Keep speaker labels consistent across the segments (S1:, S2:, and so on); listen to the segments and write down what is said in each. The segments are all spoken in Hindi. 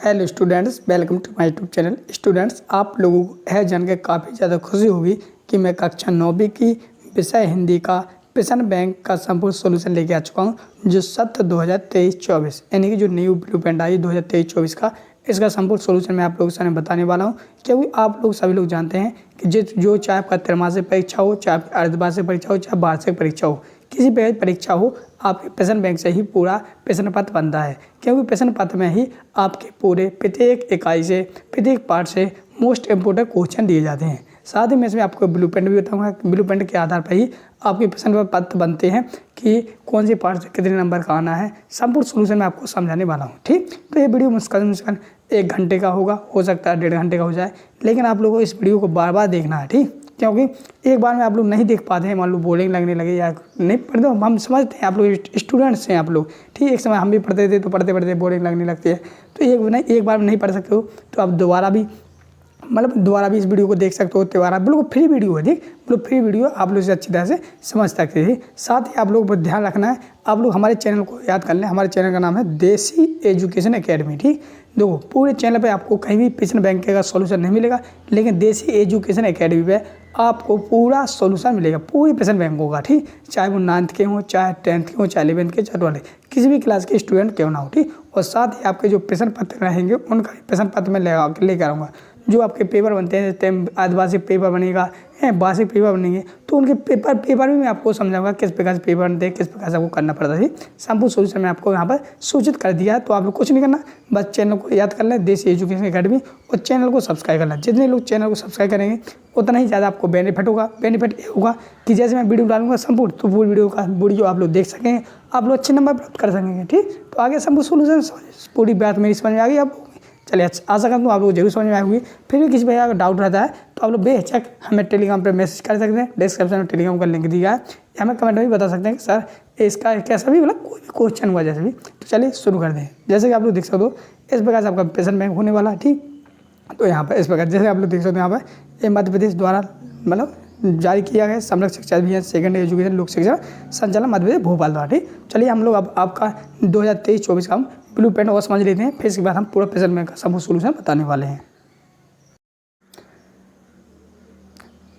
S1: Hello students, welcome to my YouTube channel. Students, आप लोगों को यह जानकर काफ़ी ज़्यादा खुशी होगी कि मैं कक्षा 9वीं की विषय हिंदी का प्रश्न बैंक का संपूर्ण सॉल्यूशन लेके आ चुका हूं, जो सत्र 2023-24 यानी कि जो न्यू ब्लूप्रिंट आई 2023-24 का, इसका संपूर्ण सॉल्यूशन मैं आप लोगों के सामने बताने वाला हूं। क्योंकि आप लोग सभी लोग जानते हैं कि जो चाहे आपका त्रैमासिक परीक्षा हो, चाहे आपकी अर्धवार्षिक परीक्षा हो, चाहे वार्षिक परीक्षा हो, किसी भी परीक्षा हो, आपके प्रश्न बैंक से ही पूरा प्रश्न पत्र बनता है। क्योंकि प्रश्न पत्र में ही आपके पूरे प्रत्येक इकाई से, प्रत्येक पार्ट से मोस्ट इम्पोर्टेंट क्वेश्चन दिए जाते हैं। साथ ही मैं इसमें आपको ब्लूप्रिंट भी बताऊंगा। ब्लूप्रिंट के आधार पर ही आपके प्रश्न पत्र बनते हैं कि कौन से पार्ट से कितने नंबर का आना है। संपूर्ण सोल्यूशन मैं आपको समझाने वाला हूँ। ठीक, तो ये वीडियो मुश्किल 1 घंटे का होगा, हो सकता है 1.5 घंटे का हो जाए, लेकिन आप लोगों को इस वीडियो को बार बार देखना है। ठीक, क्योंकि एक बार में आप लोग नहीं देख पाते हैं, मान लो बोरिंग लगने लगे या नहीं पढ़ते, हम समझते हैं, आप लोग स्टूडेंट्स हैं आप लोग। ठीक, एक समय हम भी पढ़ते थे तो पढ़ते पढ़ते बोरिंग लगने लगती है, तो एक बार में नहीं पढ़ सकते हो तो आप दोबारा भी इस वीडियो को देख सकते हो। दोबारा बिल्कुल फ्री वीडियो है। ठीक, बिल्कुल फ्री वीडियो, आप लोग इसे अच्छी तरह से समझ सकते हैं। साथ ही आप लोग को ध्यान रखना है, आप लोग हमारे चैनल को याद कर लें। हमारे चैनल का नाम है देसी एजुकेशन एकेडमी। ठीक, देखो पूरे चैनल पे आपको कहीं भी प्रश्न बैंक का सॉल्यूशन नहीं मिलेगा, लेकिन देसी एजुकेशन एकेडमी पे आपको पूरा सॉल्यूशन मिलेगा, पूरी प्रश्न बैंक होगा। ठीक, चाहे वो 9th के हों, चाहे 10th के हों, चाहे 11th के, चाहे 12th, किसी भी क्लास के स्टूडेंट क्यों ना हो। ठीक, और साथ ही आपके जो प्रश्न पत्र रहेंगे उनका प्रश्न पत्र मैं लेकर आऊँगा। जो आपके पेपर बनते हैं, अर्धवार्षिक पेपर बनेगा, वार्षिक पेपर बनेंगे, तो उनके पेपर भी मैं आपको समझाऊंगा किस प्रकार से पेपर बनते हैं, किस प्रकार से आपको करना पड़ता है। संपूर्ण सोल्यूशन मैं आपको यहाँ पर सूचित कर दिया है। तो आप लोग कुछ नहीं करना, बस चैनल को याद कर लें, देसी एजुकेशन एकेडमी, और चैनल को सब्सक्राइब करना। जितने लोग चैनल को सब्सक्राइब करेंगे उतना ही ज़्यादा आपको बेनिफिट होगा। बेनिफिट ये होगा कि जैसे मैं वीडियो डालूंगा संपूर्ण, तो पूरी वीडियो आप लोग देख सकेंगे, आप लोग अच्छे नंबर प्राप्त कर सकेंगे। ठीक, तो आगे संपूर्ण सोल्यूशन पूरी बात मेरी समझ में आ गई आप। चलिए, आशा करता हूँ आप लोग जरूर समझ में आई होगी। फिर भी किसी प्रकार का डाउट रहता है तो आप लोग बेहिचक हमें टेलीग्राम पर मैसेज कर सकते हैं। डिस्क्रिप्शन में टेलीग्राम का लिंक दिया है, या हमें कमेंट में भी बता सकते हैं कि सर इसका कैसा भी कोई भी क्वेश्चन हुआ जैसे भी। तो चलिए शुरू कर दें। जैसे कि आप लोग देख सकते हो, इस प्रकार से आपका प्रश्न बैंक होने वाला है। ठीक, तो यहाँ पर इस प्रकार जैसे आप लोग देख सकते हो, यहाँ पर ये मध्य प्रदेश द्वारा जारी किया गया समग्र शिक्षा अभियान सेकेंड एजुकेशन लोक शिक्षा संचालन मध्य प्रदेश भोपाल द्वारा। ठीक, चलिए हम लोग अब आपका 2023-24 का हम ब्लूप्रिंट और समझ लेते हैं, फिर इसके बाद हम पूरा प्रश्न बैंक का संपूर्ण सोल्यूशन बताने वाले हैं।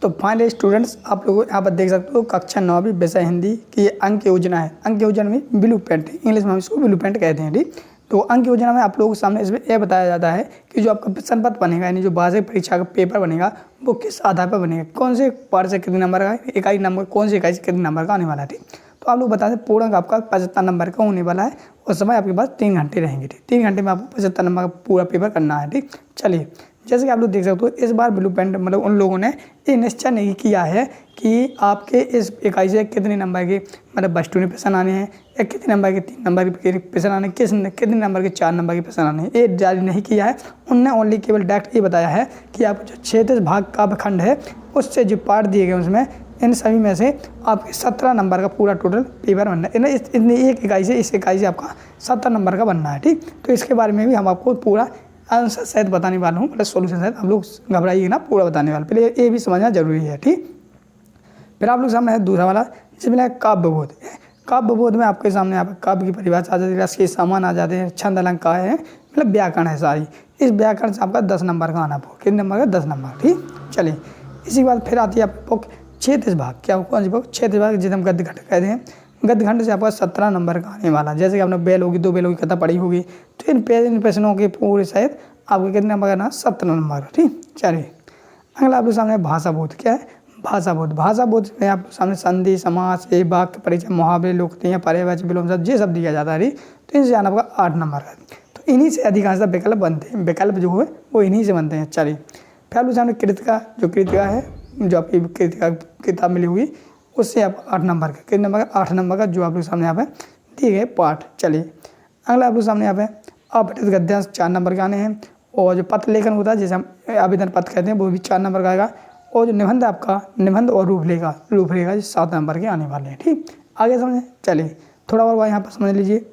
S1: तो फाइनली स्टूडेंट्स, आप लोग यहाँ पर देख सकते हो कक्षा 9वीं विषय हिंदी की अंक योजना है। अंक योजना में ब्लूप्रिंट, इंग्लिश में हम इसको ब्लूप्रिंट कहते हैं। ठीक, तो अंक योजना में आप लोगों के सामने इसमें यह बताया जाता है कि जो आपका प्रश्न पत्र बनेगा, यानी जो वार्षिक परीक्षा का पेपर बनेगा, वो किस आधार पर बनेगा, कौन से पार्ट से कितने नंबर का, इकाई नंबर कौन सी इकाई से कितने नंबर का आने वाला है। ठीक, तो आप लोग बता दें पूर्णांक आपका 75 नंबर का होने वाला है, और समय आपके पास 3 घंटे रहेंगे। ठीक, 3 घंटे में आपको 75 नंबर का पूरा पेपर करना है। ठीक, चलिए जैसे कि आप लोग देख सकते हो, इस बार ब्लूप्रिंट उन लोगों ने ये निश्चय नहीं किया है कि आपके इस इकाई से कितने नंबर के बस्तूनी प्रश्न आने हैं, या कितने नंबर के 3 नंबर के प्रश्न आने, कितने नंबर के 4 नंबर के प्रश्न आने हैं। ये जारी नहीं किया है उनने। ओनली केवल डायरेक्ट ये बताया है कि आप जो 36 भाग का खंड है, उससे जो पार्ट दिए गए उसमें इन सभी में से आपके 17 नंबर का पूरा टोटल पेपर बनना है। एक इकाई से, इस इकाई से आपका 17 नंबर का बनना है। ठीक, तो इसके बारे में भी हम आपको पूरा आंसर सहित बताने वाला हूँ, सोल्यूशन सहित। आप लोग घबराइए ना, पूरा बताने वाला, पहले ये भी समझना जरूरी है। ठीक, फिर आप लोग सामने है दूसरा वाला, जिसमें काव्य बोध। काव्य बोध में आपके सामने यहाँ पर काव्य की परिभाषा आ जाती है, रस के सामान आ जाते हैं, छंद अलंकार है, व्याकरण है सारी। इस व्याकरण से आपका 10 नंबर का आना पड़ेगा। कितने नंबर का? 10 नंबर। ठीक, चलिए इसी के बाद फिर आती है आपकी बुक 36 भाग। क्या कौन सी बुक? 36 भाग, जिसे हम गद्य खंड कहते हैं। गद्य खंड से आपका 17 नंबर का आने वाला। जैसे कि आपने बेल होगी, 2 बेलों की कथा पढ़ी होगी, तो इन प्रश्नों के पूरे सहित आपको कितने नंबर का ना? 17 नंबर का। ठीक, चलिए अगला आप लोग सामने भाषा बोध। क्या है? भाषा बोध। भाषा बोध में आप सामने संधि, समास, एक वाक्य परिचय, मुहावरे, लोकोक्तियाँ, पर्यायवाची, विलोम शब्द, ये सब दिया जाता है। तो इनसे आना आपका 8 नंबर का। तो इन्हीं से अधिकांशतः विकल्प बनते हैं। विकल्प जो है वो इन्हीं से बनते हैं। चलिए फिर आप लोग सामने कृतिका, जो कृतिका है, जो आपकी कृतिका किताब मिली हुई, उससे आप 8 नंबर का, कितने नंबर का? 8 नंबर का, जो आप लोग सामने यहाँ पे दिए गए पाठ। चलिए अगला आप लोग सामने यहाँ पे अपठित गद्यांश 4 नंबर के आने हैं, और जो पत्र लेखन होता है, जैसे हम आवेदन पत्र कहते हैं, वो भी 4 नंबर का आएगा, और जो निबंध आपका, निबंध और रूपरेखा 7 नंबर के आने वाले हैं। ठीक, आगे समझें। चलिए थोड़ा और यहाँ पर समझ लीजिए,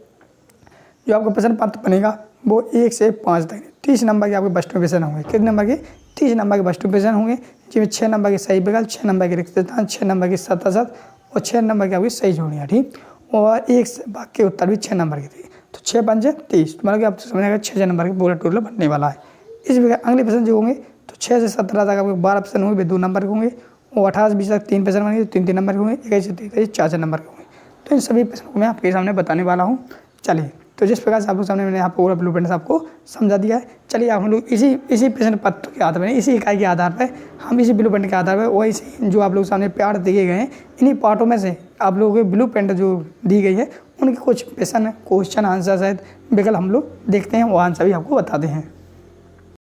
S1: जो आपका प्रश्न पत्र बनेगा वो 1 से 5 तक 30 नंबर के आपके वस्तु प्रश्न होंगे। कितने नंबर के? 30 नंबर के वस्तु प्रश्न होंगे, जिसमें 6 नंबर के सही विकल्प, 6 नंबर के रिक्त स्थान, 6 नंबर के सतसत, और 6 नंबर की आपकी सही जोड़ियाँ। ठीक, और एक भाग के उत्तर भी 6 नंबर के थे। तो 6 पंजे 30, मतलब कि आप समझिएगा 6 नंबर के पूरा टोटल बनने वाला है। इस प्रकार अगले प्रश्न जो होंगे तो 6 से 17 तक आपके 12 प्रश्न होंगे, 2 नंबर के होंगे, और 18 से 20 तक 3 प्रश्न बनेंगे, 3 नंबर के होंगे, 21 से 23 4 नंबर के होंगे। तो इन सभी प्रश्नों को मैं आपके सामने बताने वाला हूँ। चलिए, तो जिस प्रकार से आप लोग सामने मैंने यहाँ पूरा ब्लूप्रिंट आपको समझा दिया है। चलिए आप हम लोग इसी प्रश्न पत्र के आधार पर, इसी इकाई के आधार पर, हम इसी ब्लूप्रिंट के आधार पर वही से जो आप लोग सामने पार्ट दिए गए हैं, इन्हीं पार्टों में से आप लोगों के ब्लूप्रिंट जो दी गई है उनके कुछ क्वेश्चन आंसर शायद विकल्प हम लोग देखते हैं, वो आंसर भी आपको बताते हैं।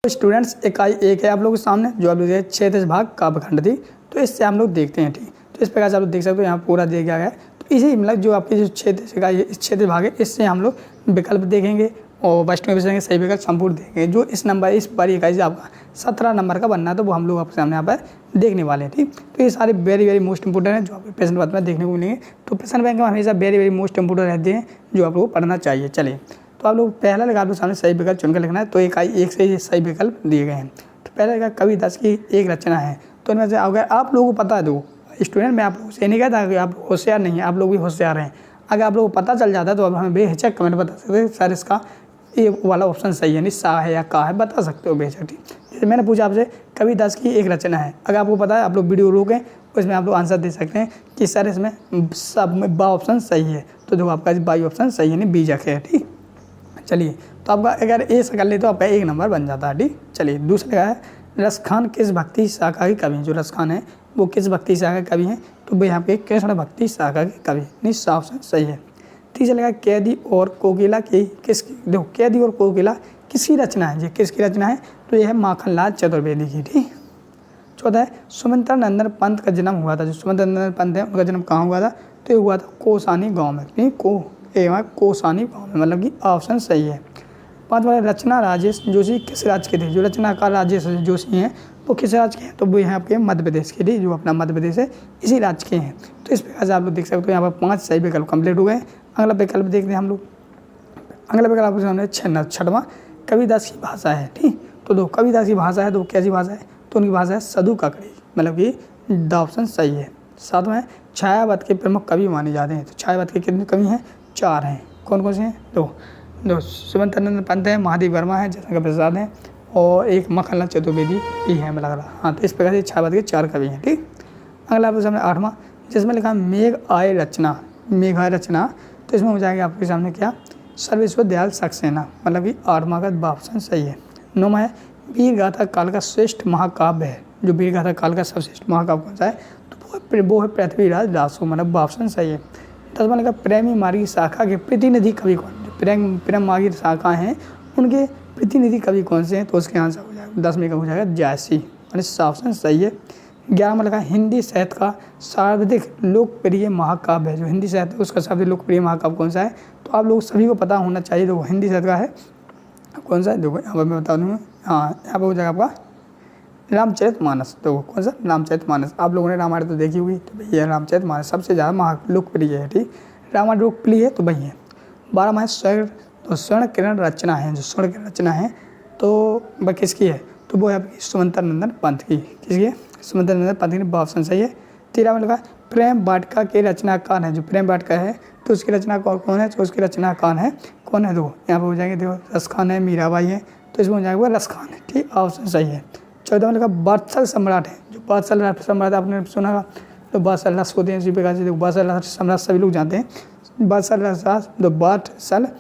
S1: तो स्टूडेंट्स इकाई 1 है आप लोगों के सामने, जो आप लोग क्षेत्र भाग काव्यखंड थी, तो इससे हम लोग देखते हैं। ठीक, तो इस प्रकार से आप लोग देख सकते हो यहाँ पूरा दिया गया है। तो इसी मतलब जो आपके जो क्षेत्र इकाई क्षेत्र भाग है, इससे हम लोग विकल्प देखेंगे और फर्स्ट में पूछेंगे सही विकल्प संपूर्ण देखेंगे। जो इस बारी इकाई से आपका 17 नंबर का बनना है, तो वो हम लोग आपके सामने यहाँ पर देखने वाले हैं। ठीक, तो ये सारे वेरी मोस्ट इंपोर्टेंट है जो आपके प्रश्न पत्र में देखने को मिलेंगे। तो प्रश्न बैंक में हमेशा वेरी मोस्ट इंपोर्टेंट रहते हैं जो आप लोग को पढ़ना चाहिए। चलिए, तो आप लोग पहला लगा आप लोग सामने सही विकल्प चुनकर लिखना है। तो इकाई 1 से ये सही विकल्प दिए गए हैं। तो पहला लगा कविदास की एक रचना है। तो इनमें से अगर आप लोगों को पता है, तो स्टूडेंट मैं आप लोगों से नहीं कहता कि आप होशियार नहीं है, आप लोग भी होशियार हैं। अगर आप लोगों को पता चल जाता है तो आप हमें बेहिचक कमेंट बता सकते हैं, सर इसका ये वाला ऑप्शन सही है, नहीं सा है या का है, बता सकते हो बेहिचक। ठीक, जैसे मैंने पूछा आपसे कविदास की एक रचना है, अगर आपको पता है आप लोग वीडियो रोकें, उसमें आप लोग आंसर दे सकते हैं कि सर इसमें सब में बा ऑप्शन सही है। तो जो आपका बाई ऑप्शन सही है, नहीं बीजक है। ठीक, चलिए, तो आपका अगर ए से कर ले तो आपका 1 नंबर बन जाता है। ठीक, चलिए दूसरा है रसखान किस भक्ति शाखा के कवि हैं। जो रसखान है वो किस भक्ति शाखा के कवि हैं, तो भाई यहाँ पे कृष्ण भक्ति शाखा के कवि, नहीं सा ऑप्शन सही है। तीसरा लगा कैदी और कोकिला की किसकी, देखो कैदी और कोकिला किसकी रचना है, ये किसकी रचना है, तो यह है माखनलाल चतुर्वेदी की। ठीक, चौथा है सुमंत्र नंदन पंत का जन्म हुआ था। जो सुमंत्र नंदन पंत है उनका जन्म कहाँ हुआ था, तो ये हुआ था कोसानी गाँव में। नहीं कोसानी गाँव में, मतलब कि ऑप्शन सही है। 5वां रचना राजेश जोशी किस राज्य के थे। जो रचनाकार राजेश जोशी हैं वो किस राज्य के हैं, तो वो यहाँ आपके मध्य प्रदेश के थे, जो अपना मध्य प्रदेश है इसी राज्य के हैं। तो इस प्रकार से आप लोग देख सकते हो यहाँ पर 5 सही विकल्प कंप्लीट हो गए। अगला विकल्प देखते हैं हम लोग। अगला विकल्प आपके सामने 6वां कविदास की भाषा है। ठीक, तो दो कविदास की भाषा है, तो कैसी भाषा है, तो उनकी भाषा है सदु ककड़ी, मतलब कि द ऑप्शन सही है। 7वां है छायावाद के प्रमुख कवि माने जाते हैं। तो छायावाद के कितने कवि हैं, 4 हैं। कौन कौन से हैं, दो सुमंत्र नंदन पंत है, महादेव वर्मा है, जयशंकर प्रसाद हैं, और एक मखनलाल चतुर्वेदी भी है, मैं लग रहा। हाँ, तो इस प्रकार से छायावाद के 4 कवि हैं। ठीक, अगला आपके सामने 8वां, जिसमें लिखा मेघ आय रचना, तो इसमें हो जाएगा आपके सामने क्या, सर्वेश्वर दयाल सक्सेना, मतलब कि 8वां का ऑप्शन सही है। 9वां है वीर गाथा काल का श्रेष्ठ महाकाव्य है। जो वीर गाथा काल का सर्वश्रेष्ठ महाकाव्य कौन सा है, तो वो है पृथ्वीराज दासो, मतलब ऑप्शन सही है। 10वां लगा प्रेमी मार्गी शाखा के प्रतिनिधि कवि कौन, प्रेम मार्गी शाखा हैं उनके प्रतिनिधि कवि कौन से हैं, तो उसके आंसर हो जाएगा 10वें का हो जाएगा जायसी, मतलब ऑप्शन सही है। 11वां लगा हिंदी साहित्य का सर्वाधिक लोकप्रिय महाकाव्य है। जो हिंदी साहित्य है उसका सबसे लोकप्रिय महाकाव्य कौन सा है, तो आप लोग सभी को पता होना चाहिए। तो हिंदी साहित्य का है कौन सा है, देखो यहाँ पर मैं बता दूँगा। हाँ, यहाँ पर हो जाएगा आपका रामचरितमानस। तो कौन सा, रामचरितमानस। आप लोगों ने रामायण तो देखी होगी, तो भैया रामचरितमानस सबसे ज़्यादा लोकप्रिय है। ठीक, रामायण लोकप्रिय है तो वही है। 12वां है स्वर्ण किरण रचना है। जो स्वर्ण किरण रचना है तो वह किसकी है, तो वो है आपकी सुमंत्र नंदन पंत की। किसकी है, सुमंत्र नंदन पंत की, ऑप्शन सही है। 13वां लगा प्रेम वाटिका के रचनाकार है। जो प्रेम वाटिका है तो उसकी रचनाकार कौन है, तो उसकी रचनाकार है कौन है, दो यहाँ पर हो जाएंगे, देखो रसखान है, मीराबाई है, तो इसमें हो जाएगा वो रसखान है। ठीक, ऑप्शन सही है। 14वां लगा बादशाह सम्राट है। जो बादशाह सम्राट आपने सुना होगा, तो बादशाह होते हैं इसी प्रकार से, देखो बादशाह सम्राट सभी लोग जानते हैं। बादशाह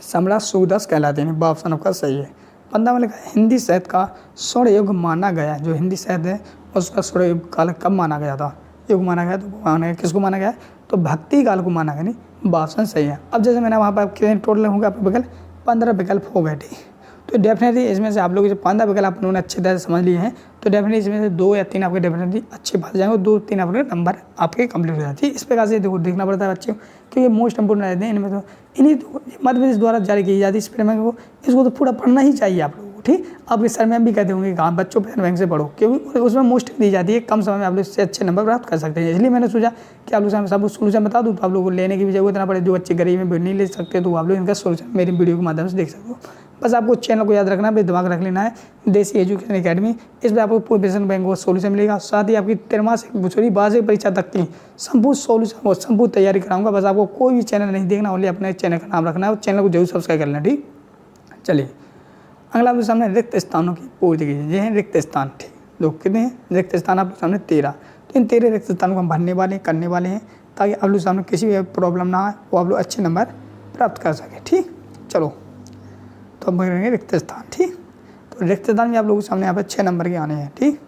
S1: सम्राट सूरदास कहलाते हैं, ऑप्शन आपका सही है। 15वां लिखा हिंदी साहित्य का स्वर्ण युग माना गया। जो हिंदी साहित्य है उसका स्वर्ण युग काल कब माना गया था, युग माना गया, तो माना गया किसको माना गया, तो भक्ति काल को माना गया, नहीं ऑप्शन सही है। अब जैसे मैंने वहाँ पर कितने टोटल होंगे आपके विकल्प, 15 विकल्प हो गए। ठीक, तो डेफिनेटली इसमें से आप लोग जो 15 विकल्प आप लोगों ने अच्छी तरह से समझ लिए हैं, तो डेफिनेटली इसमें से 2 या 3 आपके डेफिनेटली अच्छे फंस जाएंगे, 2-3 आपके नंबर आपके कंप्लीट हो जाते हैं। इस प्रकार से देखो देखना पड़ता है बच्चे को, क्योंकि मोस्ट इंपोर्टेंट रहते हैं इनमें। तो इन्हीं मध्य प्रदेश द्वारा जारी की जाती है इस पेपर को, इसको तो पूरा पढ़ना ही चाहिए आप लोगों को। ठीक, आपके सर मैम भी कहते होंगे कहाँ बच्चों पेन बैंक से पढ़ो, क्योंकि उसमें मोस्ट दी जाती है, कम समय में आप लोग इससे अच्छे नंबर प्राप्त कर सकते हैं। इसलिए मैंने सोचा कि आप लोग सब सोल्यूशन बता दूँ, तो आप लोगों को लेने की भी जरूरत ना पड़े। जो बच्चे गरीब में नहीं ले सकते तो आप लोग इनका सोल्यूशन मेरी वीडियो के माध्यम से देख सकते हो। बस आपको चैनल को याद रखना है, दिमाग रख लेना है, देसी एजुकेशन एकेडमी। इसमें आपको पूरे पेशेंट बैंक का सोल्यूशन मिलेगा, साथ ही आपकी त्रैमासिक वार्षिक परीक्षा तक की संपूर्ण सोल्यूशन और संपूर्ण तैयारी कराऊंगा। बस आपको कोई भी चैनल नहीं देखना, ओनली अपने चैनल का नाम रखना है और चैनल को जरूर सब्सक्राइब कर लेना, ठीक। चलिए अगला आपके सामने रिक्त स्थानों की पूर्ति कीजिए। ये हैं रिक्त स्थान, ठीक। दो कितने हैं रिक्त स्थान आपके सामने 13। तो इन 13 रिक्त स्थानों को हम भरने वाले हैं, करने वाले हैं, ताकि आप लोग सामने किसी भी प्रॉब्लम ना आए, वो आप लोग अच्छे नंबर प्राप्त कर सकें, ठीक। चलो तो अब भरेंगे रिक्त स्थान, ठीक। तो रिक्त स्थान में आप लोगों के सामने यहाँ पर 6 नंबर के आने हैं, ठीक।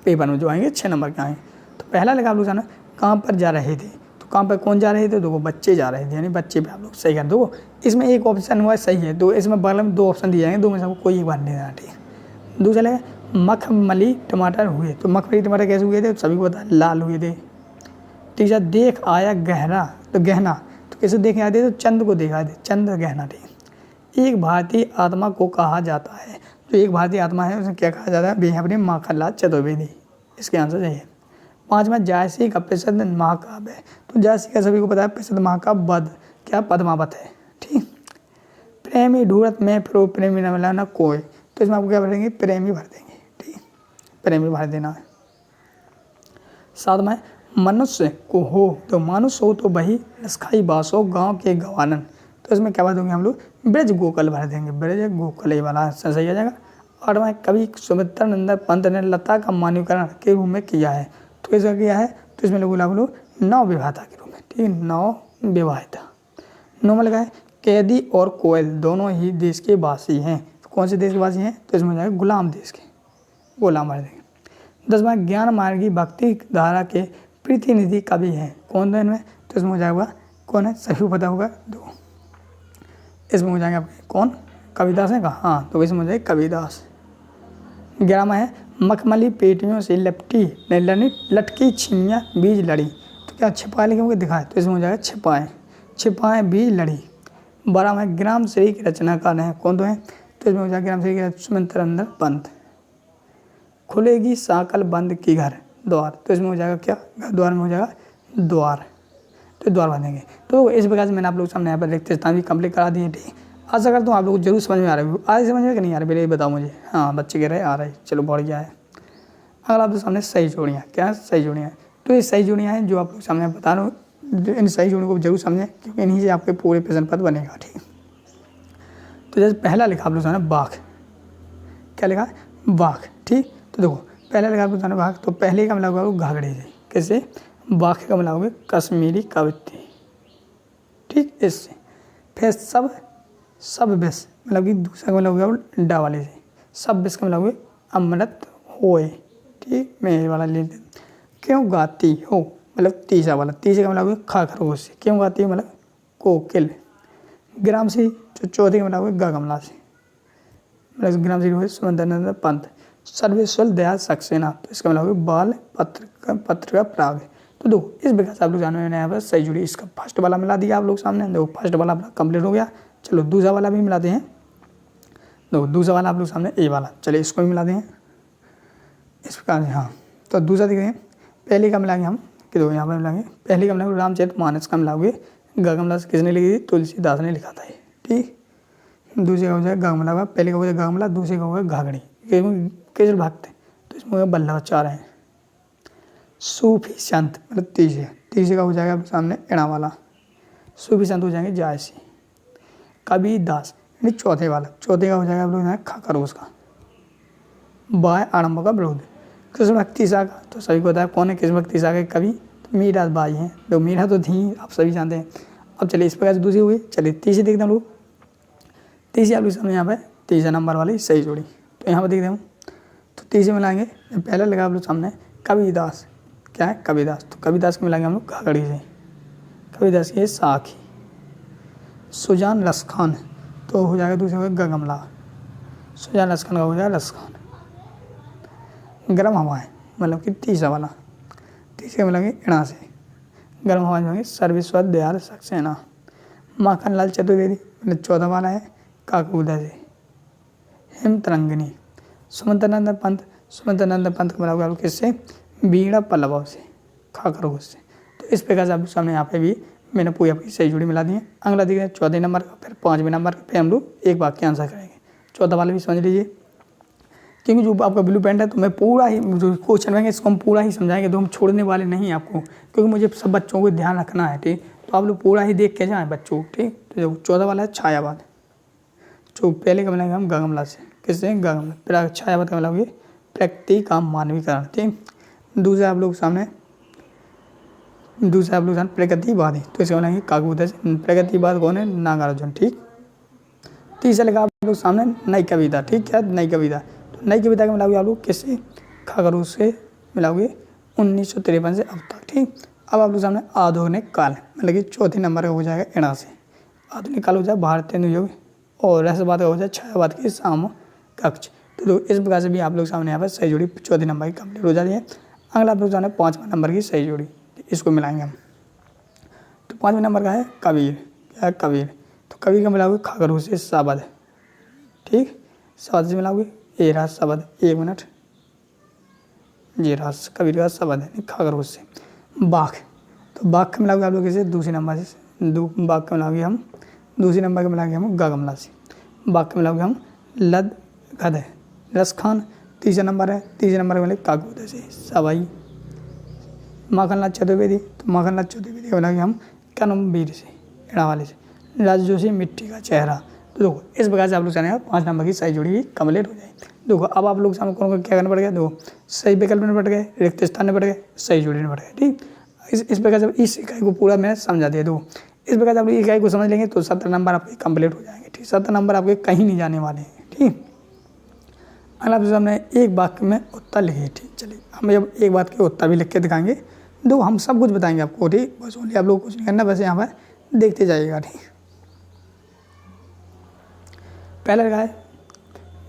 S1: पेपर में जो आएंगे 6 नंबर के आएंगे। तो पहला लगा आप लोग सामने कहाँ पर जा रहे थे, तो कहाँ पर कौन जा रहे थे, देखो बच्चे जा रहे थे, यानी बच्चे पे आप लोग सही कर दो। इसमें एक ऑप्शन हुआ सही है, दो इसमें बगल में 2 ऑप्शन दिए जाएंगे, 2 में से आपको कोई एक बार नहीं देना, ठीक। दूसरा लगा मखमली टमाटर हुए, तो मखमली टमाटर कैसे हुए थे, सभी को पता है लाल हुए थे। तीसरा देख आया गहरा, तो गहना तो कैसे देखे आए थे, तो चंद्र को देखा थे, चंद्र गहना, ठीक। एक भारतीय आत्मा को कहा जाता है, जो एक भारतीय आत्मा है उसे क्या कहा जाता है, बेहबरी माखनलाल चतुर्वेदी, इसके आंसर सही है। 5वां जायसी का प्रसिद्ध महाकाव्य है, तो जायसी का सभी को पता है प्रसिद्ध महाकाव्य वध क्या पद्मावत है, ठीक। प्रेमी ढूंढत में फिर प्रेमी न मिला ना कोई, तो इसमें आपको क्या भर देंगे, प्रेमी भर देंगे, ठीक, प्रेमी भर देना है। 7वां मनुष्य को हो, तो मनुष्य हो तो वही रसखाई बासो गाँव के गवानन, तो इसमें क्या भर देंगे हम लोग, ब्रज गोकल भर देंगे, ब्रज गोकल, ये वाला सही आ जाएगा। 8वां कवि सुमित्रा नंदन पंत ने लता का मानवीकरण के रूप में किया है, तो इसका किया है, तो इसमें लोग नव विवाहिता के रूप में, ठीक, नव विवाहिता। 9वां लगा है कैदी और कोयल दोनों ही देश के वासी हैं, तो कौन से देश के वासी हैं, तो इसमें हो जाएगा गुलाम देश के, गुलाम भर देंगे। 10वां ज्ञान मार्गी भक्ति धारा के प्रतिनिधि कवि हैं, कौन है इनमें, तो इसमें हो जाएगा कौन है, सभी को पता होगा, 2 इसमें हो जाएंगे आपके कौन, कविदास है का, हाँ, तो इसमें हो जाएगा कविदास। 11वां है मखमली पेटियों से लटकी छिमियाँ बीज लड़ी, तो क्या छिपाए लिखे होंगे दिखाए, तो इसमें हो जाएगा छिपाए, छिपाए बीज लड़ी। 12वां है ग्राम श्री की रचनाकार हैं, कौन तो है, तो इसमें हो जाएगा ग्राम श्री की सुमित्रा नंदन पंत। खुलेगी साकल बंद की घर द्वार, तो इसमें हो जाएगा क्या, द्वार में हो जाएगा द्वार, तो द्वार बनेंगे। तो इस प्रकार से मैंने आप लोग सामने यहाँ पर रिक्त स्थान भी कंप्लीट करा दिए, ठीक। आशा करता हूँ आप लोग जरूर समझ में आ रहा है, आज समझ में कि नहीं आ रहा, पहले बताओ मुझे, हाँ बच्चे कह रहे हैं आ रहा है, चलो बढ़िया है। अगर आप लोग सामने सही जोड़ियाँ, क्या सही जोड़ियाँ, तो ये सही जोड़ियाँ हैं जो आप लोग सामने बता रहा हूँ, इन सही जोड़ियों को जरूर समझें, क्योंकि इन्हीं से आपके पूरे प्रश्न पत्र बनेगा, ठीक। तो जैसे पहला लिखा आप लोग सामने बाघ, क्या लिखा है बाघ, ठीक। तो देखो पहला लिखा आप लोग सामने बाघ, तो पहले का मिलाओगे घाघरे से, कैसे, बाघ का मिलाओगे कश्मीरी कवित्री, ठीक, इससे। फिर सब विष मतलब कि दूसरा का मिलाओगे डा वाले से, सब विष का मिलाओगे अमृत होए, ठीक, मैं ये वाला ले लेते। क्यों गाती हो मतलब तीसरा वाला, तीसरे का मिलाओगे खा खरगोश से, क्यों गाती हो मतलब कोकिल। ग्राम से जो चौथे का मिलाओगे गगमला से, मतलब ग्राम से हुए सुमंदर पंत। सर्वेश्वर दयाल सक्सेना, तो इसका मिलाओगे बाल पत्र का प्राग। तो दो इस प्रकार से आप लोग जाने में यहाँ पर सही जुड़ी, इसका फर्स्ट वाला मिला दिया आप लोग सामने, देखो फर्स्ट वाला अपना कंप्लीट हो गया। चलो दूसरा वाला भी मिलाते हैं, देखो दूसरा वाला आप लोग सामने ए वाला, चलिए इसको भी मिलाते हैं इस प्रकार से। हाँ तो दूसरा देख रहे हैं, पहले का मिलाएंगे हम कि दो यहाँ पर मिलाएंगे, पहले का मिलाएंगे रामचरितमानस का मिलाओगे गगमला से, किसने लिखी थी, तुलसीदास ने लिखा था, ठीक। दूसरे का हो जाएगा गगमला, पहले का हो जाएगा गगमला, दूसरे का होगा घाघड़ी, किस भक्त, तो इसमें होगा बल्लभाचार्य हैं। सूफी संत मतलब तीसरे का हो जाएगा आपके सामने एड़ा वाला, सूफी संत हो जाएंगे जायसी। कबीरदास यानी चौथे वाला, चौथे का हो जाएगा आप लोग यहाँ खरोश का। बाय आरंभ का विरोध, कृष्ण भक्ति सागर, तो सभी को बताया कौन है कृष्ण भक्ति सागर कवि, तो मीरा बाई हैं, तो मीरा तो थी आप सभी जानते हैं। अब चलिए इस प्रकार से दूसरी हुई, चलिए तीसरी देखते हैं हम लोग। तीसरी आप लोग सामने यहाँ पर तीसरा नंबर वाली सही जोड़ी, तो यहाँ पर देखते हैं, तो तीसरे मिलाएंगे, पहला लगा आप लोग सामने कबीरदास, क्या है कबीरदास, तो कबीरदास को मिलाएंगे हम लोग घाघड़ी से, कबीरदास की साखी। सुजान रसखान, तो हो जाएगा दूसरे होगा गगमला, सुजान रसखान का हो जाएगा रसखान। गर्म हवाएं मतलब कि तीसरा वाला, तीसरे मिलाएंगे इणा से, गर्म हवाएं होंगे सर्वेश्वर दयाल सक्सेना। माखनलाल चतुर्वेदी मतलब चौथा वाला है काकूदा से। हिम तरंगिनी, सुमंतनंदन पंत, सुमंतनंदन पंत को मिलाओगे आप किससे, बीड़ा पल्लव से, खाखरोश से। तो इस प्रकार से आप सामने यहाँ पे भी मैंने पूरी आपकी सही जोड़ी मिला दी है। अगला देखिए 14 नंबर का, फिर 5वें नंबर का, फिर हम लोग एक वाक्य आंसर करेंगे। 14 वाले भी समझ लीजिए, क्योंकि जो आपका ब्लू प्रिंट है तो मैं पूरा ही जो क्वेश्चन रहेंगे इसको हम पूरा ही समझाएंगे, तो हम छोड़ने वाले नहीं हैं आपको, क्योंकि मुझे सब बच्चों को ध्यान रखना है। ठीक, तो आप लोग पूरा ही देख के जाएँ बच्चों। ठीक, तो जो 14 वाला है छायावाद, जो पहले का मिलाएंगे हम गगमला से, किससे गगमला, फिर छायावाद का मिलाओगे प्रकृति का मानवीकरण। ठीक, दूसरा आप लोग सामने प्रगतिवादी, तो इसका मिलाएंगे काकभूत से। प्रगतिवाद कौन है, नागार्जुन। ठीक, तीसरा लगा आप लोग सामने नई कविता। ठीक, क्या नई कविता, तो नई कविता का मिलाओगे आप लोग किससे, खगरूस से मिलाओगे 1953 से अब तक। ठीक, अब आप लोग सामने आधुनिक काल, मतलब कि चौथे नंबर का हो जाएगा इणा से। आधुनिक काल हो जाए भारतीय युग, और रहस्यवाद का हो जाए छायावाद की समकक्ष। तो इस प्रकार से भी आप लोग सामने यहाँ पर सही जोड़ी चौथे नंबर की कंप्लीट हो जाती है। अगला आप लोग सामने 5वें नंबर की सही जोड़ी, इसको मिलाएंगे हम। तो 5वें नंबर का है कबीर, क्या है कबीर, तो कबीर का मिलाओगे खगरूस से शब्द। ठीक, शब्द से मिलाओगे ये रहा शब्द, 1 मिनट, ये रहा कबीर का शब्द है खगरूस से। बाघ, तो बाघ का मिलाओगे आप लोग इसे दूसरे नंबर से, बाघ का मिलाओगे हम दूसरे नंबर का मिलाएंगे हम गगमला से। बाघ का मिलाओगे हम लद गध, रसखान तीसरा नंबर है, तीसरे नंबर का मिले काकभूत से सवाई। माखनलाल चतुर्वेदी, तो माखनलाल चतुर्वेदी का मिलाएंगे हम कर्मवीर से, इणा वाले से। राजू जोशी मिट्टी का चेहरा। तो देखो इस प्रकार से आप लोग जानेगा 5 नंबर की सही जोड़ी कंप्लीट हो जाएगी। देखो अब आप लोग सामने कौन क्या करना पड़ गया, देखो सही विकल्प में बढ़ गए, रिक्त स्थान में बढ़ गए, सही जोड़ी में बढ़ गए। ठीक, इस प्रकार से इस इकाई को पूरा मैंने समझा दिया। देखो इस प्रकार से आप लोग इकाई को समझ लेंगे तो 70 नंबर आपके कंप्लीट हो जाएंगे। ठीक, 70 नंबर आपके कहीं नहीं जाने वाले हैं। ठीक, अगला आपके सामने एक वाक्य में उत्तर लिखिए। ठीक, चलिए हम जब एक बात के उत्तर भी लिख के दिखाएंगे, दो हम सब कुछ बताएंगे आपको। ठीक, बस ओनली आप लोग कुछ नहीं करना, बस यहाँ पर देखते जाइएगा। ठीक, पहला लगा है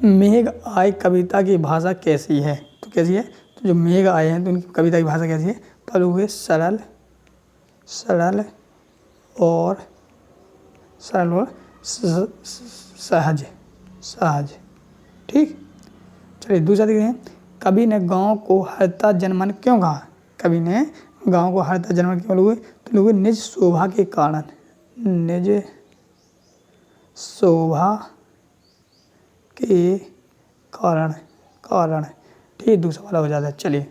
S1: मेघ आय कविता की भाषा कैसी है, तो कैसी है, तो जो मेघ आए हैं तो उनकी कविता की भाषा कैसी है, तो हुए सरल और सहज। ठीक, चलिए दूसरा देखते हैं, कवि ने गांव को हरता जनमन क्यों कहा, कवि ने गांव को हरता जनमन क्यों लोगे, तो लोगे निज शोभा के कारण, निज शोभा के कारण। ठीक, दूसरा वाला हो जाता है। चलिए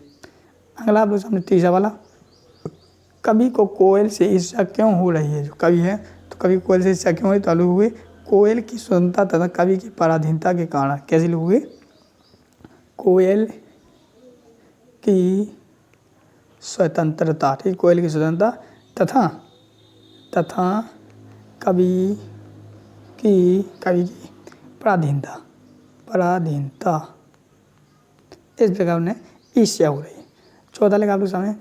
S1: अगला आप लोग सामने तीसरा वाला, कवि को कोयल से ईर्ष्या क्यों हो रही है, जो कवि है तो कवि कोयल से ईर्ष्या क्यों हो रही, तो लोग हुए कोयल की स्वतंत्रता तथा कवि की पराधीनता के कारण। कैसे लोग हुए, कोयल की स्वतंत्रता, ठीक, कोयल की स्वतंत्रता तथा कवि की पराधीनता, इस प्रकार ने ईर्ष्या हो रही है। चौथा लगा आप लोग सामने,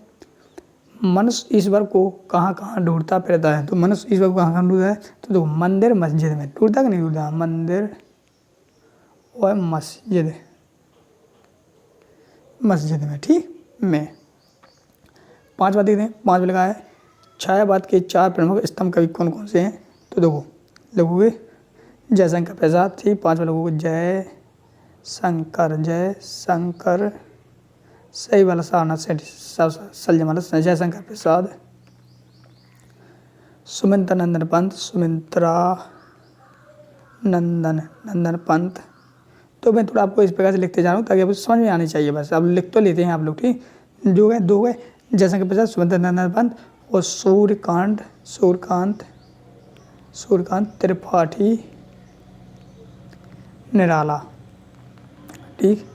S1: मनुष्य ईश्वर को कहाँ कहाँ ढूंढता फिरता है, तो मनुष्य ईश्वर को कहाँ कहाँ ढूंढता है, तो देखो मंदिर मस्जिद में ढूंढता कि नहीं ढूंढता, मंदिर और मस्जिद में। ठीक, में 5 बात देखते हैं। 5 में लगा है छायावाद के 4 प्रमुख स्तंभ कवि कौन कौन से हैं, तो देखो लघु जयशंकर प्रसाद। ठीक, 5 में लघु जय शंकर सही वाला सारनाथ सेठ सलजम वाला जयशंकर प्रसाद। सुमित्रा नंदन पंत। तो मैं थोड़ा आपको इस प्रकार से लिखते जा रहा हूँ ताकि आपको समझ में आनी चाहिए, बस आप लिख तो लेते हैं आप लोग। ठीक, जो गए 2 गए, जयशंकर प्रसाद, सुमित्रा नंदन पंत और सूर्यकांत त्रिपाठी निराला। ठीक,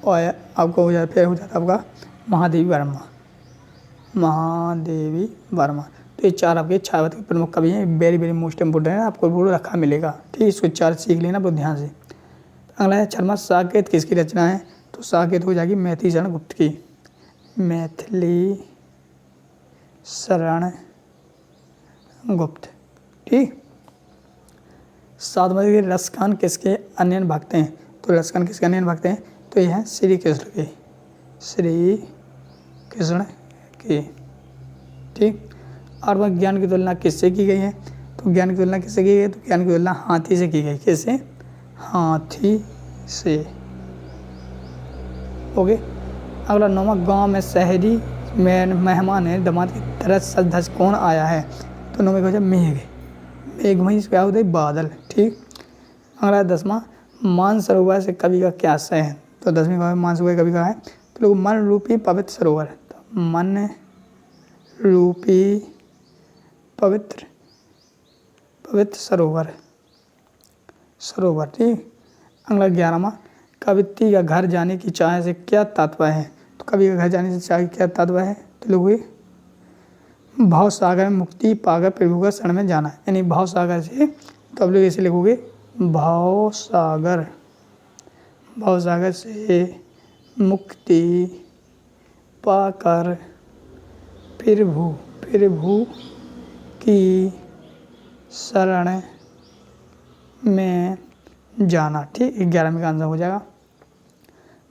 S1: और आपको हो जाता आपका महादेवी वर्मा। तो ये 4 आपके छायावाद के प्रमुख कवि हैं, वेरी वेरी मोस्ट इंपोर्टेंट है, आपको बोलो रखा मिलेगा। ठीक, इसको 4 सीख लेना बहुत ध्यान से। अगला है छठवां, साकेत किसकी रचना है, तो साकेत हो जाएगी मैथिली शरण गुप्त की, मैथिली शरण गुप्त। ठीक, 7वां रसखान किसके अन्य भक्त हैं, तो रसखान किसके अन्य भक्त हैं, तो ये हैं श्री कृष्ण के। ठीक, 8वां ज्ञान की तुलना किससे की गई है, तो ज्ञान की तुलना किससे की गई है, तो ज्ञान की तुलना हाथी से की गई। किससे, हाथी से। ओके, अगला 9वां, गाँव में शहरी मेहमान है दामाद की तरह सज धज कौन आया है, तो 9 में क्या हो जाए मेघ, मेघ में क्या होता है बादल। ठीक, अगला 10वां मानसरोवर से कवि का क्या आशय है। तो 10वीं का मानसरोवर कवि का है तो लोग मन रूपी पवित्र सरोवर, तो मन रूपी पवित्र पवित्र सरोवर सरोवर। ठीक, अगला 11वां कवित्ती का घर जाने की चाह से क्या तात्पर्य है। तो कवि का घर जाने से चाह क्या तात्पर्य है। तो लोग भाव सागर में मुक्ति पाकर प्रभु का शरण में जाना, यानी भाव सागर से, तो आप लोग ऐसे लिखोगे भाव सागर से मुक्ति पाकर प्रभु की शरण में जाना। ठीक, 11वें का आंसर हो जाएगा।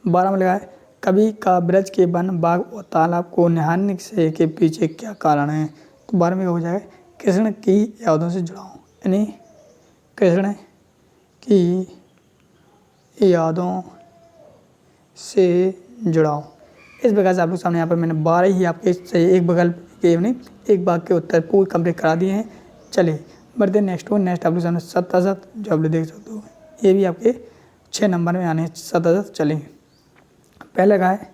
S1: 12 में लगा है कवि का ब्रज के वन बाग और तालाब को निहारने से के पीछे क्या कारण है। तो 12वें का हो जाएगा कृष्ण की यादों से जुड़ाओ, यानी कृष्ण की यादों से जुड़ाओ। इस प्रकार से आप लोग सामने यहाँ पर मैंने 12 ही आपके सही एक बगल के नहीं एक बाग के उत्तर पूरे कंप्लीट करा दिए हैं। चलिए बढ़ते नेक्स्ट आप लोग सामने 7 जो आप लोग देख सकते हो, ये भी आपके 6 नंबर में आने हैं 7। चलिए पहले का है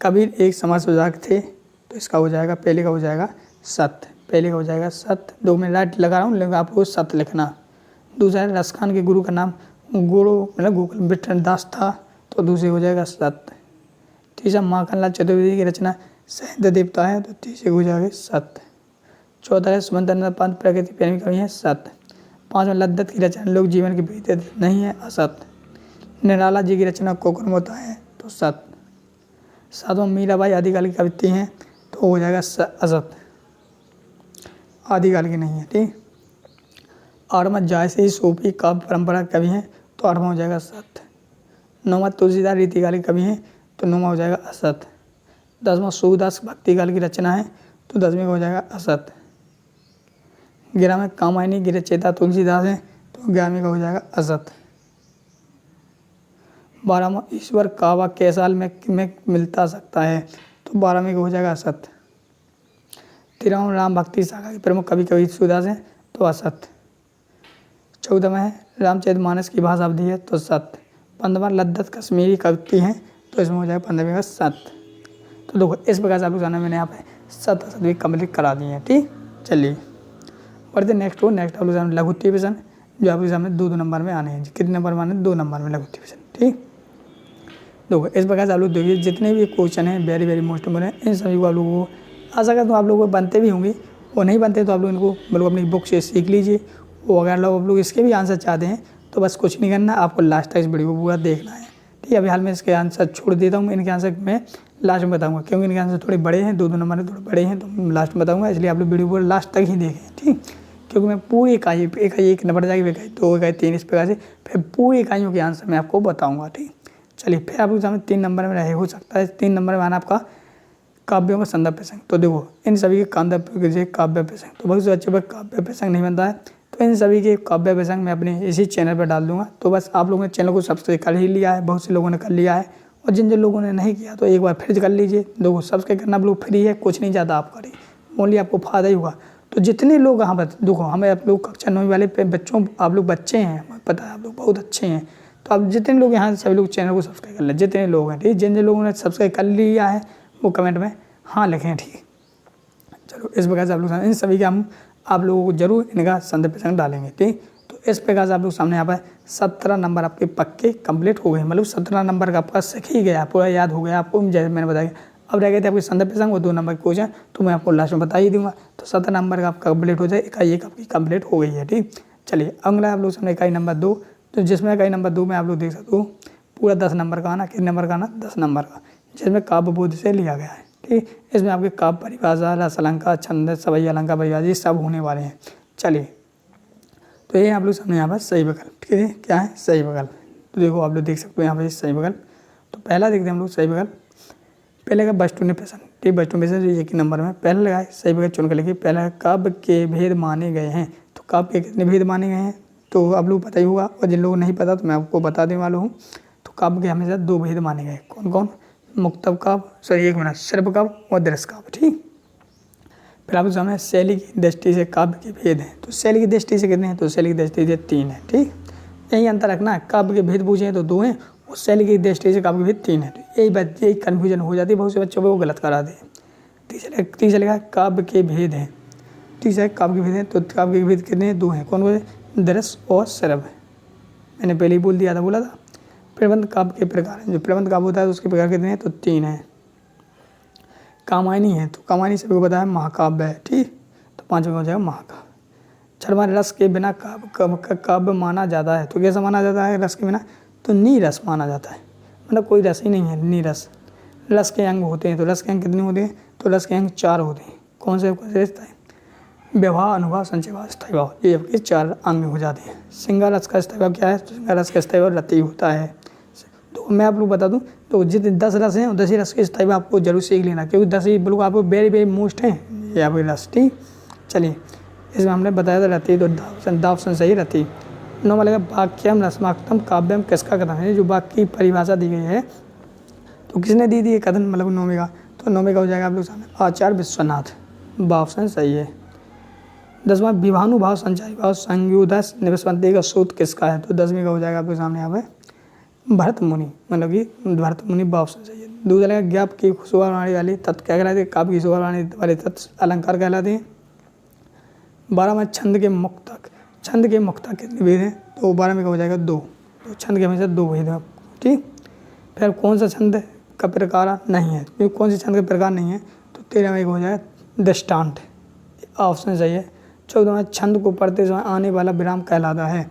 S1: कबीर एक समाज सुधारक थे, तो इसका हो जाएगा पहले का हो जाएगा सत्य, पहले का हो जाएगा सत्य। 2 में राइट लगा रहा हूँ लेकिन आपको सत्य लिखना। दूसरा है रसखान के गुरु का नाम गुरु मतलब गोकुल बिठन दास था, तो दूसरे हो जाएगा सत्य। तीसरा माखनलाल चतुर्वेदी की रचना साहित्य देवता है, तो तीसरे हो जाएगा सत्य। चौथा है सुमंत पंत प्रकृति प्रेमी कवि है, सत्य। 5वां लद्दत की रचना लोक जीवन के बीते नहीं है, असत्य। निराला जी की रचना कोकण होता है, तो सत्य। 7वां मीराबाई आदिकाल की कवित्री हैं, तो हो जाएगा असत्य, आदिकाल की नहीं है। ठीक, 8वां जायसी सूफी काव्य परंपरा कवि हैं, तो 8वां हो जाएगा सत्य। 9वां तुलसीदास रीतिकाल के कवि हैं, तो 9वां हो जाएगा असत्य। 10वां सूरदास भक्तिकाल की रचना है, तो 10वें का हो जाएगा असत्य। 11वां कामायनी की रचयिता तुलसीदास हैं, तो 11वें का हो जाएगा असत्य। 12वां ईश्वर कावा कैसाल में मिलता सकता है, तो 12वें का हो जाएगा असत्य। 13वां राम भक्ति शाखा के प्रमुख कवि सूरदास हैं, तो असत्य। 14वां है रामचरितमानस की भाषा अवधि है, तो सत्य। 15वां लद्दत कश्मीरी कवित्री हैं, तो इसमें हो जाएगा 15वें का सत्य। तो देखो इस प्रकार से आप लोग जाना मैंने यहाँ पे 7 भी कंप्लीट करा दिए हैं। ठीक, चलिए बढ़ते नेक्स्ट आप लोग सामने लघु प्रश्न जो आपके सामने 2 नंबर में आने हैं। कितने नंबर में आने हैं, 2 नंबर में लघु प्रश्न। ठीक, देखो इस प्रकार से आप लोग देखिए जितने भी क्वेश्चन हैं वेरी वेरी मोस्ट इम्पोर्टेंट, इन सभी को आप लोगों को आशा करता हूँ आप लोगों को बनते भी होंगे, वो नहीं बनते तो आप लोग इनको बिल्कुल अपनी बुक से सीख लीजिए। वो अगर आप लोग इसके भी आंसर चाहते हैं तो बस कुछ नहीं करना, आपको लास्ट तक इस वीडियो को पूरा देखना है। ठीक है, अभी हाल में इसके आंसर छोड़ देता हूँ, इनके आंसर मैं लास्ट में बताऊँगा क्योंकि इनके आंसर थोड़े बड़े हैं, 2 नंबर थोड़े बड़े हैं, तो लास्ट में बताऊँगा, इसलिए आप लोग वीडियो को लास्ट तक ही देखें। ठीक, क्योंकि मैं पूरी इकाई एक नंबर जाएगी, इकाई 2 इकाई 3 इस प्रकार से फिर पूरी इकाइयों के आंसर मैं आपको बताऊँगा। ठीक, चलिए फिर आप लोग सामने 3 नंबर में रहे हो सकता है 3 नंबर में आना आपका काव्यों का संदर्भ प्रसंग। तो देखो इन सभी के काव्य प्रसंग, तो बहुत से अच्छे पर काव्य प्रसंग नहीं बनता है, तो इन सभी के काव्य प्रसंग मैं अपने इसी चैनल पर डाल दूंगा। तो बस आप लोगों ने चैनल को सब्सक्राइब कर ही लिया है, बहुत से लोगों ने कर लिया है, और जिन जिन लोगों ने नहीं किया तो एक बार फिर कर लीजिए। देखो सब्सक्राइब करना आप लोग फ्री है, कुछ नहीं ज़्यादा आप करें, ओनली आपको फायदा ही होगा। तो जितने लोग यहाँ पर देखो हमें आप लोग कक्षा 9 वाले पे बच्चों आप लोग बच्चे हैं, हमें पता है आप लोग बहुत अच्छे हैं, तो आप जितने लोग यहाँ सभी लोग चैनल को सब्सक्राइब कर लें, जितने लोग हैं। ठीक, जिन जिन लोगों ने सब्सक्राइब कर लिया है वो कमेंट में हाँ लिखें। ठीक, चलो इस प्रकार से आप लोग इन सभी का हम आप लोगों को जरूर इनका संदर्भ प्रसंग डालेंगे। ठीक, तो इस प्रकार से आप लोग सामने यहाँ पर 17 नंबर आपके पक्के कंप्लीट हो गए, मतलब 17 नंबर का आपका सीख ही गया, पूरा याद हो गया आपको, जैसे मैंने बताया। अब रह गए थे आपके संदर्भ प्रसंग वो 2 नंबर के क्वेश्चन, तो मैं आपको लास्ट में बता ही दूंगा। तो 17 नंबर का आपका कंप्लीट हो जाए, इकाई 1 आपकी कंप्लीट हो गई है। ठीक, चलिए अगला आप लोग सामने इकाई नंबर 2, तो जिसमें इकाई नंबर 2 में आप लोग देख सकते हो पूरा 10 नंबर का आना, कितने नंबर का आना 10 नंबर का, जिसमें काव्य बोध से लिया गया है। ठीक, इसमें आपके काव्य परिभाषा, रस अलंकार, छंद, सवई अलंकार, परिभाषा ये सब होने वाले हैं। चलिए तो ये आप लोग सामने यहाँ पर सही विकल्प, ठीक है क्या है सही विकल्प। तो देखो आप लोग देख सकते हो यहाँ पर सही विकल्प। तो पहला देखते हैं हम लोग सही विकल्प, पहले का बचटूनी प्रश्न। ठीक, बचटूनी प्रश्न 1 ही नंबर में पहले लगाए सही विकल्प चुन कर लिखिए। पहला काव्य के भेद माने गए हैं, तो काव्य के कितने भेद माने गए हैं तो आप लोग पता ही होगा, और जिन लोगों को नहीं पता तो मैं आपको बता देने वाला हूँ। तो काव्य के हमेशा 2 भेद माने गए, कौन कौन, मुक्तव काव्य, सॉरी 1 मिनट, सर्प काव्य और दृश्य काव्य। ठीक, फिर आपके सामने शैली की दृष्टि से काव्य के भेद हैं। तो शैली की दृष्टि से कितने हैं? तो शैली की दृष्टि से 3 है। ठीक, यही अंतर रखना है। काव्य के भेद पूछे तो 2 हैं और शैली की दृष्टि से काव्य के भेद 3 है। तो यही कन्फ्यूजन हो जाती है बहुत से बच्चों को, वो गलत कराते हैं। तीसरा लिखा काव्य के भेद हैं। तीसरा काव्य के भेद हैं। तो काव्य के भेद कितने हैं? 2 हैं। कौन कौन? दृश्य और श्रव्य। मैंने पहले ही बोला था। प्रबंध काव्य के प्रकार हैं। जो प्रबंध काव्य होता है तो उसके प्रकार कितने हैं? तो 3 हैं। कामायनी है, तो कामायनी सभी को पता है महाकाव्य है। ठीक, तो 5 में हो जाएगा महाकाव्य। छठवां, रस के बिना काव्य माना जाता है। तो कैसा माना जाता है रस के बिना? तो नीरस माना जाता है, मतलब कोई रस ही नहीं है, नीरस। रस के अंग होते हैं, तो रस के अंग कितने होते हैं? तो रस के अंग 4 होते हैं। कौन से? व्यवहार, अनुभव, संचय भाव, स्थायी भाव, ये आपके 4 अंग हो जाते हैं। सिंगार रस का स्थायी भाव क्या है? तो सिंगार रस का स्थायी भाव रति होता है। तो मैं आप लोग बता दूं, तो जितने 10 रस हैं 10 ही रस के स्थायी भाव आपको जरूर सीख लेना, क्योंकि 10 ही बिल्कुल आपको वेरी मोस्ट हैं ये आपके रस। ठीक, चलिए इसमें हमने बताया था रति, तो दाव संशयी रति। 9 वाले का वाक्यम रसमाक्तम काव्यम किसका कथन है? जो वाक्य की परिभाषा दी गई है तो किसने दी है कथन, मतलब 9वें का? तो 9वें का हो जाएगा आप लोग सामने आचार्य विश्वनाथ। ऑप्शन सही है। 10वां, विभानुभाव संचारी भाव संयोदस निवसंति का सूत्र किसका है? तो 10वीं का हो जाएगा आपके सामने यहाँ पे भरत मुनि, मतलब कि भरत मुनि। ऑप्शन सही है। दूसरा लगेगा ज्ञाप की शोभा बनाने वाली तत्व क्या कहलाते हैं? काव्य की शोभा बनाने वाले तत्व अलंकार कहलाते हैं। 12वां, छंद के मुक्तक। छंद के मुक्तक कितने भेद हैं? तो 12वें का हो जाएगा 2। तो छंद के हमेशा 2 भेद हैं। ठीक, फिर कौन सा छंद का प्रकार नहीं है? क्योंकि कौन से छंद का प्रकार नहीं है? तो 13वें का हो जाएगा दृष्टांत। ऑप्शन सही है। 14वां, छंद को पढ़ते समय आने वाला विराम कहलाता है,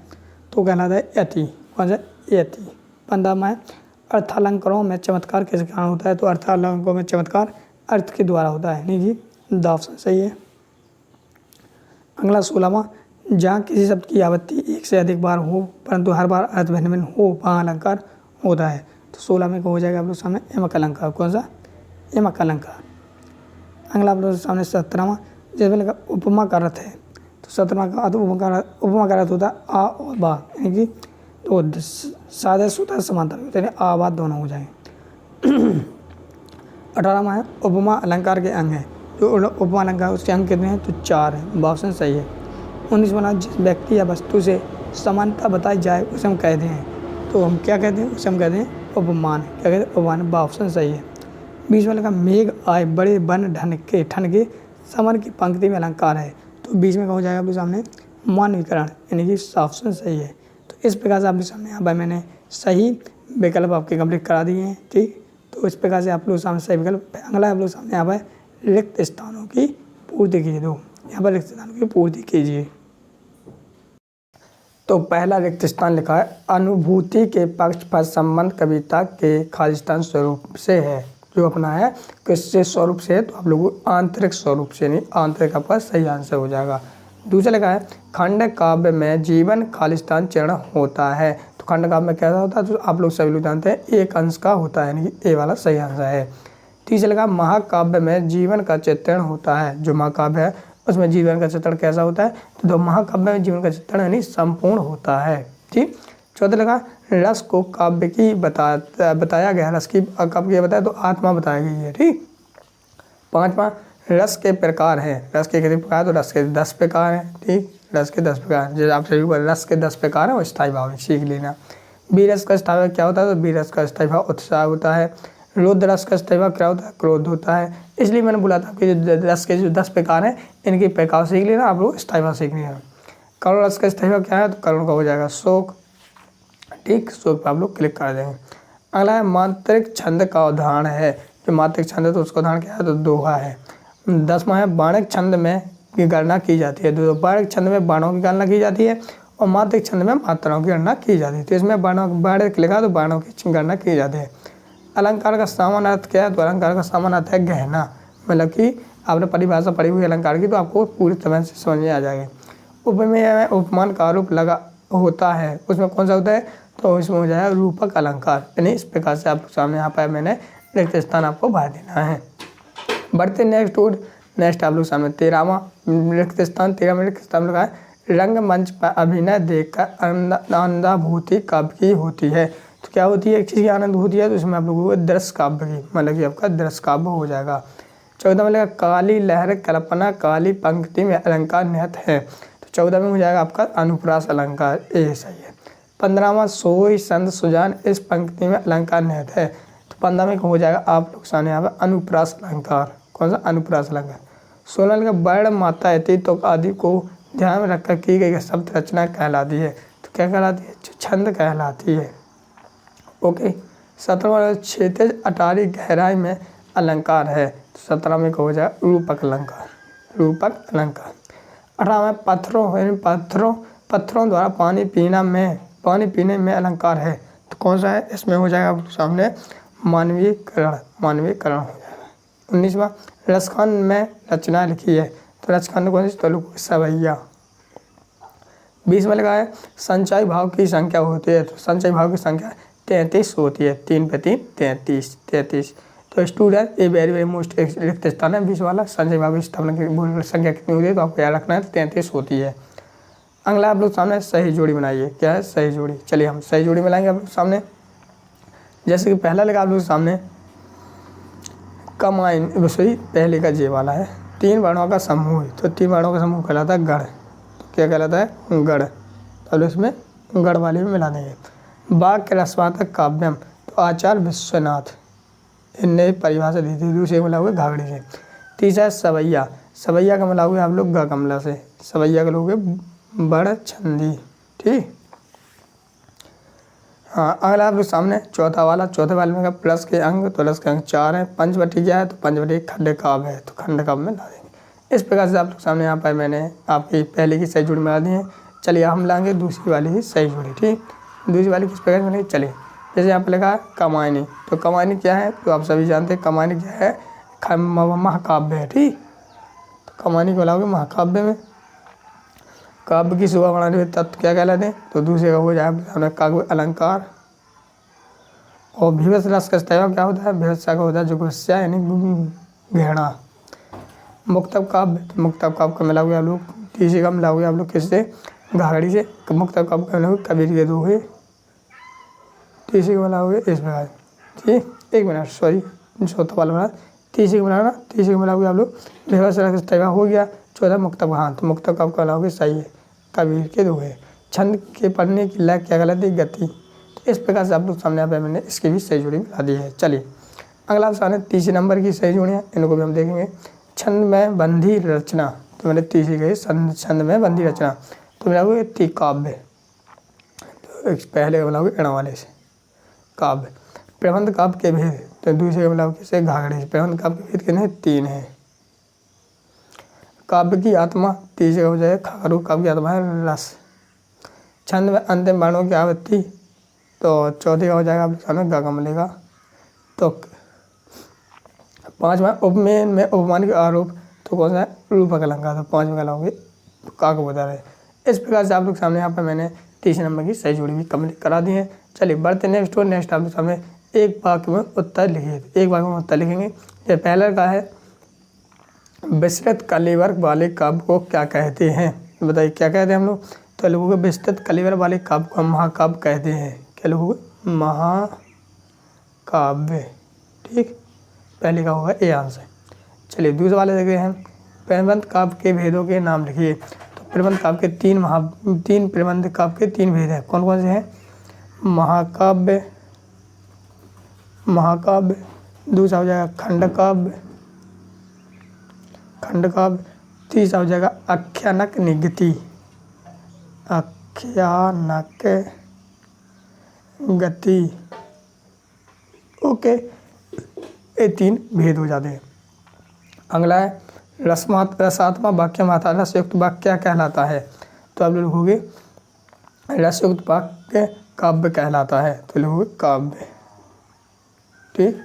S1: तो कहलाता है यति। कौन सा? यति। 15वां, अर्थालंकारों में चमत्कार किस कारण होता है? तो अर्थालंकारों में चमत्कार अर्थ के द्वारा होता है। नहीं जी, ऑप्शन सही है। अगला 16वां, जहाँ किसी शब्द की आवृत्ति एक से अधिक बार हो परंतु हर बार अर्थ भिन्न भिन्न हो वहाँ अलंकार होता है। तो 16 में को हो जाएगा आप लोग सामने यमक अलंकार। कौन सा? यमक अलंकार। अगला आप लोग सामने 17वां, जिसमें लगा उपमा का अर्थ है। तो 17वां का उपमा का अर्थ होता है आ और बा, यानी कि तो सादे सुधा समानता होते हैं, आ बा दोनों हो जाएंगे। 18वां है उपमा अलंकार के अंग है। जो उपमा अलंकार उसके अंग कितने हैं? तो 4 है। ऑप्शन सही है। 19वां, जिस व्यक्ति या वस्तु से समानता बताई जाए उसे हम कहते हैं, तो हम क्या कहते हैं? उसे हम कहते हैं उपमान। क्या कहते हैं? उपमान। ऑप्शन सही है। 20वां का मेघ आए बड़े बन ठन के समन की पंक्ति में अलंकार है, तो 20 में का हो जाएगा आपके सामने मानवीकरण, यानी कि ऑप्शन सही है। तो इस प्रकार से आपके सामने यहाँ पर मैंने सही विकल्प आपके कंप्लीट करा दिए हैं। ठीक, तो इस प्रकार से आप लोग सामने सही विकल्प। अगला आप लोग सामने यहाँ पर रिक्त स्थानों की पूर्ति कीजिए। दो यहाँ पर रिक्त स्थानों की पूर्ति कीजिए। तो पहला रिक्त स्थान लिखा है अनुभूति के पक्ष पर संबंध कविता के खालिस्तान स्वरूप से है। जो अपना है किससे स्वरूप से है? तो आप लोगों को आंतरिक स्वरूप से, नहीं आंतरिक आपका सही आंसर हो जाएगा। दूसरा लिखा है खंड काव्य में जीवन खालिस्तान चरण होता है। तो खंड काव्य में कैसा होता है? तो आप लोग सभी लोग जानते हैं एक अंश का होता है, यानी कि ए वाला सही आंसर है। तीसरा लिखा महाकाव्य में जीवन का चित्रण होता है। जो महाकाव्य है उसमें जीवन का चित्रण कैसा होता है? तो महाकाव्य में जीवन का चित्रण यानी संपूर्ण होता है। ठीक। चौथा लगा रस को काव्य की बताया गया, रस की काव्य की बताया तो आत्मा बताई गई है। ठीक। पांचवा रस के प्रकार हैं। रस के कितने प्रकार? तो रस के 10 प्रकार हैं। ठीक, रस के 10 प्रकार। जैसे आप सभी को रस के 10 प्रकार हैं वो स्थायी भाव में सीख लेना। बी रस का स्थायी भाव क्या होता है? तो बी रस का स्थायी भाव उत्साह होता है। रुद्र रस का स्थायी भाव क्या होता है? क्रोध होता है। इसलिए मैंने बोला था कि रस के जो 10 प्रकार हैं इनके प्रकार सीख लेना, आप लोग स्थायी भाव सीख लेना। करुण रस का स्थायी भाव क्या है? तो करुण का हो जाएगा शोक। ठीक, शोक पर आप लोग क्लिक कर देंगे। अगला है मात्रिक छंद का उदाहरण है। जो मात्रिक छंद है तो उसका उदाहरण क्या है? तो दोहा है। 10वां है बाणिक छंद में की गणना की जाती है। तो बाणिक छंद में बाणों की गणना की जाती है और मात्रिक छंद में मात्राओं की गणना की जाती है। तो इसमें बाणिक लिखा तो बाणों की गणना की जाती है। अलंकार का सामान्य अर्थ क्या है? तो अलंकार का सामान्य अर्थ है गहना, मतलब कि आपने परिभाषा पढ़ी हुई अलंकार की तो आपको पूरी तरह से समझ में आ जाएगी। उपमेय उपमान का आरोप लगा होता है, उसमें कौन सा होता है? तो इसमें हो जाएगा रूपक अलंकार। यानी इस प्रकार से आपके सामने यहाँ पर मैंने रिक्त स्थान आपको भर देना है। बढ़ते नेक्स्ट आप लोग सामने 13वां रिक्त स्थान। 13वां रिक्त स्थान लगा है रंगमंच पर अभिनय देखकर आनंदाभूति काव्य की होती है। तो क्या होती है? एक चीज़ की आनंद होती है तो इसमें आप लोगों को दृश्य काव्य की, मतलब कि आपका दृश्य काव्य हो जाएगा। 14 में लगेगा काली लहर कल्पना काली पंक्ति में अलंकार निहित है, तो 14 में हो जाएगा आपका अनुप्रास अलंकार, ये सही है। 15वां सोई संत सुजान इस पंक्ति में अलंकार निहित है, तो 15 में हो जाएगा आप लोग सामने यहाँ पर अनुप्रास अलंकार। कौन सा? अनुप्रास अलंकार। 16 का वर्ण मात्रा यति तो आदि को ध्यान में रखकर की गई शब्द रचना कहलाती है, तो क्या कहलाती है? छंद कहलाती है। ओके। 17वां क्षैतिज अटारी गहराई में अलंकार है, तो 17 में हो जाएगा रूपक अलंकार, रूपक अलंकार। 18वां पत्थरों द्वारा पानी पीने में अलंकार है, तो कौन सा है? इसमें हो जाएगा सामने मानवीकरण हो जाएगा। 19वां रसखंड में रचना लिखी है, तो रसखंड कौन सी? तो सवैया। 20 में लगा है संचय भाव की संख्या होती है, तो संचय भाव की संख्या 33 होती है, 3 पे 3 33। तो स्टूडेंट ये वेरी मोस्ट रिक्त स्थान है 20 वाला। संचय भाव की स्थापना की संख्या कितनी होती है? तो आपको याद रखना है 33 होती है। अगला आप लोग सामने सही जोड़ी बनाइए। क्या है? सही जोड़ी। चलिए हम सही जोड़ी बनाएंगे आप लोग सामने। जैसे कि पहला लगा आप लोग सामने कमाइन, वैसे पहले का जे वाला है 3 वर्णों का समूह, तो 3 वर्णों का समूह कहलाता है गढ़। तो क्या कहलाता है? गढ़। तो इसमें गढ़ वाले भी मिला देंगे। बाघ के रसवातक काव्यम, तो आचार्य विश्वनाथ इनने परिभाषा दी थी। दूसरे मिला हुआ घाघड़ी से। तीसरा सवैया, सवैया का मिला हुआ आप लोग ग कमला से, सवैया का लोग बड़ छंदी। ठीक। हाँ, अगला आप सामने चौथे वाले में प्लस के अंक, तो प्लस के अंक 4 हैं। पंचवटी क्या है? तो पंचवटी खंड काव्य है, तो खंड काव्य में ला देंगे। इस प्रकार से आप लोग सामने यहाँ पर मैंने आपकी पहले की सही जोड़ी मिला दी है। चलिए हम लाएंगे दूसरी वाली की सही जोड़ी। ठीक। दूसरी वाली किस प्रकार से मिलेगी? चलिए जैसे यहाँ पर लिखा है कमायनी, तो कमायनी क्या है? तो आप सभी जानते हैं कमायनी क्या है? महाकाव्य है। ठीक। तो कमायनी को लाओगे महाकाव्य में। काव्य की शोभा बढ़ाने में तत्व क्या कहलाते हैं? तो दूसरे का हो जाए काव्य अलंकार। और भीवस रस का स्तैव क्या होता है? भीवस का होता है जुगुप्सा यानी घृणा। मुक्तब काव्य, तो मुक्तब काव्य का मिला हुआ आप लोग तीसरे का मिला हुआ आप लोग किससे? घाघड़ी से। मुक्तब काव्य का मिला हुआ कबीर के दोहे, तीसरे का मिला हुआ इस प्रकार। ठीक। 1 मिनट सॉरी, चौथा वाला बना तीसरे का मिला तीसरे का मिला हुआ आप लोग भीवस रस का स्तैव हो गया। चौथा मुक्तब, हाँ तो मुक्तब काव्य का मिला हुआ सही है कबीर के दोहे। छंद के पढ़ने की लय क्या कहलाती है? गति। तो इस प्रकार से आप लोग सामने यहाँ पे मैंने इसकी भी सही जोड़ी मिला दी है। चलिए अगला सामने तीसरे नंबर की सही जोड़ियाँ, इनको भी हम देखेंगे। छंद में बंधी रचना, तो मैंने तीसरी कही छंद में बंधी रचना, तो मिला हुआ ती काव्य, तो पहले का मिला हुआ इण वाले से काव्य। प्रबंध काव्य के भेद, तो दूसरे का मिला हुआ किससे? घाघड़ी से। प्रबंध काव्य के भेद कितने? 3 है। काव्य की आत्मा, तीसरे का हो जाएगा खगरू, काव्य की आत्मा है रस। छंद में अंतिम वर्णों की आवृत्ति, तो चौथे का हो जाएगा आपके सामने ग मिलेगा। तो 5वां उपमेय में उपमान के आरोप, तो कौन सा है? रूपक अलंकार, तो 5 में लाओगे का को बता रहे। इस प्रकार से आप लोग सामने यहाँ पर मैंने तीसरे नंबर की सही जोड़ी भी कंप्लीट करा दी है। चलिए बढ़ते नेक्स्ट आप लोग सामने एक वाक्य में उत्तर लिखिए। एक वाक्य में उत्तर लिखेंगे। ये पहला का है विस्तृत कलिवर वाले काव्य को क्या कहते हैं? बताइए क्या कहते हैं हम लोग? तो लोगों को विस्तृत कलिवर वाले काव्य को हम महाकाव्य कहते हैं। क्या लोगों को? महाकाव्य। ठीक। पहले का होगा ए आंसर। चलिए दूसरे वाले देखते हैं। प्रबंध काव्य के भेदों के नाम लिखिए। तो प्रबंध काव्य के 3 प्रबंध काव्य के 3 भेद हैं। कौन कौन से हैं? महाकाव्य, दूसरा हो जाएगा खंड काव्य, तीसरा हो जाएगा आख्यानक निगति, आख्यानक गति। ओके, ये 3 भेद हो जाते हैं। अगला है रसात्मक वाक्य मात्रा रसयुक्त वाक्य क्या कहलाता है? तो आप लोग लिखोगे रसयुक्त वाक्य काव्य कहलाता है, तो लिखोगे काव्य। ठीक।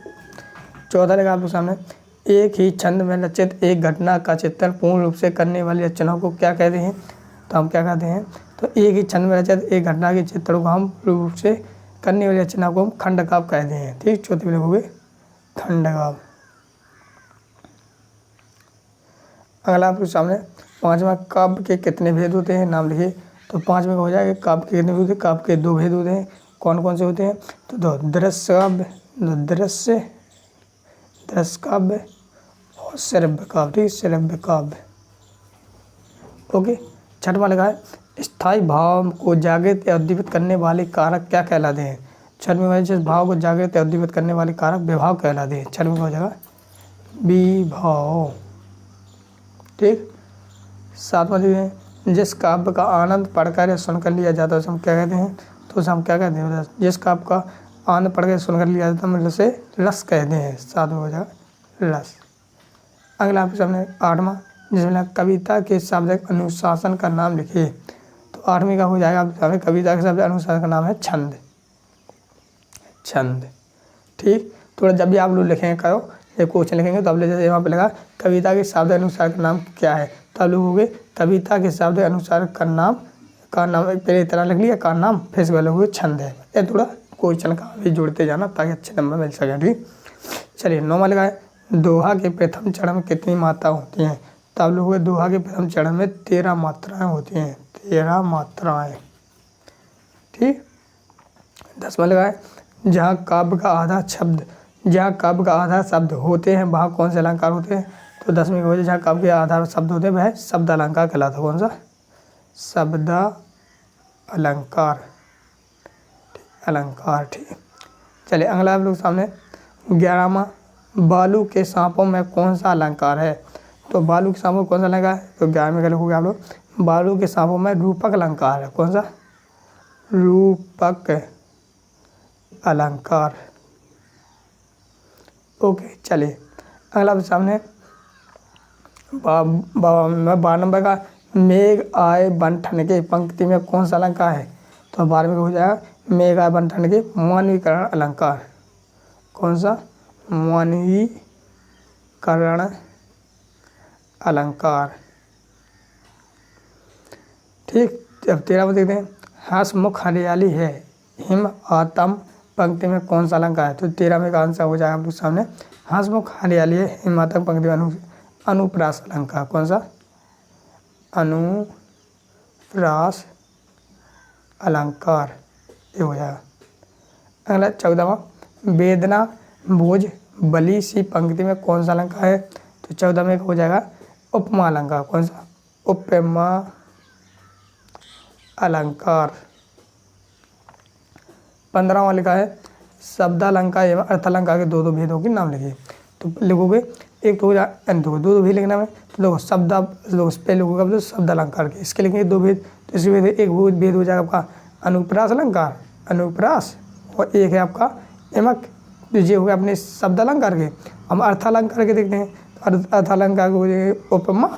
S1: चौथा लगा आपके सामने एक ही छंद में रचित एक घटना का चित्रण पूर्ण रूप से करने वाली रचनाओं को क्या कहते हैं? तो हम क्या कहते हैं? तो एक ही छंद में रचित एक घटना के चित्रण को हम रूप से करने वाली रचना को हम खंड काव्य कहते हैं। ठीक। चौथे में लिखोगे खंड काव्य। अगला आपके सामने 5वां काव्य के कितने भेद होते हैं? नाम लिखिए। तो 5वें का हो जाएगा काव्य के कितने भेद होते हैं? काव्य के 2 भेद होते हैं। कौन कौन से होते हैं? तो दृश्य काव्य, दृश्य काव्य और श्रव्य काव्य, ठीक, श्रव्य काव्य। ओके, छठवां लगा है स्थायी भाव को जागृत या उद्दीपित करने वाले कारक क्या कहलाते हैं। छठवीं में जिस भाव को जागृत या उद्दीपित करने वाले कारक विभाव कहलाते हैं। छठवीं में हो जाएगा विभाव, ठीक। सातवां जो है जिस काव्य का आनंद पढ़कर या सुनकर लिया जाता है उसे हम क्या कहते हैं, तो उसे हम क्या कहते हैं, जिस काव्य का आनंद पढ़कर सुनकर लिया जाता है हम उसे रस कहते हैं। सातवां हो जाएगा रस। अगला आपके सामने आठवां जिसमें कविता के शाब्दिक अनुशासन का नाम लिखिए। तो आठवीं का हो जाएगा आपके सामने कविता के शाब्दिक अनुशासन का नाम है छंद, छंद, ठीक। थोड़ा जब भी आप लोग लिखेंगे कहो ये क्वेश्चन लिखेंगे तो आप जैसे यहाँ पे लगा कविता के शाब्दिक अनुसार का नाम क्या है, तो आप लोगों कविता के शाब्दिक अनुसार का नाम पहले तरह लिख लिया का नाम, फिर से लोगों छंद है। ये थोड़ा क्वेश्चन का भी जोड़ते जाना ताकि अच्छे नंबर मिल सके, ठीक। चलिए नौवां लगा है दोहा के प्रथम चरण में कितनी मात्राएं होती हैं। तो आप लोगों के दोहा के प्रथम चरण में 13 मात्राएं होती हैं, 13 मात्राएं, ठीक। 10वां लगा है जहाँ काव्य का आधार शब्द होते हैं वहाँ कौन से अलंकार होते हैं। तो 10वीं को जहाँ काव्य के आधार शब्द होते हैं वह शब्द अलंकार कहलाता है। कौन सा, शब्द अलंकार, अलंकार, ठीक। चलिए अगला आप लोग सामने 11वां बालू के सांपों में कौन सा अलंकार है। तो बालू के सांपों में कौन सा अलंकार है, तो 11वें का लिखोगे आप लोग बालू के सांपों में रूपक अलंकार है। कौन सा, रूपक अलंकार। ओके, चलिए अगला आपके सामने 12 नंबर का मेघ आए बन के पंक्ति में कौन सा अलंकार है। तो 12वें का हो जाएगा मेघ आए बन के मानवीकरण अलंकार। कौन सा, मानवीकरण अलंकार, ठीक। अब 13 देखते हैं हंसमुख हरियाली है हिम आतम पंक्ति में कौन सा अलंकार है। तो 13वें का आंसर हो जाएगा आप लोग सामने हंसमुख हरियाली है हिम आतम पंक्ति में अनुप्रास अलंकार। कौन सा, अनुप्रास अलंकार, ये हो जाएगा। अगला 14वां वेदना बोझ बली सी पंक्ति में कौन सा अलंकार है। तो 14वें का हो जाएगा उपमा अलंकार। कौन सा, उपमा अलंकार। 15वां लिखा है शब्द अलंकार एवं अर्थ अलंकार के दो भेदों के नाम लिखिए। तो लिखोगे एक तो हो जाए दो भेद लिखना है। तो लोग शब्द लोग पे लिखोगे शब्द अलंकार के, इसके लिखेंगे 2 भेद। तो इसी भेद एक भेद हो जाएगा आपका अनुप्रास अलंकार, अनुप्रास, और एक है आपका एमक, ये हो गया अपने शब्द अलंकार के। हम अर्थ अलंकार के देखते हैं तो अर्थ अलंकार के हो जाएंगे उपमा,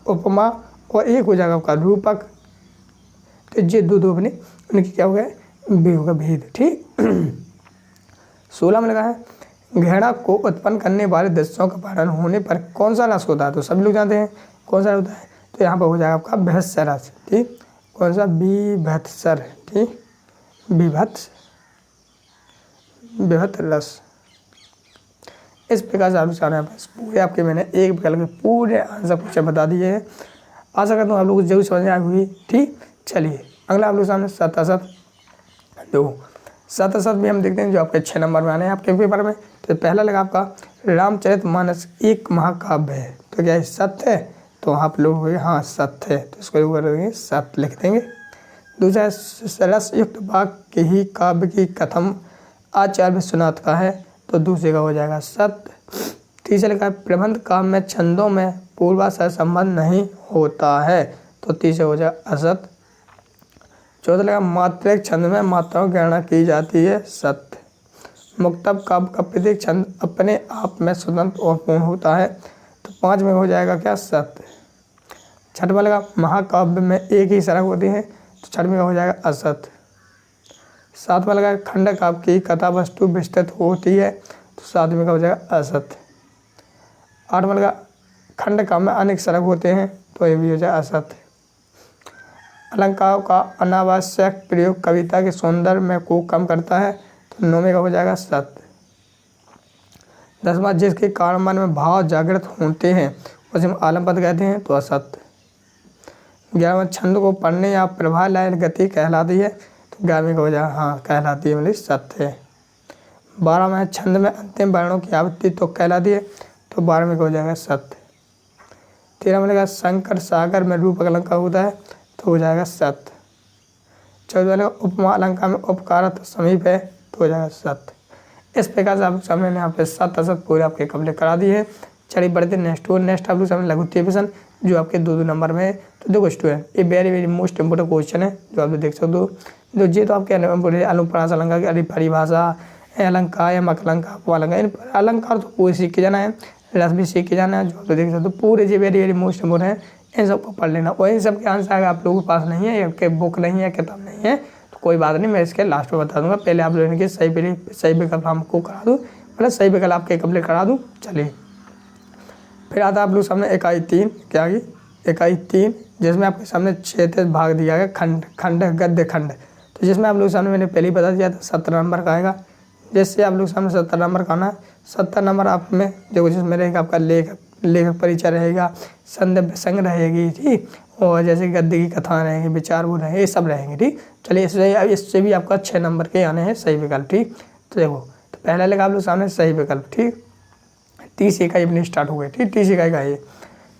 S1: उपमा, और एक हो जाएगा आपका रूपक। तो ये दो अपने उनकी क्या हो गया होगा भेद, ठीक। 16 में लगा है घृणा को उत्पन्न करने वाले दृश्यों का पालन होने पर कौन सा रस होता है। तो सभी लोग जानते हैं कौन सा होता है। तो यहाँ पर हो जाएगा आपका भत्स रस, ठीक। कौन सा, बीभत्सर, ठीक, बीभत्स, बीभत्स रस। इस प्रकार से आप सारे पूरे आपके मैंने एक प्रकार के पूरे आंसर क्वेश्चन बता दिए हैं। आशा करता हूँ आप लोगों को जरूर समझ में आई होगी, ठीक। चलिए अगला आप लोग सामने शतशत शतशत भी हम देखते हैं जो आपके 6 नंबर में आने हैं आपके पेपर में। तो पहला लगा आपका रामचरितमानस एक महाकाव्य है। तो क्या है, सत्य है। तो आप लोग हाँ सत्य है, तो इसको करेंगे सत्य लिख देंगे। दूसरा सरस युक्त वाक्य ही काव्य की कथम आचार्य विश्वनाथ का है। तो दूसरे का हो जाएगा सत्य। तीसरा लिखा है प्रबंध काव्य में छंदों में पूर्वाश्रय संबंध नहीं होता है। तो तीसरा हो जाएगा असत्य। चौथा लगा मात्रिक छंद में मात्राओं की गणना की जाती है, सत्य। मुक्तक काव्य का प्रत्येक छंद अपने आप में स्वतंत्र और पूर्ण होता है। तो 5 में हो जाएगा क्या, सत्य। छठवां लगा महाकाव्य में एक ही सरक होती है। तो 6वें का हो जाएगा असत्य। 7वां लगा खंड काव्य की कथा वस्तु विस्तृत होती है। तो 7वें का हो जाएगा असत्य। 8वां लगा खंड काव्य में अनेक सरक होते हैं। तो ये भी हो जाएगा असत्य। अलंकारों का अनावश्यक प्रयोग कविता के सौंदर्य में को कम करता है। तो 9वें का हो जाएगा सत्य। 10वां जिसके कारण मन में भाव जागृत होते हैं उसे हम आलम पद कहते हैं। तो असत्य। 11वां छंद को पढ़ने या प्रभा लायन गति कहलाती है। तो 11वें का हो जाएगा हाँ कहलाती है, मतलब सत्य है। 12वां छंद में अंतिम वर्णों की आवृत्ति तो कहलाती है। तो 12 में क्या हो जाएगा सत्य। 13 में लगा शंकर सागर में रूप अलंकार होता है तो हो जाएगा सत्य। 14 लगा उपमा अलंकार में उपकार तो समीप है तो हो जाएगा सत्य। इस प्रकार से आप लोग सामने यहाँ पे 7 असत पूरे आपके कंप्लीट करा दिए हैं। चलिए बढ़ते नेक्स्ट आप लोग सामने लघु प्रश्न जो आपके 2-2 नंबर में है। तो देखो स्टूडेंट ये वेरी मोस्ट इंपोर्टेंट क्वेश्चन है जो आप लोग देख सकते हो। जो ये तो आपके अनुप्रास अलंकार की परिभाषा अलंकार या मकलंकार उपअलंकार अलंकार तो पूरे सीख के जाना है, रस भी सीख के जाना है जो आप लोग देख सकते हो। पूरे ये वेरी मोस्ट इंपोर्टेंट है, इन सबको पढ़ लेना। और इन सब के आंसर अगर आप लोगों के पास नहीं है या बुक नहीं है किताब नहीं है तो कोई बात नहीं, मैं इसके लास्ट में बता दूंगा। पहले आप लोगों के सही विकल्प हमको करा दूँ, मतलब सही विकल्प आपके कंप्लीट करा दूँ। चलिए फिर आता है आप लोग सामने इकाई 3 क्या आगी इकाई 3 जिसमें आपके सामने 6 भाग दिया गया खंड गद्य खंड। तो जिसमें आप लोग सामने मैंने पहले ही बता दिया था 17 नंबर का आएगा। जैसे आप लोग सामने 17 नंबर का आना है। 17 नंबर आप में जो जिसमें रहेगा आपका लेखक परिचय रहेगा, संदर्भ प्रसंग रहेगी, ठीक, और जैसे गद्य की कथा रहेगी, विचार वो रहेंगे, ये सब रहेंगे, ठीक। चलिए इससे भी आपका 6 नंबर के आने हैं सही विकल्प, ठीक। तो देखो तो पहला लगा आप लोग सामने सही विकल्प, ठीक। 30 इकाई अपनी स्टार्ट हो गई, ठीक। 30 इकाई का ये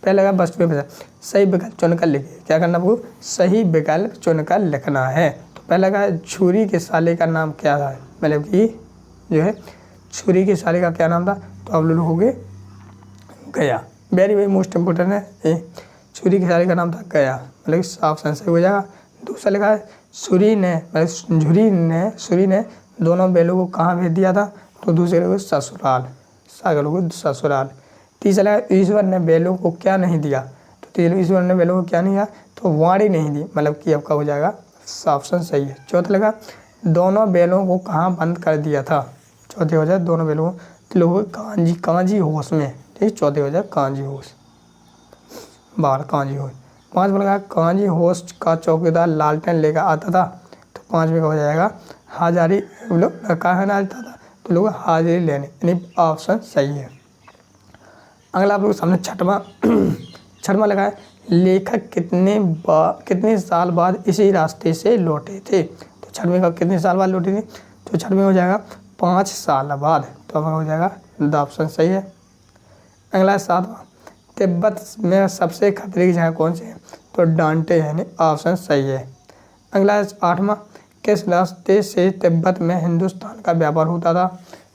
S1: पहले लगा बस में सही विकल्प चुनकर लिखिए। क्या करना आपको, सही विकल्प चुनकर लिखना है। तो पहला लगा छुरी के साले का नाम क्या था, मतलब कि जो है छुरी के साले का क्या नाम था, तो आप लोग हो गए गया। वेरी मोस्ट इंपोर्टेंट है ये, छुरी के साले का नाम था गया, मतलब कि साफ सही हो जाएगा। दूसरा लिखा है छुरी ने मतलब छुरी ने दोनों बैलों को कहाँ भेज दिया था, तो दूसरे को ससुराल, सागर को ससुराल। तीसरा ईश्वर ने बैलों को क्या नहीं दिया, तो ईश्वर ने बैलों को क्या नहीं दिया, तो वाणी नहीं दी, मतलब कि आपका हो जाएगा ऑप्शन सही है। चौथा लगा दोनों बैलों को कहाँ बंद कर दिया था, चौथे हो जाए दोनों बैलों को लोग कांजी होश में, ठीक। चौथे हो जाए कांजी होश, बाहर कांजी होश। 5 में लगा कांजी होश का चौकीदार लालटेन लेकर आता था, तो 5 में हो जाएगा हाजारी लोग कहाँ आता था, तो लोग हाजिरी लेने, यानी ऑप्शन सही है। अगला आप लोग सामने छठवां लगा है लेखक कितने साल बाद इसी रास्ते से लौटे थे, तो छठवें का कितने साल बाद लौटे थे, तो छठवें हो जाएगा 5 साल बाद, तो अब हो जाएगा द ऑप्शन सही है। अगला 7वां तिब्बत में सबसे खतरे की जगह कौन सी है, तो डांटे, यानी ऑप्शन सही है। अगला 8वां किस रास्ते से तिब्बत में हिंदुस्तान का व्यापार होता था,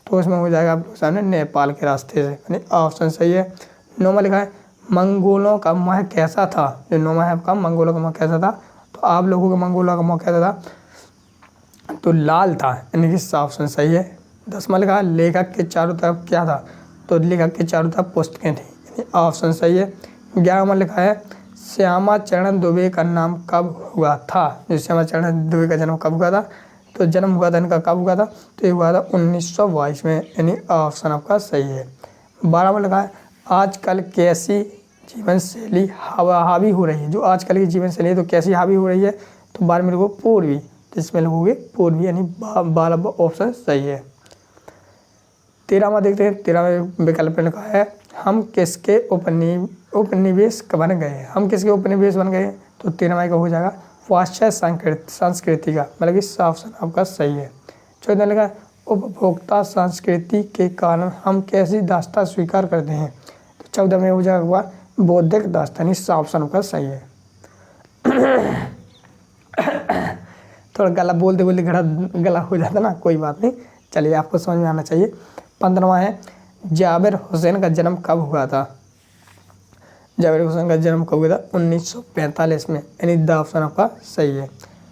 S1: तो उसमें हो जाएगा आप लोग सामने नेपाल के रास्ते से, यानी ऑप्शन सही है। 9वां लिखा है मंगोलों का मुँह कैसा था, जो 9वां है आपका मंगोलों का मुँह कैसा था, तो आप लोगों का मंगोलों का मुँह कैसा था, तो लाल था, यानी कि ऑप्शन सही है। 10वां लिखा है लेखक के चारों तरफ क्या था, तो लेखक के चारों तरफ पुस्तकें थी, यानी ऑप्शन सही है। 11वां लिखा है श्यामा चरण दुबे का नाम कब हुआ था, जो श्यामा चरण दुबे का जन्म कब हुआ था, तो जन्म हुआ था इनका कब हुआ था, तो ये हुआ था 1922 में, यानी ऑप्शन आपका सही है। 12वां लिखा है आजकल कैसी जीवन शैली हावी हो रही है, जो आजकल की जीवन शैली है तो कैसी हावी हो रही है, तो 12 में लोगों पूर्वी, जिसमें लोगोगे पूर्वी, यानी 12वां ऑप्शन सही है। 13वां देखते हैं। 13वें विकल्प लिखा है हम किसके उपनिवेश बन गए, हम किसके उपनिवेश बन गए, तो 13वां का हो जाएगा पाश्चात्य संस्कृति का, मतलब कि ऑप्शन आपका सही है। 14वां लिखा उपभोक्ता संस्कृति के कारण हम कैसी दास्ता स्वीकार करते हैं, तो 14 में हो जाएगा बौद्धिक दास्तानी, ऑप्शन आपका सही है। थोड़ा गला बोलते बोलते गला हो जाता ना, कोई बात नहीं, चलिए आपको समझ में आना चाहिए। 15वां है जाबिर हुसैन का जन्म कब हुआ था, जाबिर हुसैन का जन्म कब हुआ था, 1945 में, यानी द ऑप्शन आपका सही है।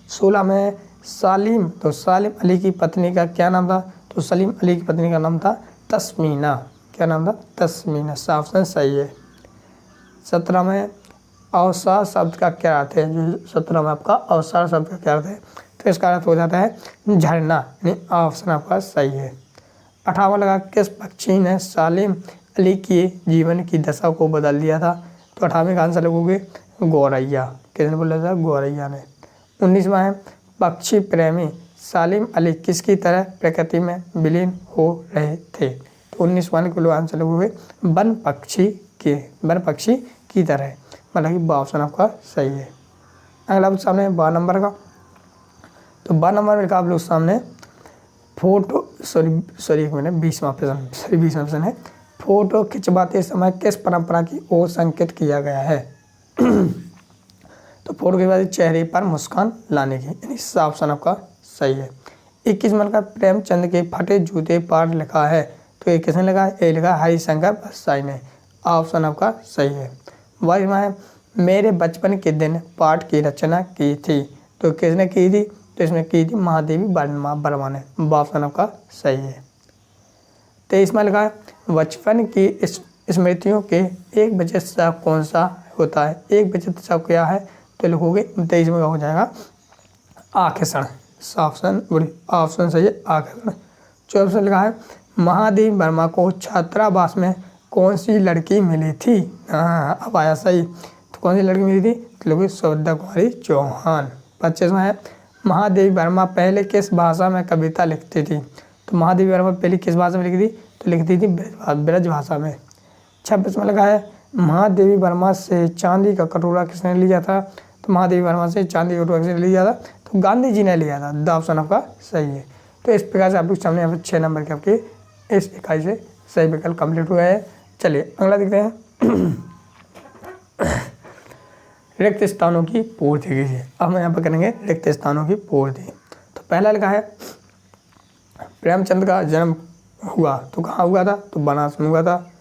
S1: 16 में सालिम, तो सालिम अली की पत्नी का क्या नाम था, तो सलीम अली की पत्नी का नाम था तस्मीना, क्या नाम था, तस्मीना, ऑप्शन सही है। 17 में अवसाद शब्द का क्या अर्थ है, जो 17 में आपका अवसाद शब्द का क्या अर्थ है, तो इसका अर्थ हो जाता है झरना, यानी ऑप्शन आपका सही है। 18वां लगा किस पक्षी ने सालिम अली के जीवन की दशा को बदल दिया था, तो 18वें का आंसर लगोगे गौरैया, किसने बोला था, गौरैया ने। 19वां है पक्षी प्रेमी सालिम अली किसकी तरह प्रकृति में विलीन हो रहे थे, तो 19वां को आंसर लगोगे वन पक्षी की तरह, मतलब कि ऑप्शन आपका सही है। अगला सामने 12 नंबर का, तो 12 नंबर का आप लोग सामने 20वां प्रश्न है फोटो खिंचवाते समय किस परंपरा की ओर संकेत किया गया है? तो फोटो के बाद चेहरे पर मुस्कान लाने की, यानी ऑप्शन आपका सही है। 21 नंबर का प्रेमचंद के फटे जूते पर लिखा है, तो ये किसने लिखा है? ये लिखा हरिशंकर परसाई ने, ऑप्शन आपका सही है। वाइवा है मेरे बचपन के दिन पाठ की रचना की थी, तो किसने की थी? तो इसमें की थी महादेवी वर्मा ने, ऑप्शन आपका सही है। 23 में लिखा है बचपन की स्मृतियों के एक बजे उत्सव कौन सा होता है? एक बजे उत्सव क्या है? तो लिखोगे 23 में हो जाएगा आखेषण, ऑप्शन सही है आखेषण। 24 में लिखा है महादेवी वर्मा को छात्रावास में कौन सी लड़की मिली थी? हाँ अब आया सही, तो कौन सी लड़की मिली थी? तो लिखोगे श्रद्धा कुमारी चौहान। 25 में है महादेवी वर्मा पहले किस भाषा में कविता लिखती थी? तो महादेवी वर्मा पहले किस भाषा में लिखी थी? तो लिखती थी ब्रज भाषा में। 26 में लगा है महादेवी वर्मा से चांदी का कटोरा किसने लिया था? तो महादेवी वर्मा से चांदी का कटोरा किसने लिया था? तो गांधी जी ने लिया था, द ऑप्शन आपका सही है। तो इस प्रकार से आप लोग सामने यहाँ पर 6 नंबर के आपके इस इकाई से सही विकल्प कंप्लीट हुआ है। चलिए अगला देखते हैं। रिक्त स्थानों की पूर्ति कीजिए। अब हम यहाँ पर करेंगे रिक्त स्थानों की पूर्ति। तो पहला लिखा है प्रेमचंद का जन्म हुआ, तो कहाँ हुआ था? तो बनारस में हुआ था।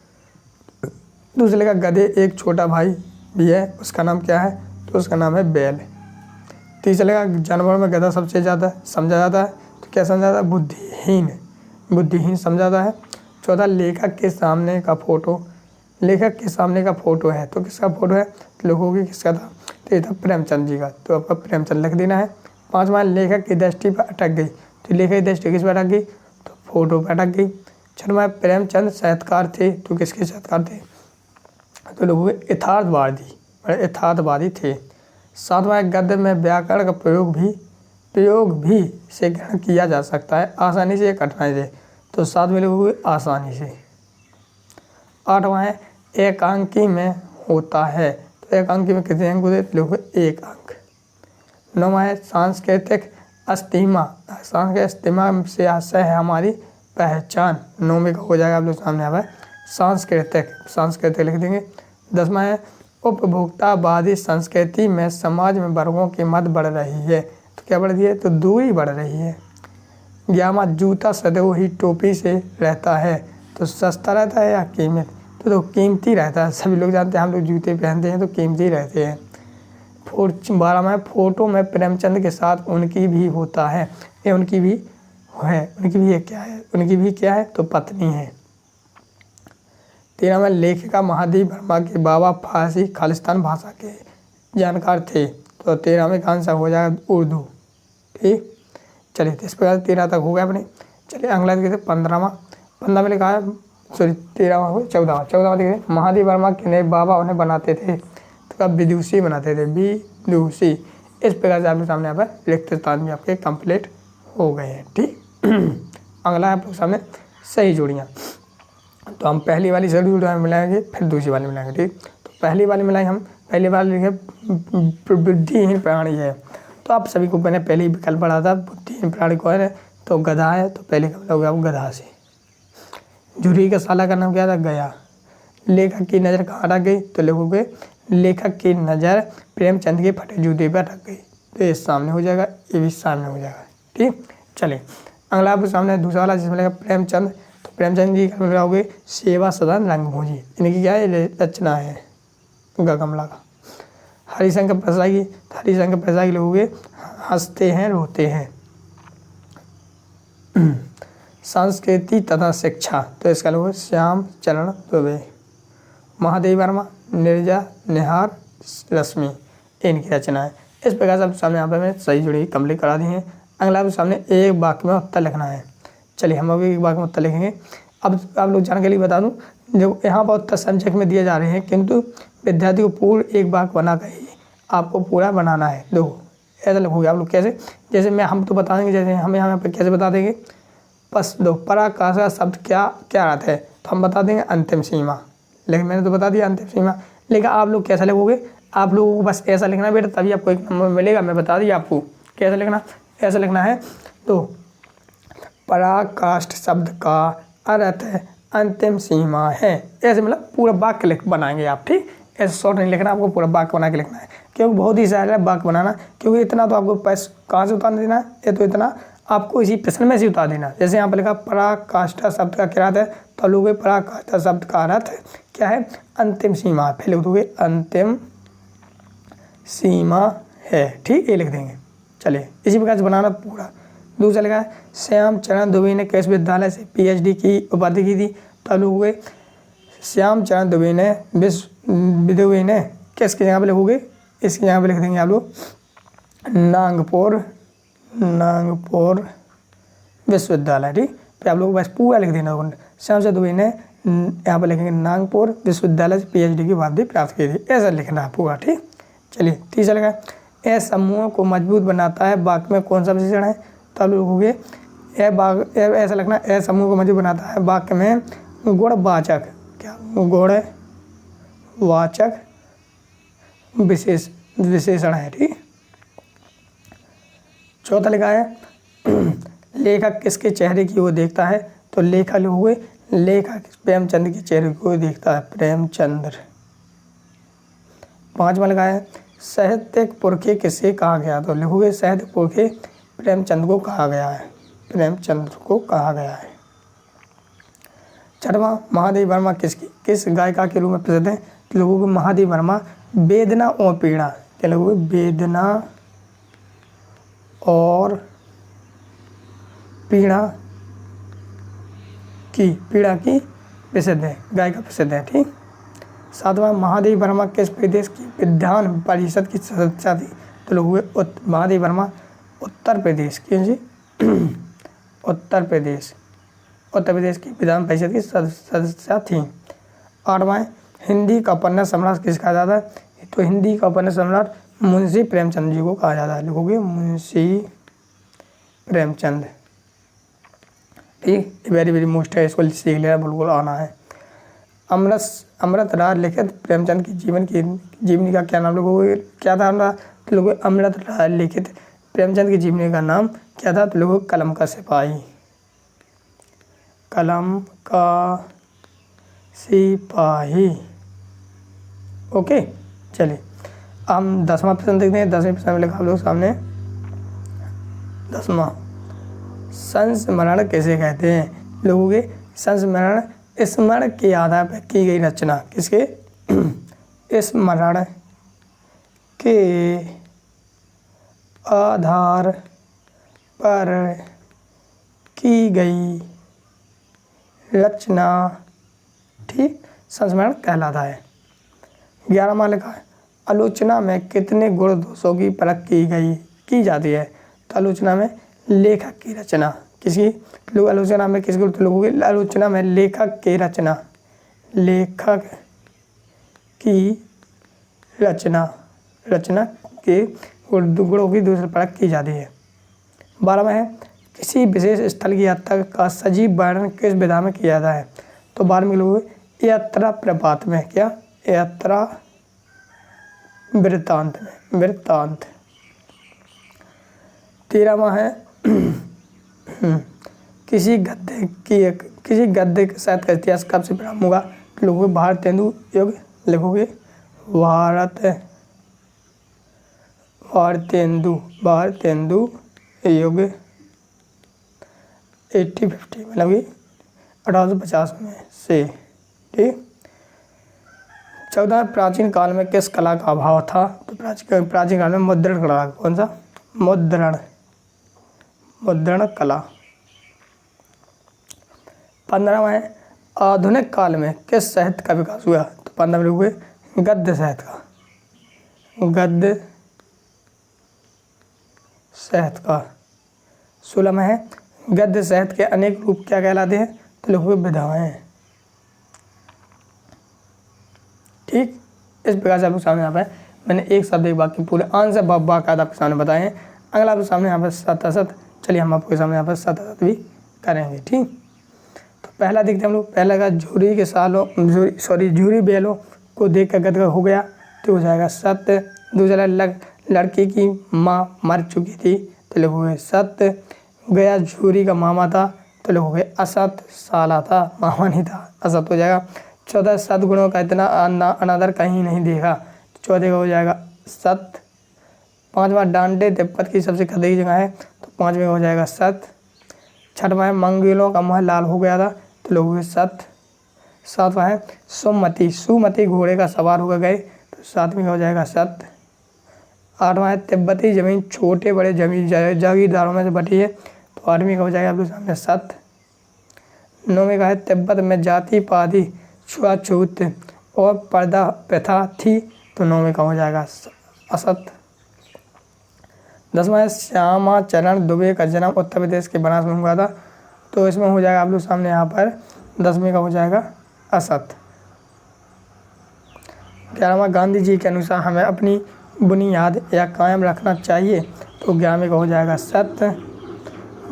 S1: दूसरे लिखा गधे एक छोटा भाई भी है, उसका नाम क्या है? तो उसका नाम है बैल। तीसरा लिखा जानवर में गधा सबसे ज़्यादा समझा जाता है, तो क्या समझा जाता है? बुद्धिहीन समझा जाता है। चौथा लेखक के सामने का फोटो है, तो किसका फोटो है? तो लोगों किसका था? तो ये था प्रेमचंद जी का, तो आपका प्रेमचंद लिख देना है। 5वां लेखक की दृष्टि पर अटक गई, तो लेखक की दृष्टि किस पर अटक गई? तो फोटो पर अटक गई। 6वां प्रेमचंद साहित्यकार थे, तो किसके साहित्यकार थे? तो लोगों यथार्थवादी थे। 7वां गद्य में व्याकरण का प्रयोग भी से ग्रहण किया जा सकता है आसानी से या कठिनाई से, तो 7वें लोगों आसानी से। 8वां है एकांकी में होता है, तो एकांकी में कितने अंक होते? लोग 1 अंक। 9वां है सांस्कृतिक अस्तिमा से आशय है हमारी पहचान, 9वें का हो जाएगा आप लोग सामने यहाँ पर सांस्कृतिक लिख देंगे। 10वां है उपभोक्तावादी संस्कृति में समाज में वर्गों की मत बढ़ रही है, तो क्या बढ़ रही है? तो दूरी बढ़ रही है। 11वां जूता सदैव ही टोपी से रहता है, तो सस्ता रहता है या कीमत? तो कीमती रहता है, सभी लोग जानते हैं हम लोग जूते पहनते हैं तो कीमती रहते हैं। 12वां फोटो में प्रेमचंद के साथ उनकी भी होता है, ये उनकी भी क्या है? तो पत्नी है। 13वां लेखिका महादेवी वर्मा के बाबा फारसी खालिस्तान भाषा के जानकार थे, तो 13वें का आंसर हो जाएगा उर्दू। ठीक, चलिए इस प्रकार 13 तक हो गया अपने। चलिए अगला देखते 15वां में लिखा है 14वां देखिए महादेवी वर्मा के नए बाबा उन्हें बनाते थे, तो कब? विदुषी बनाते थे, विदुषी। इस प्रकार से आपके सामने यहाँ पर रिक्त स्थान भी आपके कंप्लीट हो गए हैं। ठीक, अगला है आप लोग सामने सही जोड़ियाँ। तो हम पहली वाली सही जोड़ियाँ मिलाएंगे, फिर दूसरी वाली मिलाएंगे। ठीक, तो पहली वाली मिलाई हम, पहली वाली लिखे बुद्धिहीन प्राणी है, तो आप सभी को मैंने पहले ही विकल्प पढ़ा था बुद्धिहीन प्राणी कौन है? तो गधा है, तो पहले का हो गया वो गधा से। झुर्री का साला का नाम क्या था? गया। लेखक की नज़र कहाँ अटक गई? तो लिखोगे लेखक की नज़र प्रेमचंद के फटे जूते पर अटक गई, तो ये सामने हो जाएगा, ये भी सामने हो जाएगा। ठीक, चलिए अगला आपके सामने दूसरा वाला जिसमें लगेगा प्रेमचंद, तो प्रेमचंद जी का लगाओगे सेवा सदन रंगभूजी, इनकी क्या है? रचना है गगमला का। हरिशंकर प्रसाद की लोगे हंसते हैं रोते हैं। संस्कृति तथा शिक्षा, तो इसका लोग श्याम चरण दुबे। महादेवी वर्मा निर्जा निहार रश्मि, इनकी रचना है। इस प्रकार से आप सामने यहाँ पर मैंने सही जुड़ी कंप्लीट करा दी हैं। अगला आपके सामने एक वाक्य में उत्तर लिखना है। चलिए हम अभी एक वाक्य में उत्तर लिखेंगे। अब आप लोग जानने के लिए बता दूं, जो यहाँ पर उत्तर संक्षेप में दिए जा रहे हैं, किंतु विद्यार्थी को पूर्ण एक वाक्य बना कर ही आपको पूरा बनाना है। देखो ऐसा लिखोगे आप लोग कैसे? जैसे हम तो बता देंगे, जैसे हम यहाँ पर कैसे बता देंगे, बस दो पराकाष्ठा का शब्द क्या अर्थ है, तो हम बता देंगे अंतिम सीमा। लेकिन मैंने तो बता दिया अंतिम सीमा, लेकिन आप लोग कैसा लिखोगे? आप लोगों को बस ऐसा लिखना बेटा, तभी आपको 1 नंबर मिलेगा। मैं बता दिया आपको कैसे लिखना, ऐसा लिखना है। तो पराकाष्ठा शब्द का अर्थ है अंतिम सीमा है। ऐसे मतलब पूरा वाक्य लिख बनाएंगे आप, ठीक। ऐसे शॉर्ट नहीं लिखना, आपको पूरा वाक्य बना के लिखना है, क्योंकि बहुत ही सारा वाक्य बनाना, क्योंकि इतना तो आपको पैसा कहाँ से उतार देना है, ये तो इतना आपको इसी प्रश्न में से उतार देना। जैसे यहाँ पर लिखा पराकाष्ठा शब्द का क्या अर्थ है, तो लोगे पराकाष्ठा शब्द का अर्थ क्या है, अंतिम सीमा। फिर लिख दोगे अंतिम सीमा है, ठीक, ये लिख देंगे। चलिए इसी प्रकार से बनाना पूरा। दूसरा लिखा है श्याम चरण दुबे ने किस विद्यालय से PhD की उपाधि की थी, तो लोगे श्याम चरण दुबे ने दुबे ने किसके यहाँ पे लिखोगे, इसके यहाँ पे लिख देंगे आप लोग नागपुर विश्वविद्यालय, ठीक। फिर आप लोग बस पूरा लिख देना होगा। श्याम चरण दुबे ने यहाँ पर लिखेंगे नागपुर विश्वविद्यालय से PhD की उपाधि प्राप्त की थी, ऐसा लिखना है पूरा, ठीक। चलिए तीसरा लिखा है समूह को मजबूत बनाता है, वाक्य में कौन सा विशेषण है, तो आप लोगोगे ऐसा लिखना, समूह को मजबूत बनाता है, वाक्य में गुणवाचक, क्या गुणवाचक विशेषण है, ठीक। चौथा लिखा है लेखक किसके चेहरे की ओर देखता है, तो लेखक लिखोगे लेखक प्रेमचंद के चेहरे की ओर देखता है, प्रेमचंद्र। पांचवा लिखा है साहित्यिक पुरखे किसे कहा गया, तो लिखोगे साहित्यिक पुरखे प्रेमचंद को कहा गया है, प्रेमचंद्र को कहा गया है। छठवां महादेव वर्मा किस गायिका के रूप में प्रसिद्ध है, तो लोगों को महादेव वर्मा वेदना और पीड़ा, क्या लोगों वेदना और पीड़ा की प्रसिद्ध है, गायिका प्रसिद्ध है, ठीक। सातवां महादेव वर्मा किस प्रदेश की विधान परिषद की सदस्य थी, तो लोग महादेव वर्मा उत्तर प्रदेश की जी उत्तर प्रदेश की विधान परिषद की सदस्य थी। आठवां हिंदी का उपन्यास सम्राट किस कहा जाता है, तो हिंदी का उपन्यास सम्राट मुंशी प्रेमचंद जी को कहा जाता है, लिखोगे मुंशी प्रेमचंद, ठीक। वेरी वेरी मोस्ट है, इसको सीख लेना, बिल्कुल आना है। अमृत राज लिखित प्रेमचंद की जीवनी का क्या नाम, लोगों क्या था, तो लोगों अमृत राज लिखित प्रेमचंद की जीवनी का नाम क्या था, तो लोगों कलम का सिपाही। ओके, चलिए हम 10वां प्रश्न देखते हैं। 10वें प्रश्न में लिखा आप लोग सामने 10वां संस्मरण किसे कहते हैं, लोगों के संस्मरण स्मरण के आधार पर की गई रचना, किसके स्मरण के आधार पर की गई रचना, ठीक, संस्मरण कहलाता है। 11वां लिखा है आलोचना में कितने गुण दोषों की परख की जाती है, तो आलोचना में लेखक की रचना किसकी, लोग आलोचना में किसके, तो लोगों की आलोचना में लेखक की रचना के गुणों की दूसरी परख की जाती है। 12वां है किसी विशेष स्थल की यात्रा का सजीव वर्णन किस विधा में किया जाता है, तो 12वें लोग यात्रा प्रपात में, क्या यात्रा वृत्तांत में, वृत्तांत। 13वां है किसी गद्य साहित्य का इतिहास कब से प्रारंभ होगा, लिखोगे भारतेंदु युग, लिखोगे भारतेंदु युग 1850 मतलब कि 1850 में से, ठीक। 14 प्राचीन काल में किस कला का अभाव था, तो प्राचीन काल में मुद्रण कला, कौन सा, मुद्रण कला। 15वां है आधुनिक काल में किस साहित्य का विकास हुआ, तो 15 में हुए गद्य साहित्य का। 16वां है गद्य साहित्य के अनेक रूप क्या कहलाते हैं, तो लिखोगे विधाएं, ठीक। इस प्रकार से आपके सामने यहाँ पे मैंने एक शब्द एक वाक्य पूरे आंसर बाकायदा आपके सामने बताए हैं। अगला आपके सामने यहाँ पर सतसत, चलिए हम आपके सामने यहाँ पर सतसत भी करेंगे, ठीक। तो पहला देखते हैं हम लोग, पहला का झूरी बैलों को देख कर गदगद हो गया, तो हो जाएगा सत्य। दूसरा लड़की की माँ मर चुकी थी, तो लिखोगे सत्य। गया झूरी का मामा था, तो लोग हो गए असत, साला था, मामा नहीं था, असत हो जाएगा। चौथा, सद्गुणों का इतना अनादर कहीं नहीं देखा, तो चौथे का हो जाएगा सत। पाँचवा, डांडे तिब्बत की सबसे खतरनाक जगह है, तो पाँचवें का हो जाएगा सत। छठवां है मंगलों का मुँह लाल हो गया था, तो लोग हुए सत। सातवां है सुमति घोड़े का सवार होकर गए, तो सातवीं का हो जाएगा सत। आठवां है तिब्बती जमीन छोटे बड़े जागीरदारों में से बटी है, तो आठवीं का हो जाएगा आपके सामने सत। नौवीं का है तिब्बत में जाति पाति छुआछूत और पर्दा प्रथा थी, तो नौवीं का हो जाएगा असत। 10वां है श्यामाचरण दुबे का जन्म उत्तर प्रदेश के बनारस में हुआ था, तो इसमें हो जाएगा आप लोग सामने यहाँ पर 10वें का हो जाएगा असत। 11वां, गांधी जी के अनुसार हमें अपनी बुनियाद या कायम रखना चाहिए, तो 11वें का हो जाएगा सत्य।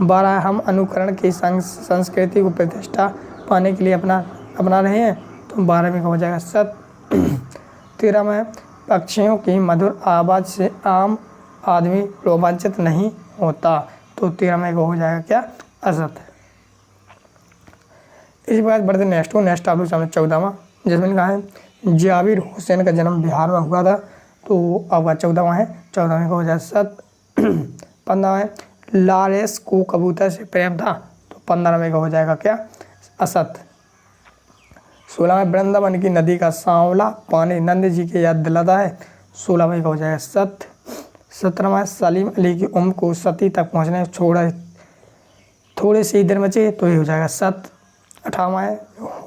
S1: 12, हम अनुकरण की संस्कृति को प्रतिष्ठा पाने के लिए अपना रहे हैं, तो 12वें का हो जाएगा सत्य। 13वां, पक्षियों की मधुर आवाज़ से आम आदमी रोमांचित नहीं होता, तो 13वें का हो जाएगा क्या, असत। इसी बात बढ़ते नेक्स्ट आप लोग सामने 14वां, जिसमें कहा है जाबिर हुसैन का जन्म बिहार में हुआ था, तो आपका 14वां है, 14वें का हो जाएगा सत्य। 15वां है लारेंस को कबूतर से प्रेम था, तो 15वें का हो जाएगा क्या, असत। 16वां, वृंदावन की नदी का सांवला पानी नंद जी की याद दिलाता है, 16वें का हो जाएगा सत्य। 17वां, सलीम अली की उम्र को सती तक पहुँचने थोड़े से ही देर बचे, तो ये हो जाएगा सत्य। 18वां है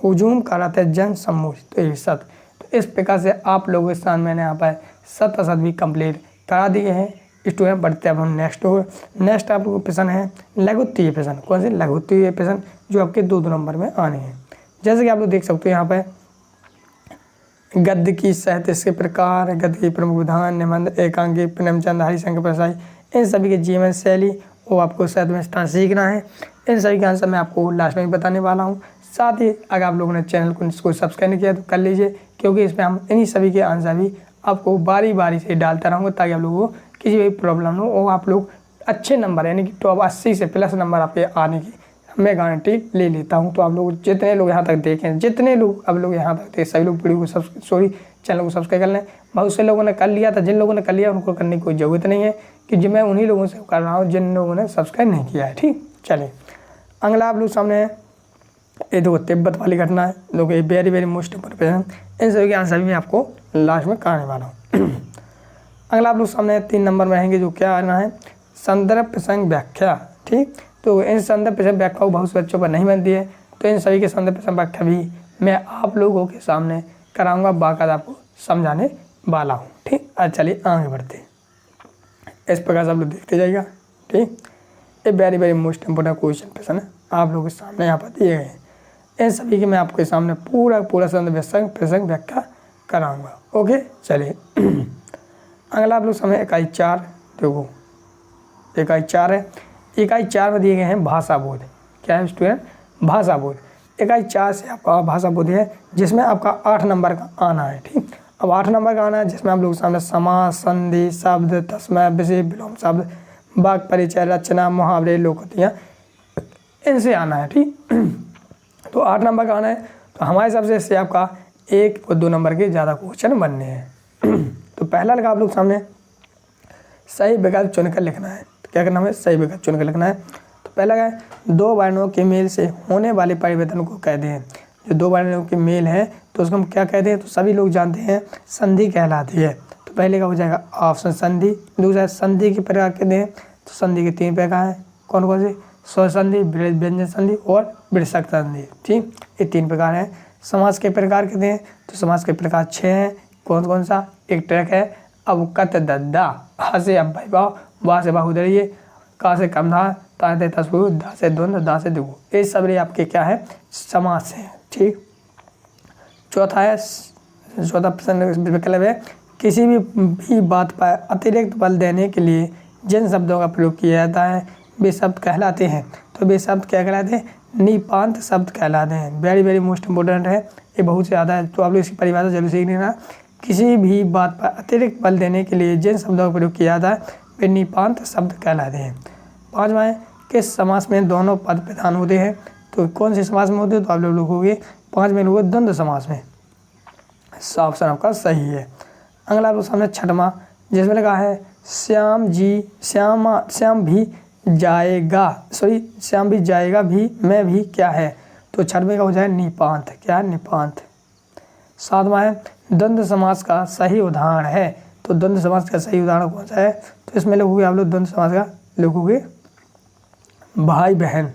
S1: हुजूम का रहा है जन समूह, तो ये सत्य। तो इस प्रकार से आप लोगों के साथ मैंने यहाँ पर सत्य असत भी कंप्लीट करा दिए हैं। स्टूडेंट बढ़ते अब हम नेक्स्ट आप लोगों को प्रश्न है लघुत्तरीय प्रश्न। कौन से लघुत्तरीय प्रश्न, जो आपके 2 नंबर में आने हैं। जैसे कि आप लोग देख सकते हो यहाँ पर गद्य की साहित्य के प्रकार, गद्य की प्रमुख विधान, निबंध, एकांकी, प्रेमचंद, हरिशंकर प्रसाई, इन सभी के जीवन शैली वो आपको साहित्य में स्थान सीखना है। इन सभी का आंसर मैं आपको लास्ट में बताने वाला हूँ। साथ ही अगर आप लोगों ने चैनल को सब्सक्राइब नहीं किया तो कर लीजिए, क्योंकि इसमें हम इन्हीं सभी के आंसर भी आपको बारी बारी से डालता रहूँगा, ताकि आप लोगों को किसी भी प्रॉब्लम हो और आप लोग अच्छे नंबर यानी कि टॉप 80 से प्लस नंबर आपके आने की मैं गारंटी ले लेता हूं। तो आप लोग जितने लोग यहाँ तक देखें, जितने लोग अब लोग यहाँ तक देख, सभी लोग वीडियो को चैनल को सब्सक्राइब कर लें। बहुत से लोगों ने कर लिया था, जिन लोगों ने कर लिया उनको करने की कोई ज़रूरत नहीं है, कि जो मैं उन्हीं लोगों से कर रहा हूँ जिन लोगों ने सब्सक्राइब नहीं किया है। ठीक, चलिए अगला आप लोग सामने है, ये देखो तिब्बत वाली घटना है, लोग ये वेरी मोस्ट इम्पोर्टेंट। इन सभी के आंसर भी मैं आपको लास्ट में कराने वाला हूँ। अगला आप लोग सामने 3 नंबर में रहेंगे, जो क्या आना है, संदर्भ प्रसंग व्याख्या। ठीक, तो इन संदर्भ प्रसंग व्याख्या बहुत से बच्चों पर नहीं बनती है, तो इन सभी के संदर्भ प्रसंग व्याख्या भी मैं आप लोगों के सामने कराऊंगा, बाकायदा आपको समझाने वाला हूँ। ठीक, आज चलिए आगे बढ़ते हैं। इस प्रकार से आप लोग देखते जाइएगा। ठीक, ये वेरी मोस्ट इम्पोर्टेंट क्वेश्चन प्रश्न है आप लोगों के सामने यहाँ पर दिए गए हैं। इन सभी के मैं आपके सामने पूरा संदर्भ प्रसंग व्याख्या कराऊंगा। ओके, चलिए अगला आप लोग सामने इकाई 4 देखो, इकाई 4 है। इकाई 4 में दिए गए हैं भाषा बोध। क्या है स्टूडेंट, भाषा बोध। इकाई 4 से आपका भाषा बोध है, जिसमें आपका 8 नंबर का आना है। ठीक, अब 8 नंबर का आना है, जिसमें आप लोग सामने समास, संधि, शब्द, तस्मै, विशेष, विलोम शब्द, वाक्य परिचय, रचना, मुहावरे, लोकोक्तियाँ, इनसे आना है। ठीक, तो 8 नंबर का आना है, तो हमारे हिसाब से इससे आपका 1 और 2 नंबर के ज़्यादा क्वेश्चन बनने हैं। तो पहला लगा आप लोग सामने सही विकल्प चुनकर लिखना है। तो क्या करना है, सही विकल्प चुनकर लिखना है। तो पहला है 2 वर्णों के मेल से होने वाले परिवर्तन को कहते हैं। जो 2 वर्णों के मेल है तो उसको हम क्या कहते हैं, तो सभी लोग जानते हैं संधि कहलाती है। तो पहले का हो जाएगा ऑप्शन संधि। दूसरा संधि के प्रकार कहते हैं, तो संधि के 3 प्रकार हैं। कौन कौन से, स्वर संधि, व्यंजन संधि और विसर्ग संधि। ठीक, ये 3 प्रकार हैं। समास के प्रकार कहते हैं, तो समास के प्रकार 6 हैं। कौन कौन सा, एक ट्रैक है अब कत दद्दा, हा से अब भाई भाव, वाह से बाहुदरिये, का से कमधार, ता से तस्वीर, दा से द्वंद्व, दा से दिगु, ये सब आपके क्या है, समास हैं। ठीक, चौथा प्रश्न विकल्प है किसी भी बात पर अतिरिक्त बल देने के लिए जिन शब्दों का प्रयोग किया जाता है वे शब्द कहलाते हैं। तो वे शब्द क्या कहलाते हैं, निपांत शब्द कहलाते हैं। वेरी मोस्ट इम्पोर्टेंट है, ये बहुत ज़्यादा है, तो आप लोग इसकी परिभाषा जरूर सीख लेना। किसी भी बात पर अतिरिक्त बल देने के लिए जिन शब्दों का प्रयोग किया जाता है वे निपांत शब्द कहलाते हैं। 5वां है किस समास में दोनों पद प्रधान होते हैं? तो कौन से समास में होते हैं? तो आप लोग लिखोगे 5 में लिखोगे द्वंद्व समास में। ऑप्शन आपका सही है। अगला आप लोग सामने छठवां, जिसमें लिखा है श्याम भी जाएगा, श्याम भी जाएगा भी मैं भी क्या है? तो छठवें का हो जाए निपांत। क्या है? निपांत। सातवां है द्वंद्व समास का सही उदाहरण है। तो द्वंद्व समास का सही उदाहरण कौन सा है? तो इसमें लिखोगे आप लोग द्वंद्व समास का लिखोगे भाई बहन।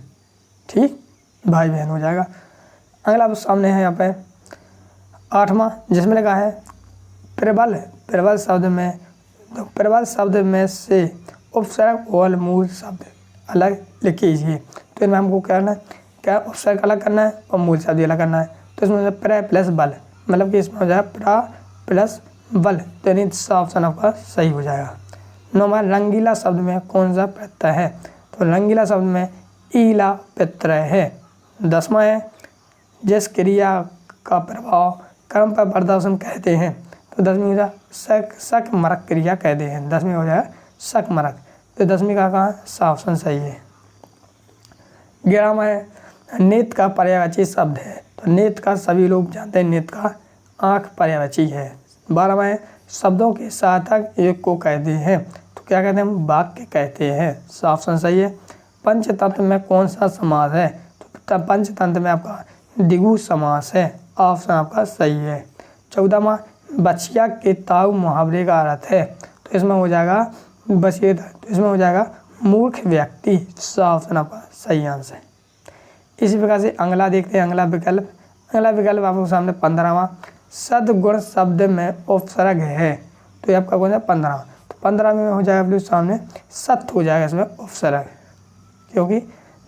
S1: ठीक, भाई बहन हो जाएगा। अगला आप सामने है यहाँ पे आठवां, जिसमें लिखा है प्रबल शब्द में से उपसर्ग और मूल शब्द अलग लिख कीजिए। तो इनमें हमको करना है क्या? उपसर्ग अलग करना है और मूल शब्द अलग करना है। तो इसमें प्र प्लस बल, मतलब कि इसमें हो जाएगा प्रा प्लस बल। तो यानी ऑप्शन आपका सही हो जाएगा। नौवां, रंगीला शब्द में कौन सा प्रत्यय है? तो रंगीला शब्द में ईला प्रत्यय है। 10वां है जिस क्रिया का प्रभाव कर्म पर प्रदर्शन कहते हैं। तो 10वीं हो जाए शक मरक क्रिया कहते हैं। 10वीं हो जाए शक मरक। तो 10वीं का कहाँ ऑप्शन सही है। 11वां है नेत्र का पर्यायवाची शब्द है। तो नेत्र का सभी लोग जानते हैं, नेत्र का आँख पर्यायवाची है। 12वां है शब्दों के सार्थक एक को कहते हैं। तो क्या कहते हैं? हम वाक्य कहते हैं। ऑप्शन सही है। पंचतंत्र में कौन सा समास है? तो पंचतंत्र में आपका द्विगु समास है। ऑप्शन आपका सही है। 14वां बछिया के ताऊ मुहावरे का अर्थ है। तो इसमें हो जाएगा बछिया, तो इसमें हो जाएगा मूर्ख व्यक्ति। ऑप्शन आपका सही आंसर है। इसी प्रकार से अगला देखते हैं अगला विकल्प आपको सामने 15वां सद्गुण शब्द में उपसर्ग है। तो ये आपका कौन सा 15वां? तो 15 में हो जाएगा आप सामने सत्य हो जाएगा इसमें उपसर्ग, क्योंकि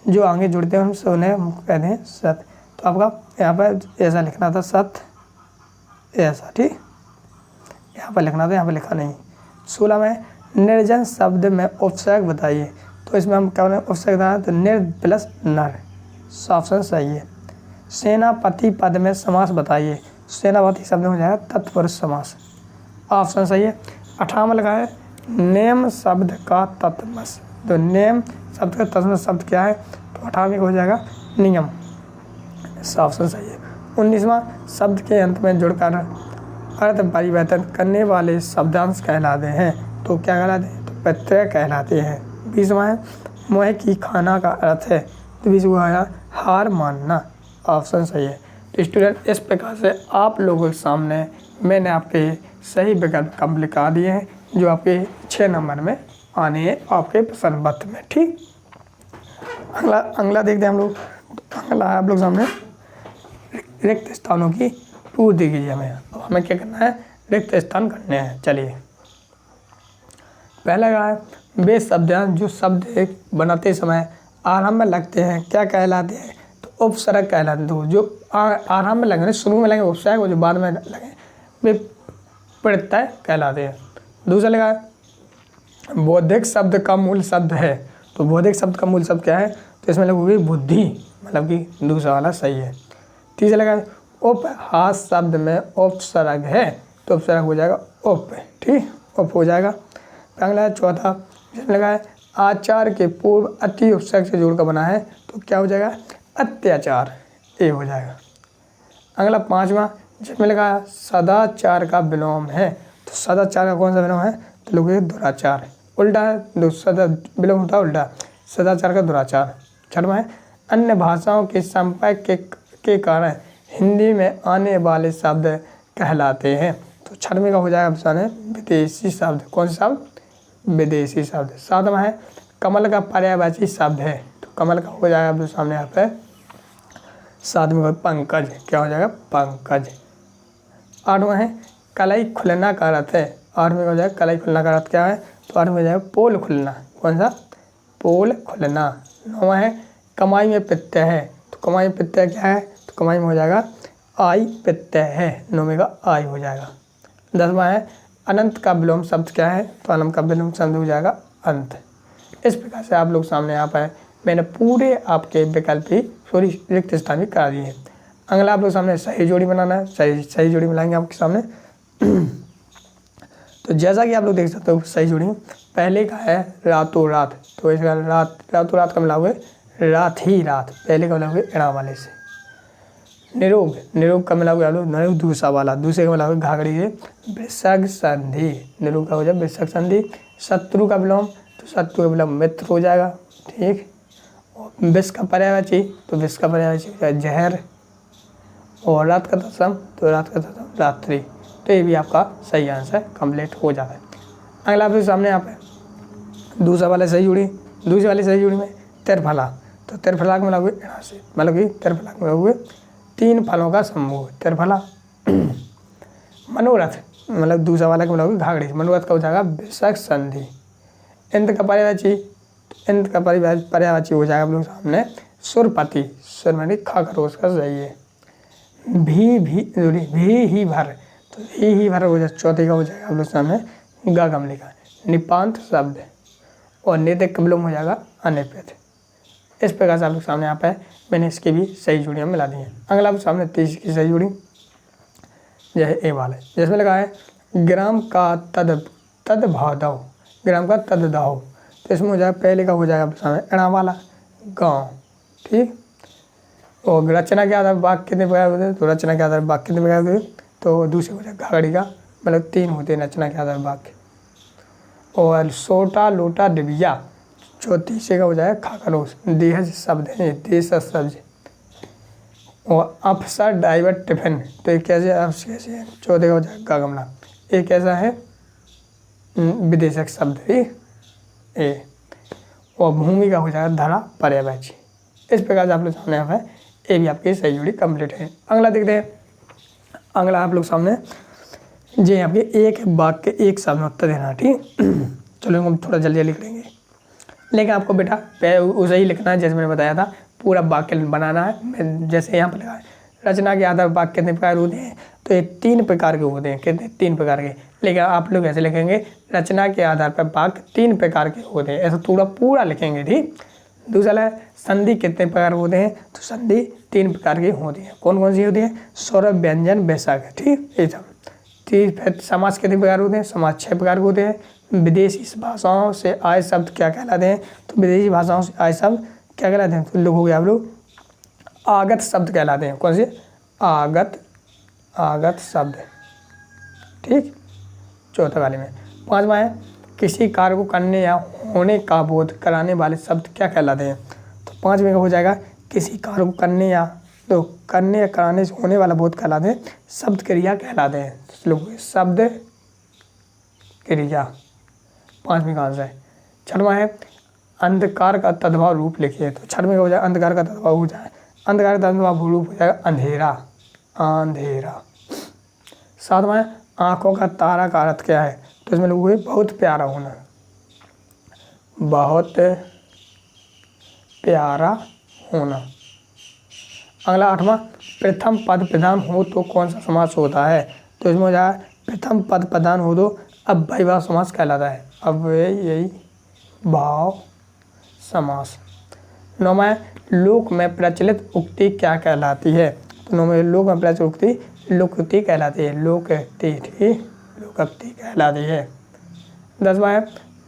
S1: जो आगे जुड़ते हैं हम उन्हें हम कहते हैं सत्य। तो आपका यहाँ पर ऐसा लिखना था सत्य, ऐसा। ठीक, यहाँ पर लिखना था, यहाँ पर लिखा नहीं। 16 में निर्जन शब्द में उपसर्ग बताइए। तो इसमें हम क्या बोले उपसर्ग था? तो निर प्लस नर। ऑप्शन सही है। सेनापति पद में समास बताइए। सेनापति शब्द में हो जाएगा तत्पुरुष समास। ऑप्शन सही है। 18वां लगा है नेम शब्द का तत्पुरुष। तो नेम शब्द का तत्पुरुष शब्द क्या है? तो 18वें को हो जाएगा नियम। ऑप्शन सही है। 19वां शब्द के अंत में जुड़कर अर्थ परिवर्तन करने वाले शब्दांश कहलाते हैं। तो क्या कहलाते हैं? तो प्रत्यय कहलाते हैं। 20वां है मोह की खाना का अर्थ है। तो 20 को आया हार मानना। ऑप्शन सही है। तो स्टूडेंट इस प्रकार से आप लोगों के सामने मैंने आपके सही विकल्प कम लिखा दिए हैं, जो आपके 6 नंबर में आने हैं आपके प्रश्न पत्र में। ठीक, अगला देखते हैं हम लोग। अगला है आप लोग सामने रिक्त स्थानों की पूर्ति कीजिए। हमें क्या करना है? रिक्त स्थान करने हैं। चलिए, पहला क्या है? वे शब्दांश जो शब्द एक बनाते समय आरंभ में लगते हैं क्या कहलाते हैं? तो उपसर्ग कहलाते हैं। तो जो आरंभ में लगेंगे, शुरू में लगेंगे उपसर्ग, और जो बाद में लगे वे प्रत्यय कहलाते हैं। दूसरा लगा है बौद्धिक शब्द का मूल शब्द है। तो बौद्धिक शब्द का मूल शब्द क्या है? तो इसमें लगोगी बुद्धि, मतलब कि दूसरा वाला सही है। तीसरा लगा है उपहास शब्द में उपसर्ग है। तो उपसर्ग हो जाएगा उप। ठीक, उप हो जाएगा। अगला है चौथा, जिसमें लगा है आचार के पूर्व अति उपसर्ग से जोड़कर बना है। तो क्या हो जाएगा? अत्याचार, ये हो जाएगा। अगला 5वां, जिसमें लगा है सदाचार का विलोम है। तो सदाचार का कौन सा विलोम है? तो लोग दुराचार, उल्टा है। सदा विलोम होता है उल्टा, सदाचार का दुराचार। 6वां है अन्य भाषाओं के संपर्क के कारण हिंदी में आने वाले शब्द कहलाते हैं। तो 6वें का हो जाएगा ऑप्शन है विदेशी शब्द। कौन सा शब्द? विदेशी शब्द। 7वां है कमल का पर्यायवाची शब्द है। तो कमल का हो जाएगा आपके सामने यहाँ पे 7वें का पंकज। क्या हो जाएगा? पंकज। 8वां है कलाई खुलना का अर्थ है। 8वें का हो जाएगा कलाई खुलना का अर्थ क्या है? तो 8वें हो जाएगा पोल खुलना। कौन सा? पोल खुलना। 9वां है कमाई में प्रत्यय है। तो कमाई में प्रत्यय क्या है? तो कमाई में हो जाएगा आई प्रत्यय है। 9वें का आई हो जाएगा। 10वां है अनंत का विलोम शब्द क्या है? तो अनंत का विलोम शब्द हो जाएगा अंत। इस प्रकार से आप लोग सामने यहाँ पर मैंने पूरे आपके विकल्प ही सॉरी रिक्त स्थान भी करा दिए हैं। अगला आप लोग सामने सही जोड़ी बनाना है। सही जोड़ी बनाएंगे आपके सामने। तो तो जैसा कि आप लोग देख सकते हो सही जोड़ी पहले का है रातों रात, तो इसका रातों रात का मिलाओगे रात ही रात, पहले का मिलाओगे एड़ा वाले से। निरोग, निरोग का मिलाओगे आप लोग निरोग दूसरा वाला, दूसरे का मिलाओगे घाघड़ी से वृषग संधि, निरोग का हो जाए वृषग संधि। शत्रु का विलोम, तो शत्रु का विलोम मित्र हो जाएगा, ठीक। और विष का पर्यायवाची, तो विष का पर्यायवाची हो जाएगा जहर। और रात का तत्सम, तो रात का तत्सम रात्रि। तो ये भी आपका सही आंसर कंप्लीट हो जाता है। अगला आपके सामने यहाँ पे दूसरा वाला सही जोड़ी, दूसरी वाली सही जोड़ी में तिरफला, तो तिरफला को मिलाओगे यहाँ से, मतलब कि तिरफला को मिलाओगे 3 फलों का समूह तिरफला। मनोरथ, मतलब दूसरा वाला को मिलाओगे घाघड़ी, मनोरथ का हो जाएगा वृषग संधि। इंद्र का पर्यायवाची, इंद्र का पर्यायवाची हो जाएगा आप लोग सामने सुरपति, सुर मानी खरगोश का सही है। भी ही भर, तो ही भर हो जाए चौथे का हो जाएगा आप लोग सामने गगमली का निपांत शब्द। और नित्य कबलम हो जाएगा अनिपित। इस प्रकार से आप लोग सामने यहाँ पे मैंने इसकी भी सही जोड़ियाँ मिला दी हैं। अगला आप सामने 30 की सही जोड़ी जैसे ए वाले, जिसमें लगा है ग्राम का तदभादव, ग्राम का तददाव, तो इसमें हो जाएगा पहले का हो जाएगा आप सामने एड़ा वाला गाँव, ठीक। और रचना के आधार वाक्य कितने प्रकार होते हैं, तो रचना के आधार वाक्य कितने प्रकार होते हैं, तो दूसरे हो जाएगा घाघड़ी का, मतलब 3 होते हैं रचना के आधार वाक्य। और सोटा लोटा डिबिया, तीसरे का हो जाएगा खाखरोश, देहज शब्द है, देश शब्द। और अफसर डाइवर टिफिन, तो एक कैसे कैसे है, चौथे का हो जाएगा गगमला, एक कैसा है विदेशक शब्द ही ए। और भूमि का हो जाएगा धरा पर्यायवाची। इस प्रकार से आप लोग सामने यहाँ पे ये भी आपकी सही जोड़ी कंप्लीट है। अगला देखते हैं, अगला आप लोग सामने जी आपके एक वाक्य एक शब्द में उत्तर देना, ठीक। चलो हम थोड़ा जल्दी लिख लेंगे, लेकिन आपको बेटा उसे ही लिखना है जैसे मैंने बताया था, पूरा वाक्य बनाना है। जैसे यहाँ पर लिखा है रचना के आधार वाक्य कितने प्रकार होते हैं, तो ये 3 प्रकार के होते हैं, कितने 3 प्रकार के। लेकिन आप लोग ऐसे लिखेंगे रचना के आधार पर वाक्य 3 प्रकार के होते हैं, ऐसा पूरा लिखेंगे, ठीक। दूसरा है संधि कितने प्रकार होते हैं, तो संधि 3 प्रकार की होती है। कौन कौन सी होती है, सौरभ व्यंजन वैशाख, ठीक। ये सब फिर समास कितने प्रकार होते हैं, समास 6 प्रकार के होते हैं। विदेशी भाषाओं से आए शब्द क्या कहलाते हैं, तो विदेशी भाषाओं से आए शब्द क्या कहलाते हैं, तो लोग हो गए आप लोग आगत शब्द कहलाते हैं। कौन से, आगत शब्द, ठीक, चौथे वाले में। 5वां है किसी कार्य को करने या होने का बोध कराने वाले शब्द क्या कहलाते हैं, तो 5वें का हो जाएगा किसी कार्य को करने या, तो करने या कराने से होने वाला बोध कहलाते हैं शब्द क्रिया कहलाते हैं। तो लोग शब्द क्रिया 5वें का आंसर है। 6वां है अंधकार का तद्भाव रूप लिखिए, तो 6वें का हो जाएगा अंधकार का तद्भाव हो जाए, अंधकार का तद्भाव रूप हो जाएगा अंधेरा, अंधेरा। 7वां है आँखों का तारा का अर्थ क्या है, तो इसमें लोगों को बहुत प्यारा होना, बहुत प्यारा होना। अगला 8वां प्रथम पद प्रधान हो तो कौन सा समास होता है, तो इसमें हो जाएगा प्रथम पद प्रधान हो तो अव्ययीभाव समास कहलाता है, अव्ययीभाव समास। 9वां लोक में प्रचलित उक्ति क्या कहलाती है, तो 9वें लोक में प्रचलित उक्ति लोकोक्ति कहलाती है, लोकोक्ति, ठीक, लोकोक्ति कहलाती है। 10वां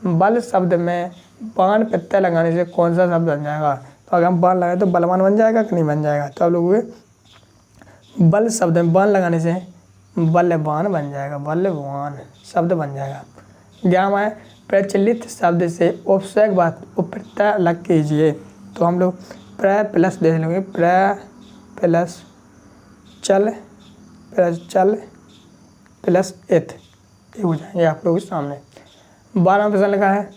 S1: बल शब्द में बाण प्रत्यय लगाने से कौन सा शब्द बन जाएगा, तो अगर हम बाण लगाए तो बलवान बन जाएगा कि नहीं बन जाएगा, तो आप लोग बल शब्द में बाण लगाने से बलवान बन जाएगा, बलवान शब्द बन जाएगा। 11वां प्रचलित शब्द से उपसर्ग प्रत्यय अलग कीजिए, तो हम लोग प्र प्लस देख लेंगे, प्र प्लस चल प्लस इत, ये हो जाएंगे आप लोग के सामने। 12वां प्रश्न लिखा है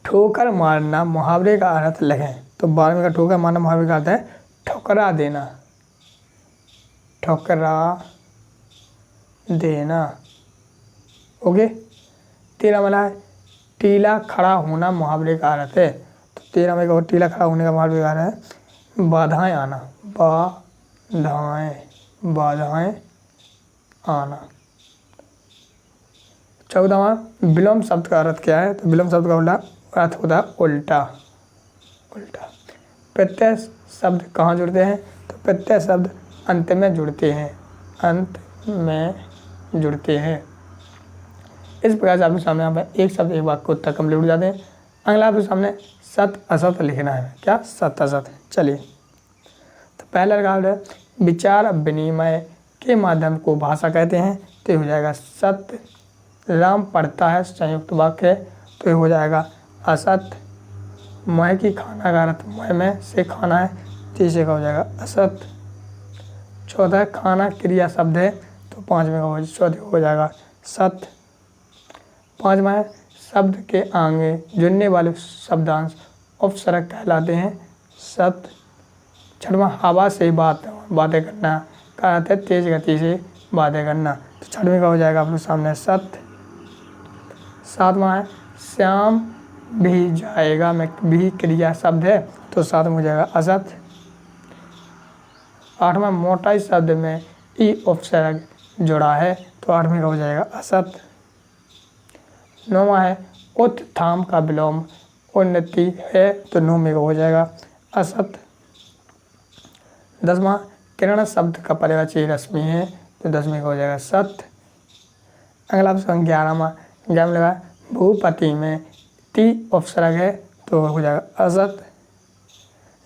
S1: ठोकर मारना मुहावरे का अर्थ लिखें, तो 12वें का ठोकर मारना मुहावरे का अर्थ है ठोकरा देना, ठोकरा देना, ओके। 13वां वाला है टीला खड़ा होना मुहावरे का अर्थ है, तो 13वें का टीला खड़ा होने का मुहावरे का अर्थ है बाधाएं आना, बाधाएं आना। 14वां विलोम शब्द का अर्थ क्या है, तो विलोम शब्द का अर्थ होता है उल्टा, उल्टा। प्रत्यय शब्द कहाँ जुड़ते हैं, तो प्रत्यय शब्द अंत में जुड़ते हैं, अंत में जुड़ते हैं। इस प्रकार से आपके सामने यहाँ पर एक शब्द एक वाक्य उत्तर कंप्लीट हो जाते हैं। अगला आपके सामने सत असत लिखना है। क्या? सत असत। चलिए, तो पहला लगा है विचार विनिमय के माध्यम को भाषा कहते हैं, तो ये हो जाएगा सत्य। राम पढ़ता है संयुक्त वाक्य है, तो ये हो जाएगा असत। मैं की खाना का अर्थ मैं में से खाना है, तीसरे का हो जाएगा असत। चौथा खाना क्रिया शब्द है, तो पाँचवें का चौथे हो जाएगा सत। पाँचवा है शब्द के आगे जुड़ने वाले शब्दांश उपसर्ग कहलाते हैं, सत। छठवां हवा से बातें करना का अर्थ है तेज गति से बातें करना, तो छठवें का हो जाएगा अपने सामने सत। सातवां है श्याम भी जाएगा में भी क्रिया शब्द है, तो सातवां हो जाएगा असत। आठवां मोटाई शब्द में ई उपसर्ग जुड़ा है, तो आठवें का हो जाएगा असत। नौवां है उत्थान का विलोम उन्नति है, तो नौवें का हो जाएगा असत। दसवां किरण शब्द का पर्यायवाची रश्मि है, तो दसवें का हो जाएगा सत। अगला ऑप्शन 11वां, 11 लगा भूपति में ती उपसर्ग है, तो हो जाएगा असत।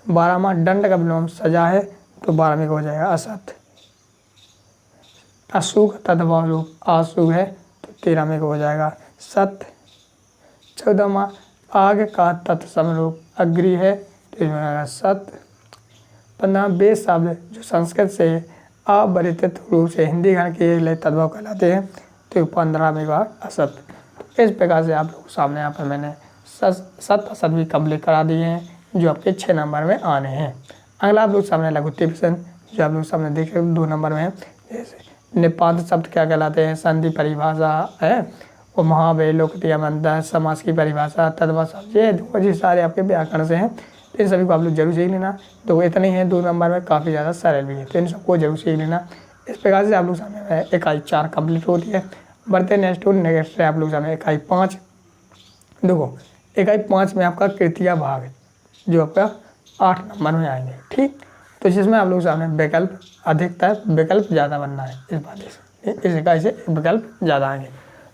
S1: 12वां दंड का विलोम सजा है, तो 12वें का हो जाएगा असत। अशुभ तद्भव रूप आशुभ है, तो 13वें का हो जाएगा सत। 14वां आग का तत्सम रूप अग्रि है, तो हो जाएगा सत। 15वां वे शब्द जो संस्कृत से अवरित रूप से हिंदी गण के लिए तद्भव कहलाते हैं, तो 15वें का असत। इस प्रकार से आप लोगों के सामने यहाँ पर मैंने सत असत भी कंप्लीट करा दिए हैं, जो आपके 6 नंबर में आने हैं। अगला आप लोग सामने लघुत्तम प्रश्न जो आप लोग सामने देख रहे हो 2 नंबर में है। जैसे निपात शब्द क्या कहलाते हैं, संधि परिभाषा है, और महावय लोकप्रिय मंत्र समास की परिभाषा तद्भव शब्द, ये सारे आपके व्याकरण से हैं, तो इन सभी को आप लोग जरूर सीख लेना। तो इतने ही है 2 नंबर में, काफ़ी ज़्यादा सरल भी है, तो इन सबको जरूर सीख लेना। इस प्रकार से आप लोग सामने इकाई 4 कंप्लीट होती है। बढ़ते नेक्स्ट आप लोग सामने इकाई 5। देखो इकाई 5 में आपका तृतीय भाग जो आपका 8 नंबर में आएंगे, ठीक। तो जिसमें आप लोग सामने विकल्प अधिकतर विकल्प ज़्यादा बनना है, इस बात से इस इकाई से विकल्प ज़्यादा आएंगे।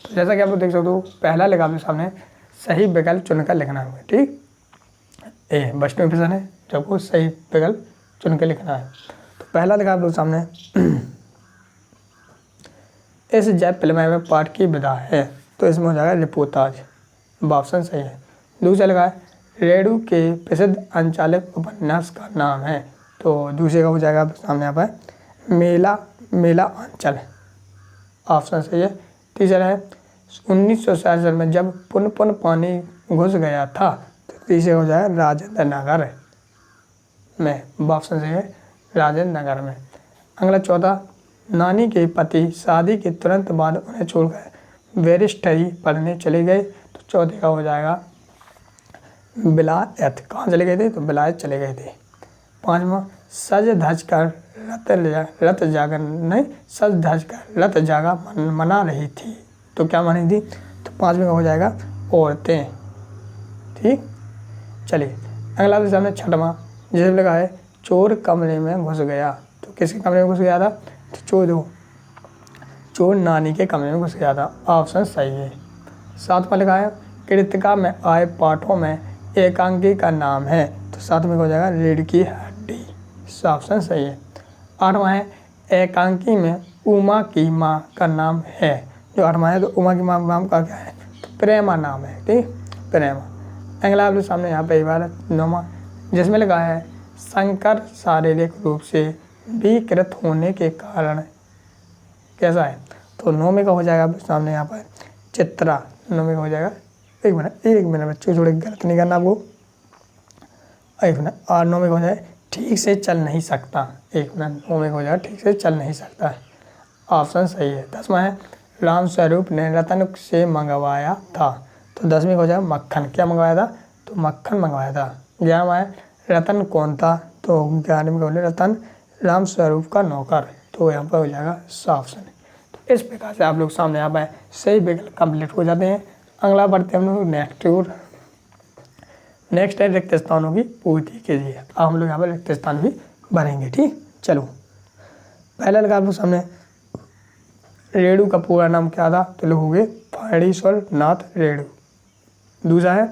S1: तो जैसा कि आप लोग देख सकते हो, पहला लिखा आप लोग सामने सही विकल्प चुनकर लिखना होगा, ठीक। ये वैष्णव प्रश्न है, जो आपको सही विकल्प चुन के लिखना है। तो पहला लिखा आप लोग सामने इस जय फिल्म में पाठ की विधा है, तो इसमें हो जाएगा रिपोर्टाज, ऑप्शन सही है। दूसरा लगा है रेणु के प्रसिद्ध अंचालिक उपन्यास का नाम है, तो दूसरे का हो जाएगा सामने यहाँ पर मेला अंचल, ऑप्शन सही है। तीसरा है 1967 में जब पुन पानी घुस गया था, तो तीसरे हो जाएगा राजेंद्र नगर में, ऑप्शन सही है राजेंद्र नगर में। अगला चौथा नानी के पति शादी के तुरंत बाद उन्हें छोड़कर बैरिस्टरी पढ़ने चले गए, तो चौथे का हो जाएगा विलायत। कहाँ चले गए थे? तो विलायत चले गए थे। 5वां सज धज कर रत जागा मना रही थी, तो क्या मानी थी? तो 5वें का हो जाएगा औरतें, ठीक। चलिए अगला आपके सामने 6वां, जिसे लगा है चोर कमरे में घुस गया, तो किसके कमरे में घुस गया था? तो चोर नानी के कमरे में घुस गया था, ऑप्शन सही है। 7वां लगा है कृतिका में आए पाठों में एकांकी का नाम है, तो 7वें का हो जाएगा रीढ़ की हड्डी, ऑप्शन सही है। 8वां है एकांकी में उमा की माँ का नाम है, जो 8वां है, तो उमा की माँ का नाम का क्या है? तो प्रेमा नाम है, ठीक, प्रेमा। अगला आप लोग सामने यहाँ पे 9वां, जिसमें लगा है शंकर शारीरिक रूप से विकृत होने के कारण कैसा है? तो 9वें का हो जाएगा सामने यहाँ पर चित्रा, 9वें का हो जाएगा। एक मिनट बच्चों, थोड़े गलत नहीं करना आपको, एक मिनट। और 9वें का हो जाए ठीक से चल नहीं सकता, एक मिनट, 9वें का हो जाएगा ठीक से चल नहीं सकता, ऑप्शन सही है। 10वां है राम स्वरूप ने रतन से मंगवाया था, तो 10वें का हो जाएगा मक्खन। क्या मंगवाया था? तो मक्खन मंगवाया था। 11वां है रतन कौन था? तो 11वें का हो जाएगा रतन राम स्वरूप का नौकर, तो यहाँ पर हो जाएगा ऑप्शन है। तो इस प्रकार से आप लोग सामने यहाँ पर सही विकल्प कंप्लीट हो जाते हैं। अगला बढ़ते हम लोग नेक्स्ट है रिक्त स्थानों की पूर्ति कीजिए। अब हम लोग यहाँ पर रिक्त स्थान भी भरेंगे, ठीक। चलो पहला लगा आप लोग सामने रेणु का पूरा नाम क्या था, तो लिखोगे फणीश्वर नाथ रेणु। दूसरा है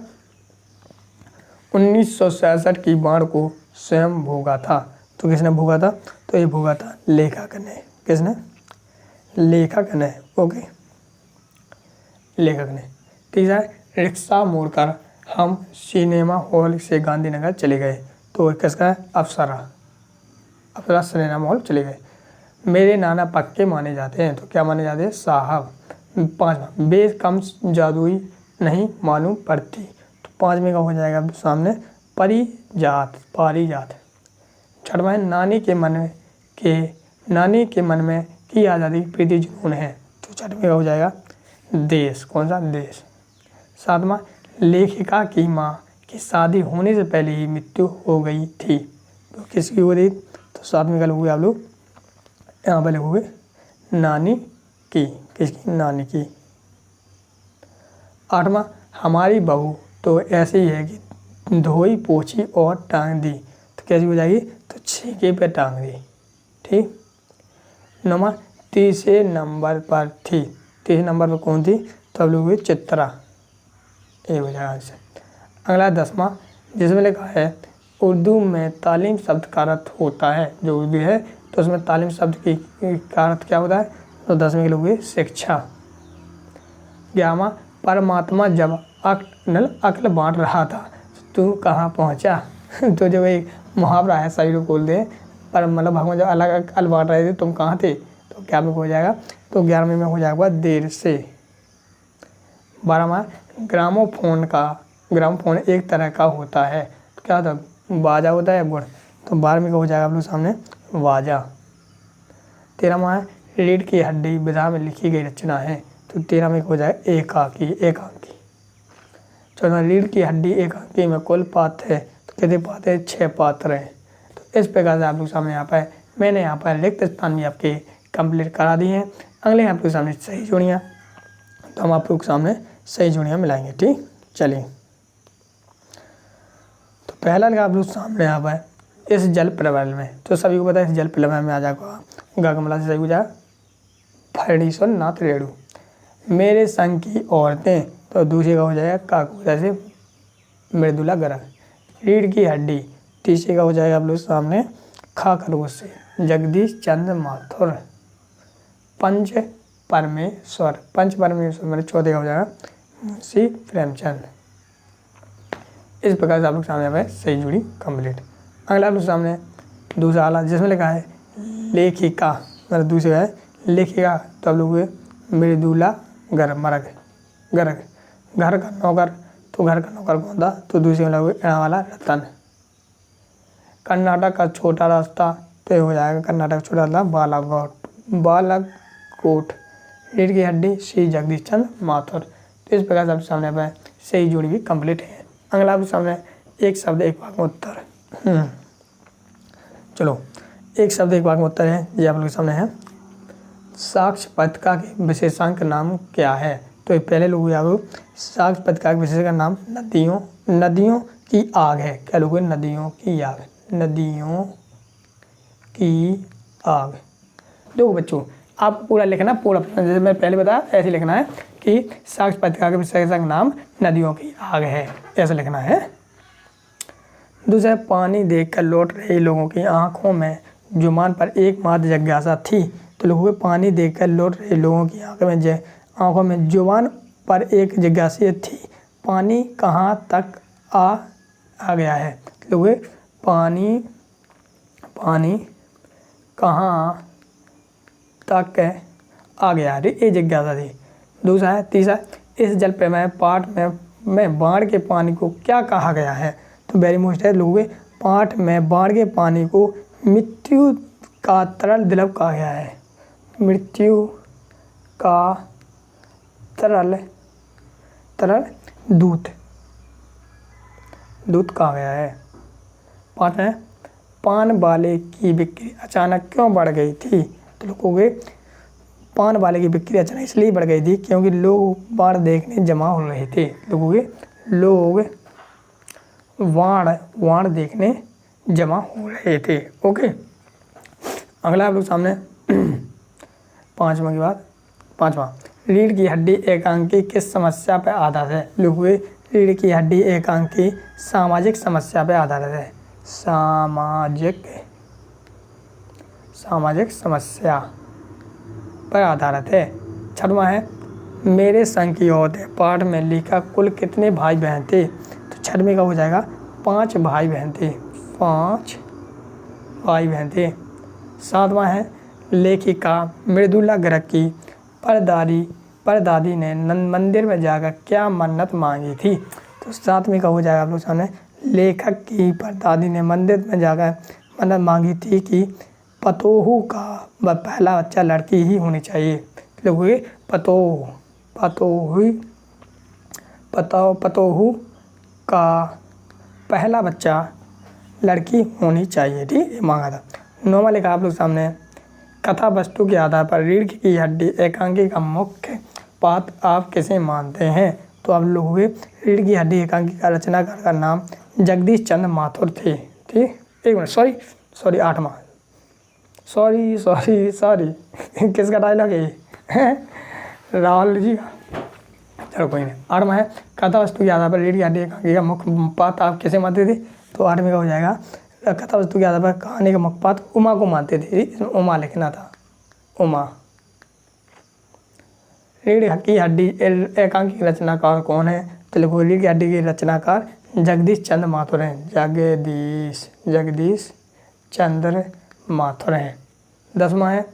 S1: 1966 की बाढ़ को स्वयं भोगा था, तो किसने भोगा था, तो ये भोगा था लेखक ने। किसने, लेखक ने। ओके, लेखक ने। तीसरा है रिक्शा मोड़कर हम सिनेमा हॉल से गांधीनगर चले गए, तो किसका है, अप्सरा। अप्सरा सिनेमा हॉल चले गए। मेरे नाना पक्के माने जाते हैं, तो क्या माने जाते हैं, साहब। पाँचवा वे कम जादुई नहीं मालूम पड़ती, तो 5 में का हो जाएगा सामने परिजात, पारिजात। छठवां है नानी के मन में की आज़ादी प्रीति जुनून है, तो छठवें का हो जाएगा देश। कौन सा, देश। सातवां लेखिका की माँ की शादी होने से पहले ही मृत्यु हो गई थी, तो किसकी हो गई, तो सातवें का लिखोगे आप लोग, यहाँ पर लिखोगे नानी की। किसकी, नानी की। आठवां हमारी बहू तो ऐसी है कि धोई पोछी और टांग दी, तो कैसी हो जाएगी, तो छीके पे टांग दी। ठीक। नौवां तीसरे नंबर पर थी, तीसरे नंबर पर कौन थी, तो अब लोग चित्रा, ये हो जाएगा आंसर। अगला 10वां जिसमें लिखा है उर्दू में तालीम शब्द का अर्थ होता है, जो उर्दू है तो उसमें तालीम शब्द का अर्थ क्या होता है, तो 10वें के लोग शिक्षा। 11वां परमात्मा जब अक्ल बांट रहा था तू कहाँ पहुँचा, तो जब एक मुहावरा है, सभी लोग बोलते हैं, पर मतलब भगवान जब अलग अक्ल बांट रहे थे तुम कहाँ थे, तो क्या में हो जाएगा, तो 11वें में हो जाएगा देर से। 12वां ग्रामोफोन एक तरह का होता है, तो क्या होता है, बाजा होता है गुण, तो 12वें का हो जाएगा आप लोग सामने बाजा। 13वां है रीढ़ की हड्डी विधा में लिखी गई रचना है, तो 13वें का हो जाएगा एकाकी। 14वां रीढ़ की हड्डी एकाकी में कुल पात्र है, तो कितने पात्र है, 6 पात्र हैं। तो इस प्रकार से आप लोग सामने यहाँ पर मैंने यहाँ पर रिक्त स्थान भी आपके कंप्लीट करा दिए हैं। अगले आप लोग सामने सही जोड़ियाँ, तो हम आप लोग सामने सही जोड़ियाँ मिलाएंगे। ठीक, चलिए। तो पहला लगा आप लोग सामने यहाँ पर इस जल प्रबल में, तो सभी को पता है इस जल प्रबल में आ जाएगा गगमला से सही हो जाएगा फणीश्वर नाथ रेणु। मेरे संग की औरतें, तो दूसरे का हो जाएगा काकू, जैसे मृदुला गर्ग। रीढ़ की हड्डी, तीसरे का हो जाएगा आप लोग सामने खा खरगोश से जगदीश चंद्र माथुर। पंच परमेश्वर मेरे चौथे का हो जाएगा मुंशी प्रेमचंद। इस प्रकार से आप लोग सामने हमें सही जुड़ी कंप्लीट। अगला आप लोग सामने दूसरा आला जिसमें लिखा है लेखिका, मतलब दूसरे का है लेखिका, तो आप लोग मृदुला गर्ग। घर का नौकर, तो घर का नौकर कौन था, तो दूसरे में एड़ा वाला रतन। कर्नाटक का छोटा रास्ता, तो ये हो जाएगा कर्नाटक का छोटा रास्ता बालाकोट। रीढ़ की हड्डी श्री जगदीश चंद्र माथुर। तो इस प्रकार से आपके सामने पर सही जोड़ी भी कंप्लीट है। अगला आपके सामने एक शब्द एक वाक्य में उत्तर। चलो, एक शब्द एक वाक्य में उत्तर है, ये आप लोग के सामने है। साक्ष्य पत्रिका के विशेषांक नाम क्या है, तो पहले लोग साक्ष्य पत्रिका के विशेषांक का नाम नदियों की आग है। क्या लोग, नदियों की आग, नदियों की आग। देखो बच्चों, आप पूरा लिखना, पूरा जैसे मैं पहले बताया ऐसे लिखना है कि साक्ष्य पत्रिका के विशेषांक नाम नदियों की आग है, ऐसा लिखना है। दूसरा, पानी देखकर लौट रहे लोगों की आंखों में जुबान पर एकमात्र जिज्ञासा थी, तो लोगों को पानी देखकर लौट रहे लोगों की आंखों में जुबान पर एक जिज्ञासा थी, पानी कहाँ तक आ गया है। लोगों पानी कहाँ तक आ गया है, ये जिज्ञासा थी। दूसरा है, तीसरा, इस जल प्रमेय पाठ में बाढ़ के पानी को क्या कहा गया है, तो वेरी मोस्ट है लोगों पाठ में बाढ़ के पानी को मृत्यु का तरल द्रव कहा गया है। मृत्यु का तरल दूत कहा गया है। 5 है, पान वाले की बिक्री अचानक क्यों बढ़ गई थी, तो लोगों के पान वाले की बिक्री अचानक इसलिए बढ़ गई थी क्योंकि लोग बाढ़ देखने जमा हो रहे थे। लोग बाढ़ देखने जमा हो रहे थे। ओके, अगला आप लोग सामने 5वां के बाद 5वां, रीढ़ की हड्डी एकांकी किस समस्या पर आधारित है? लिखिए रीढ़ की हड्डी एकांकी सामाजिक समस्या पर आधारित है। सामाजिक समस्या पर आधारित है। 6वां है, मेरे संग की ओर है पाठ में लिखा कुल कितने भाई बहन थे? तो 6वें का हो जाएगा 5 भाई बहन थे। 5 भाई बहन थे। 7वां है, लेखिका मृदुला गर्ग की परदादी ने मंदिर में जाकर क्या मन्नत मांगी थी? तो 7वें का हो जाएगा आप लोग सामने, लेखक की परदादी ने मंदिर में जाकर मन्नत मांगी थी कि पतोहू का पहला बच्चा लड़की ही होनी चाहिए। लिखिए पतोहू का पहला बच्चा लड़की होनी चाहिए, ठीक, ये मांगा था। 9वां लिखा आप लोग सामने, कथा वस्तु के आधार पर रीढ़ की हड्डी एकांकी का मुख्य पात्र आप किसे मानते हैं? तो आप लोग रीढ़ की हड्डी एकांकी का रचनाकार का नाम जगदीश चंद्र माथुर थे, ठीक। एक मिनट, सॉरी 8वां, सॉरी किसका डायलॉग है? राहुल जी का। चलो कोई नहीं। 8वां है, कथा वस्तु के आधार पर रीढ़ की हड्डी एकांकी का मुख्य पात्र आप किसे मानते थे? तो 8वें का हो जाएगा, कथा वस्तु के आधार पर कहानी का मुख्य पात्र उमा को मानते थे। इसमें उमा लिखना था, उमा। रीढ़ की हड्डी एकांकी के रचनाकार कौन है? तो लिखो रीढ़ की हड्डी के रचनाकार जगदीश चंद्र माथुर हैं। जगदीश चंद्र माथुर हैं। 10वां है,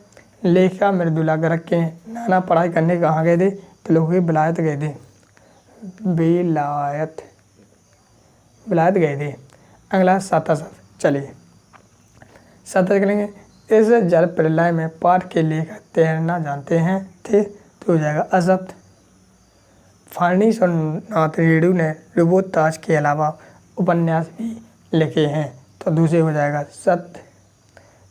S1: लेखिका मृदुला गर्ग के नाना पढ़ाई करने कहाँ गए थे? तो लोग विलायत गए थे। विलायत गए थे। अगला 7। चलिए 7 करेंगे, इस जल प्रलय में पाठ के लेखक तैरना जानते हैं थे? तो हो जाएगा असत। फर्नीस और नाथ रेणु ने रुबोताज के अलावा उपन्यास भी लिखे हैं। तो दूसरे हो जाएगा सत्य।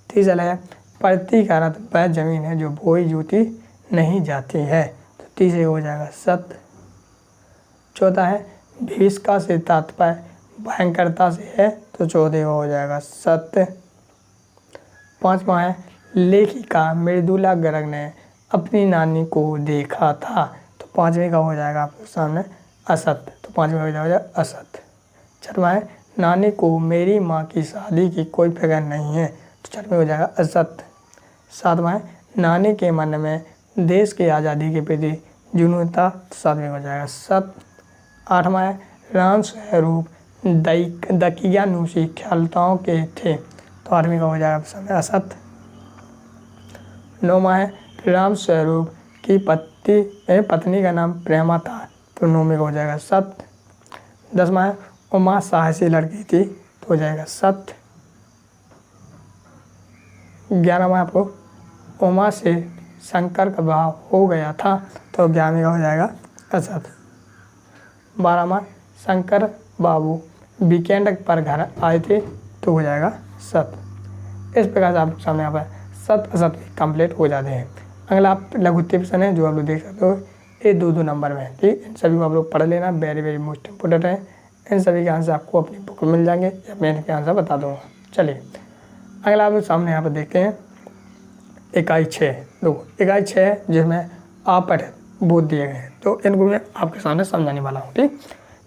S1: तीसरा है, प्रति का अर्थ वह जमीन है जो बोई जोती नहीं जाती है। तो तीसरे हो जाएगा सत्य। चौथा है, भीष्का से तात्पर्य भयंकरता से है। तो चौथे हो जाएगा सत्य। 5वां है, लेखिका मृदुला गर्ग ने अपनी नानी को देखा था। तो 5वें का हो जाएगा आपके सामने असत्य। तो 5वें हो जाएगा असत्य। 6वां है, नानी को मेरी माँ की शादी की कोई फिक्र नहीं है। तो 6वें हो जाएगा असत्य। 7वां है, नानी के मन में देश की आज़ादी के प्रति जुनून था। तो 7वें हो जाएगा सत्य। 8वां है, राम स्वरूप दकियानुसी ख्यालताओं के थे। तो 8वें का हो जाएगा सामने असत्य। 9वां है, राम स्वरूप की पत्नी का नाम प्रेमा था। तो 9वें का हो जाएगा सत्य। 10वां है, उमा साहसी लड़की थी। तो हो जाएगा सत्य। 11वां आपको, उमा से शंकर का विवाह हो गया था। तो 11वें का हो जाएगा असत्य। 12वां, शंकर बाबू वीकेंड पर घर आए थे। तो हो जाएगा सत्य। इस प्रकार से आप सामने यहाँ पर सत्य असत्य कंप्लीट हो जाते हैं। अगला आप लघु प्रश्न है जो आप लोग देख सकते हो, ये 2-2 नंबर में है, ठीक। इन सभी को आप लोग पढ़ लेना, वेरी मोस्ट इंपोर्टेंट है। इन सभी के आंसर आपको अपनी बुक में मिल जाएंगे या मैं इनके आंसर बता दूंगा। चलिए अगला आप लोग सामने यहाँ पर देखते हैं इकाई 6। देखो इकाई 6 जिसमें आपठ बोध दिए गए हैं। तो इनको मैं आपके सामने समझाने वाला हूँ, ठीक,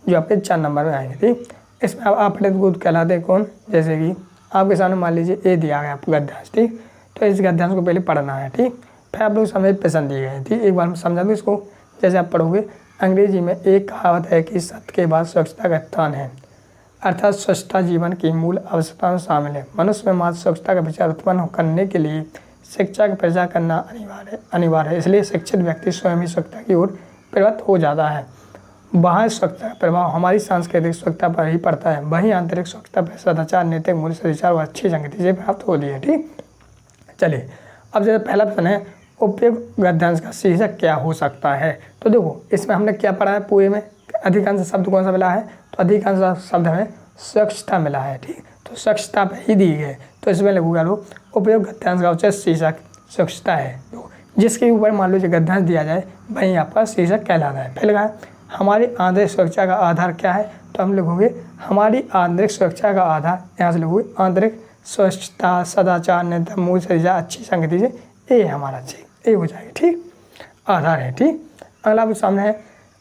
S1: जो आपके 4 नंबर में आएंगे, ठीक। इसमें आपठ बोध कहलाते हैं कौन? जैसे कि आपके सामने मान लीजिए ए दिया गया आपको गद्यांश, ठीक। तो इस गद्यांश को पहले पढ़ना है, ठीक। फिर आप लोग समझ प्रश्न दिए गए हैं, ठीक। एक बार मैं समझा दूँ इसको। जैसे आप पढ़ोगे, अंग्रेजी में एक कहावत है कि सत्य के बाद स्वच्छता का स्थान है, अर्थात स्वच्छता जीवन की मूल आवश्यकता में शामिल है। मनुष्य में मात्र स्वच्छता का विचार उत्पन्न करने के लिए शिक्षा का प्रचार करना अनिवार्य है। इसलिए शिक्षित व्यक्ति स्वयं ही स्वच्छता की ओर प्रवृत्त हो जाता है। बाह्य स्वच्छता का प्रभाव हमारी सांस्कृतिक स्वच्छता पर ही पड़ता है, वहीं आंतरिक स्वच्छता पर सदाचार, नैतिक मूल्य, सदाचार व अच्छी संगति से प्राप्त होती है, ठीक। चलिए अब जैसे पहला प्रश्न है, उपयुक्त गद्यांश का शीर्षक क्या हो सकता है? तो देखो इसमें हमने क्या पढ़ा है, पूरे में अधिकांश शब्द कौन सा मिला है? तो अधिकांश शब्द हमें स्वच्छता मिला है, ठीक। तो स्वच्छता पे ही दी है। तो इसमें लगूगा लोग उपयुक्त गद्यांश का उचित शीर्षक स्वच्छता है। तो जिसके ऊपर मान लीजिए गद्यांश दिया जाए वहीं आपका शीर्षक कहलाता है। पहले कहा हमारी आंतरिक सुरक्षा का आधार क्या है? तो हम लिखोगे हमारी आंतरिक सुरक्षा का आधार, यहाँ से लिखोगे आंतरिक स्वच्छता, सदाचार, नैतिक मूल्य, सदाचार, अच्छी संगति से, ये हमारा चीज ये हो जाएगा, ठीक। आधार है। ठीक, अगला आपके सामने है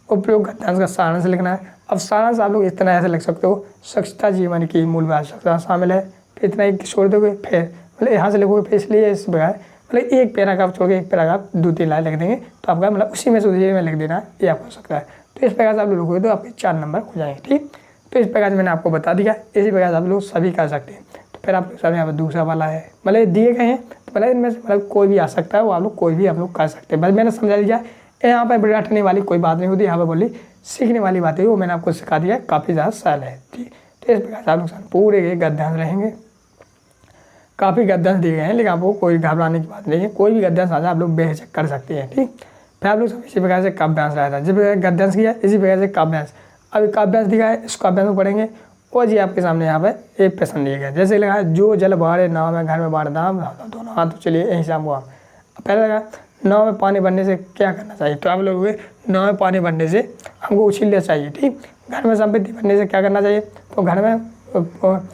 S1: उपयोग गद्यांश का सारांश लिखना है। अब सारांश आप लोग इस तरह ऐसे लिख सकते हो, स्वच्छता जीवन की मूल आवश्यकता शामिल है, फिर इतना ही छोड़ दोगे, फिर मतलब यहाँ से लिखोगे, फिर इसलिए इस प्रकार मतलब एक पैराग्राफ छोड़ के एक पैराग्राफ 2-3 लाइन लिख देंगे तो आपका मतलब उसी में से उसी में लिख देना ये आपको हो सकता है। तो इस प्रकार से आप लोग लिखोगे तो आपके 4 नंबर हो जाएंगे। ठीक, तो इस प्रकार से मैंने आपको बता दिया, इसी प्रकार से आप लोग सभी कर सकते हैं। तो फिर आप लोग सब यहाँ पर दूसरा वाला है, मतलब दिए गए हैं तो मतलब इनमें से मतलब कोई भी आ सकता है, वो आप लोग कोई भी आप लोग कर सकते हैं। बस मैंने समझा दिया, यहाँ पर बैठने वाली कोई बात नहीं होती, यहाँ पर बोली सीखने वाली बात है, वो मैंने आपको सिखा दिया, काफ़ी ज़्यादा सरल है। ठीक, तो इस प्रकार से आप लोग पूरे गद्यांश रहेंगे, काफ़ी गद्यांश दिए गए हैं, लेकिन आपको कोई घबराने की बात नहीं है, कोई भी गद्यांश आज आप लोग बेहिचक कर सकते हैं। ठीक, फिर आप लोग सब इसी प्रकार से काव्यांश रहा था, जिस प्रकार गद्यांश किया इसी प्रकार से काव्यांश। अभी काव्यांश दिखा है, इस काव्यांश को पढ़ेंगे और जी आपके सामने यहाँ पे एक प्रश्न दिया गया, जैसे लगा जो जल बाढ़े नाव में घर में बाढ़ दाम दोनों हाथ, तो चलिए यहीं से हमको पहले लगा नाव में पानी भरने से क्या करना चाहिए, तो आप लोग नाव में पानी भरने से हमको उछलना चाहिए। ठीक, घर में संपत्ति भरने से क्या करना चाहिए, तो घर में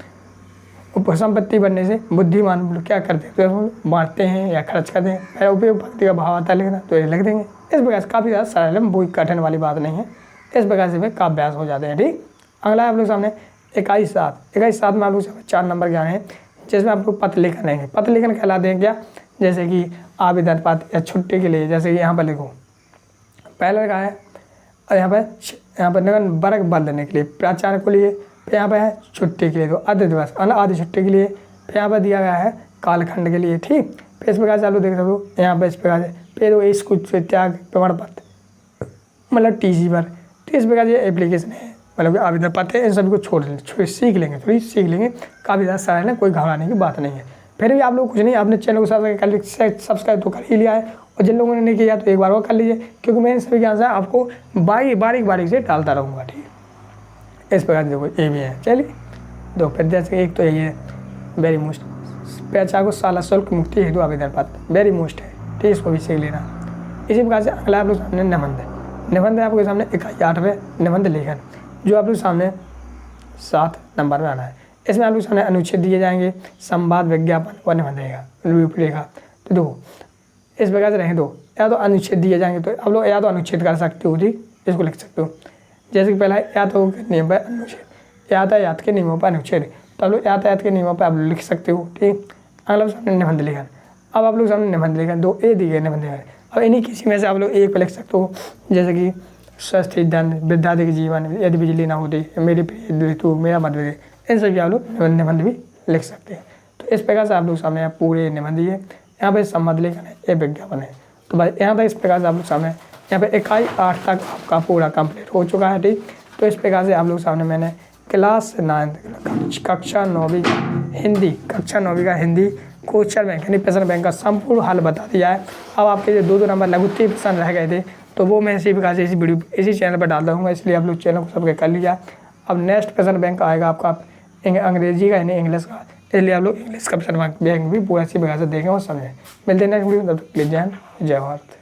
S1: उपसंपत्ति बनने से बुद्धिमान लोग क्या करते हैं, तो बांटते हैं या खर्च करते हैं। मेरा उपयोग भक्ति का भाव आता है लिखना, तो ये लिख देंगे। इस प्रकार से काफ़ी ज़्यादा सरल है, कोई कठिन वाली बात नहीं है, इस प्रकार से वे काव्यांश हो जाते हैं। ठीक, अगला आप लोग सामने 21-7 में आप लोग 4 नंबर क्या है, जिसमें आप लोग पत्र लेखन रहेंगे। पत्र लेखन कहलाते हैं क्या, जैसे कि आवेदन पत्र या छुट्टी के लिए, जैसे कि यहाँ पर लिखो पहले लिखा है यहाँ पर निगम वर्ग बदलने के लिए, प्राचार्य को लिए, फिर यहाँ पर है छुट्टी के लिए, तो आधे दिवस आधी छुट्टी के लिए, फिर यहाँ पर दिया गया है कालखंड के लिए। ठीक, फिर इस प्रकार से आप लोग देख सकते हो यहाँ पर इस प्रकार से, फिर वो स्कूल से त्याग प्रमाण पत्र मतलब TC पर। तो इस प्रकार से एप्लीकेशन है, मतलब आवेदन पत्र है, इन सभी को छोड़ सीख लेंगे, थोड़ी सीख लेंगे, काफ़ी ज़्यादा सरल है, कोई घबराने की बात नहीं है। फिर भी आप लोग कुछ नहीं, आपने चैनल को सब्सक्राइब तो कर ही लिया है, और जिन लोगों ने नहीं किया तो एक बार वो कर लीजिए, क्योंकि मैं इन सभी के आंसर आपको बारीक से डालता रहूँगा। ठीक, इस प्रकार देखो ये भी है। चलिए दो, फिर जैसे एक तो यही है वेरी मोस्ट, पैसा को साला शुल्क मुक्ति हेतु आवेदन पत्र, वेरी मोस्ट है। ठीक, इसको भी सीख लेना। इसी प्रकार से अगला आप लोग सामने निबंध है आपके सामने 81वें निबंध लेखन, जो आप लोग सामने 7 नंबर में आना है। इसमें आप लोग सामने अनुच्छेद दिए जाएंगे, संवाद, विज्ञापन और निबंध रूपरेखा। तो देखो इस प्रकार से रहें, दो या तो अनुच्छेद दिए जाएंगे, तो आप लोग या तो अनुच्छेद कर सकते हो। ठीक, इसको लिख सकते हो, जैसे कि पहला यातायात के नियम पर अनुच्छेद, यातायात के नियमों पर अनुच्छेद, तो आप लोग यातायात के नियमों पर आप लिख सकते हो। ठीक, अगला सामने निबंध लेखन। अब आप लोग सामने निबंध लेखन 2 ए दिए गए निबंध लेखन, अब इन्हीं किसी में से आप लोग एक पर लिख सकते हो, जैसे कि स्वस्थ दंड, वृद्धादि के जीवन, यदि बिजली ना होती, मेरी प्रिय ऋतु, मेरा मत, इन सभी आप लोग निबंध भी लिख सकते हैं। तो इस प्रकार से आप लोग सामने पूरे निबंध है, यहाँ पे संबंध लेखन है, ये विज्ञापन है। तो भाई यहाँ तक इस प्रकार से आप लोग सामने यहाँ पे इकाई 8 तक आपका पूरा कंप्लीट हो चुका है। ठीक, तो इस प्रकार से आप लोग सामने मैंने क्लास 9 कक्षा 9वीं का हिंदी क्वेश्चन बैंक यानी प्रश्न बैंक का संपूर्ण हल बता दिया है। अब आपके जो 2 नंबर लघु प्रश्न रह गए थे, तो वो मैं इसी प्रकार से इसी वीडियो इसी चैनल पर डाल दूँगा, इसलिए आप लोग चैनल को सबके कर लिया। अब नेक्स्ट प्रश्न बैंक आएगा आपका अंग्रेजी का यानी इंग्लिश का, इसलिए आप लोग इंग्लिश का प्रश्न बैंक भी पूरा इसी प्रकार से देखें और समझें। मिलते हैं नेक्स्ट वीडियो, तब तक जय हिंद, जय भारत।